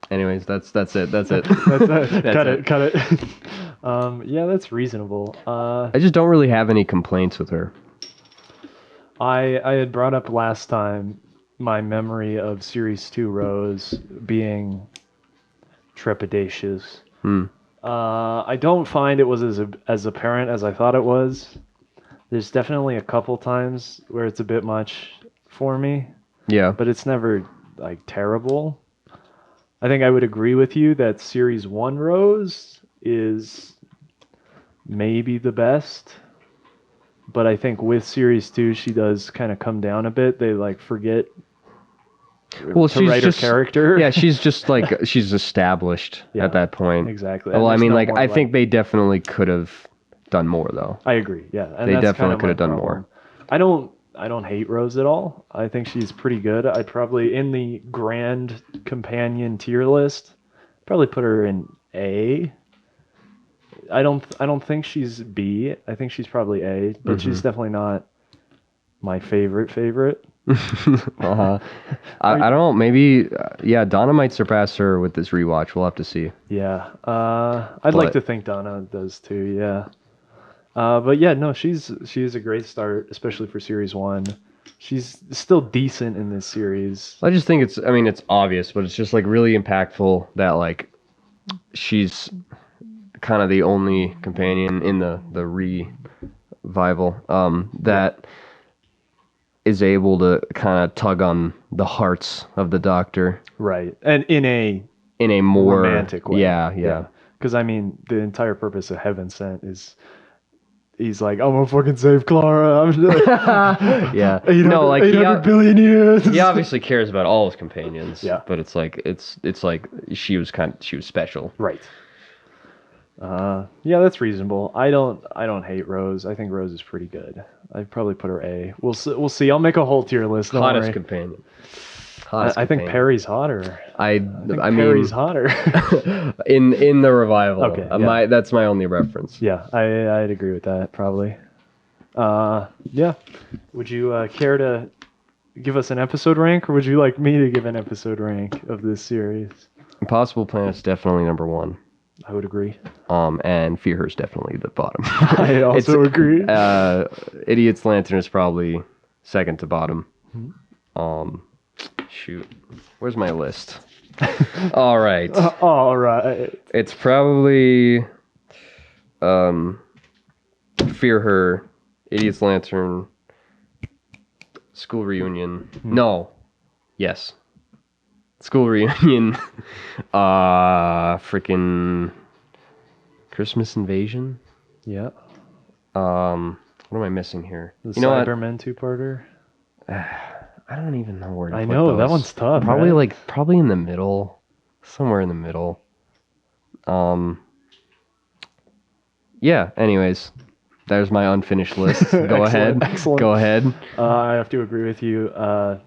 Anyways, that's it. That's it. Cut it. Yeah, that's reasonable. I just don't really have any complaints with her. I had brought up last time my memory of Series 2 Rose being trepidatious. I don't find it was as apparent as I thought it was. There's definitely a couple times where it's a bit much for me, Yeah. but it's never like terrible. I think I would agree with you that Series 1 Rose is maybe the best. But I think with Series 2, she does kind of come down a bit. They like forget Well, to she's write just her character. Yeah, she's just like she's established Yeah, at that point. exactly. Well, And I there's mean, no like more, I think they definitely could have done more though. I agree. Yeah, and They that's definitely kind of could have my done problem. more. I don't hate Rose at all. I think she's pretty good. I'd probably in the grand companion tier list, probably put her in A. I don't think she's B. I think she's probably A, but she's definitely not my favorite. I don't know. Maybe yeah, Donna might surpass her with this rewatch. We'll have to see. Yeah. I'd like to think Donna does too, yeah. But yeah, no, she's a great start, especially for Series 1. She's still decent in this series. I just think it's obvious, but it's just like really impactful that like she's kind of the only companion in the revival that is able to kind of tug on the hearts of the Doctor. Right. And in a more romantic way. Yeah. Because I mean, the entire purpose of Heaven Sent is he's like, I'm gonna fucking save Clara. I'm just like, Yeah. 800 billion years. He obviously cares about all his companions. Yeah. But it's like she was special. Right. Yeah, that's reasonable. I don't hate Rose. I think Rose is pretty good. I'd probably put her A. We'll see. I'll make a whole tier list. Don't Hottest worry. companion. I think Perry's hotter. I think mean, Perry's hotter. in the revival. Okay, yeah. That's my only reference. Yeah, I'd agree with that probably. Yeah. Would you care to give us an episode rank, or would you like me to give an episode rank of this series? Impossible Planet's definitely number 1. I would agree. And Fear Her's definitely the bottom. I also agree. Idiot's Lantern is probably second to bottom. Shoot, where's my list? All right, All right. it's probably Fear Her, Idiot's Lantern, School Reunion. No, yes, School Reunion. Freaking Christmas Invasion. Yeah. What am I missing here? The You know what? Cybermen two-parter. I don't even know where to I put know, that those. one's tough, Probably right? probably in the middle, somewhere in the middle. Yeah. Anyways, there's my unfinished list. Go ahead. Excellent. Go ahead. I have to agree with you.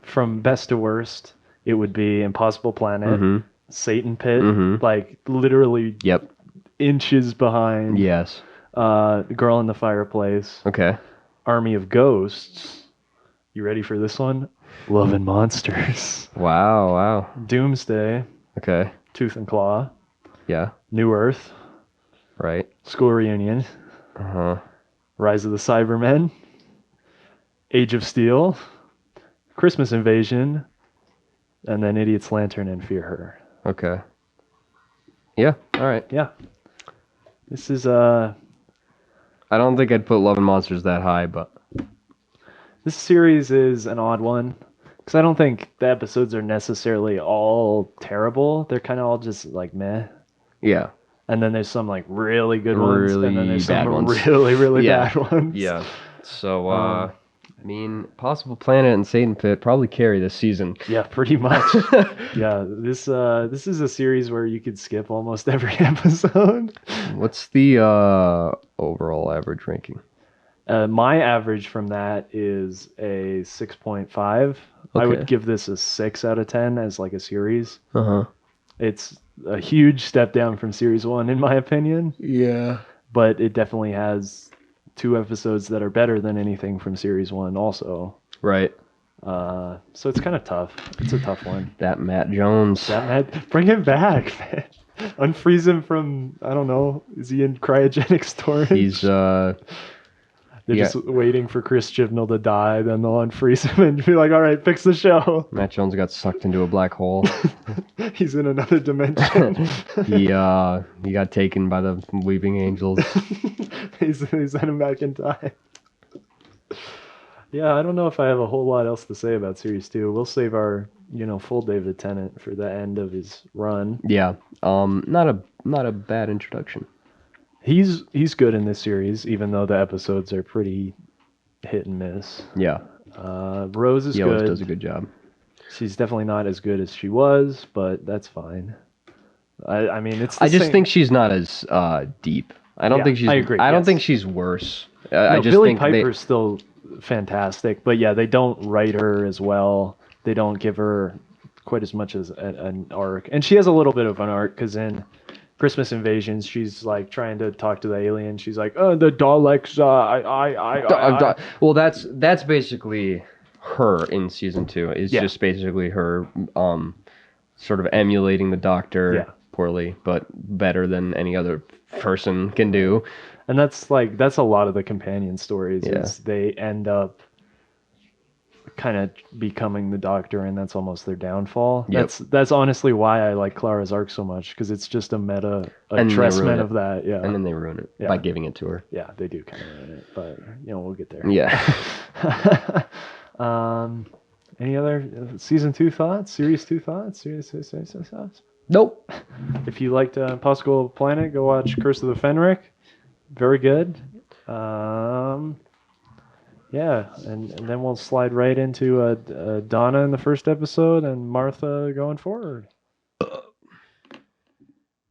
From best to worst, it would be Impossible Planet, Mm-hmm. Satan Pit, Mhm. like literally Yep. inches behind. Yes. Girl in the Fireplace, Okay. Army of Ghosts. You ready for this one? Love and Monsters. Wow. Wow. Doomsday, Okay. Tooth and Claw, Yeah. New Earth, Right. School Reunion, Uh-huh. Rise of the Cybermen, Age of Steel, Christmas Invasion, and then Idiot's Lantern and Fear Her. Okay. Yeah. All right. Yeah. This is I don't think I'd put Love and Monsters that high, but this series is an odd one because I don't think the episodes are necessarily all terrible. They're kind of all just like meh. yeah. And then there's some like really good ones, and then Really there's bad some ones. really Yeah. bad ones. Yeah. So, I mean, Possible Planet and Satan Pit probably carry this season. Yeah, pretty much. Yeah, this is a series where you could skip almost every episode. What's the overall average ranking? My average from that is a 6.5. I Okay. would give this a 6 out of 10 as like a series. Uh-huh. It's a huge step down from series 1 in my opinion, Yeah. but it definitely has 2 episodes that are better than anything from series 1 also. Right. So it's kind of tough. It's a tough one. That Matt Jones. Bring him back, man. Unfreeze him from, I don't know, is he in cryogenic storage? He's They're yeah. just waiting for Chris Chibnall to die, then they'll unfreeze him and be like, all right, fix the show. Matt Jones got sucked into a black hole. He's in another dimension. He got taken by the weeping angels. They sent him back in time. Yeah, I don't know if I have a whole lot else to say about Series 2. We'll save our, full David Tennant for the end of his run. Yeah. Not a bad introduction. He's good in this series, even though the episodes are pretty hit and miss. Yeah. Rose is He always good. does a good job. She's definitely not as good as she was, but that's fine. I mean, it's. I just think she's not as deep. I don't think she's. I agree. I don't yes. think she's worse. No, I just Billie think Piper's still fantastic, but yeah, they don't write her as well. They don't give her quite as much as an arc, and she has a little bit of an arc because in Christmas Invasions, she's like trying to talk to the alien. She's like, "Oh, the daleks." Well, that's basically her in season 2. It's just basically her sort of emulating the Doctor poorly, but better than any other person can do. And that's a lot of the companion stories. Yeah. Is they end up kind of becoming the Doctor, and that's almost their downfall. Yep. That's honestly why I like Clara's arc so much, because it's just a meta addressment of that. Yeah. And then they ruin it by giving it to her. Yeah, they do kind of ruin it, but we'll get there. Yeah. Any other season 2 thoughts? Series 2 thoughts? Series thoughts? Nope. If you liked Possible Planet, go watch Curse of the Fenric. Very good. Yeah, and then we'll slide right into Donna in the first episode and Martha going forward.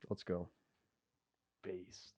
Let's go. Based.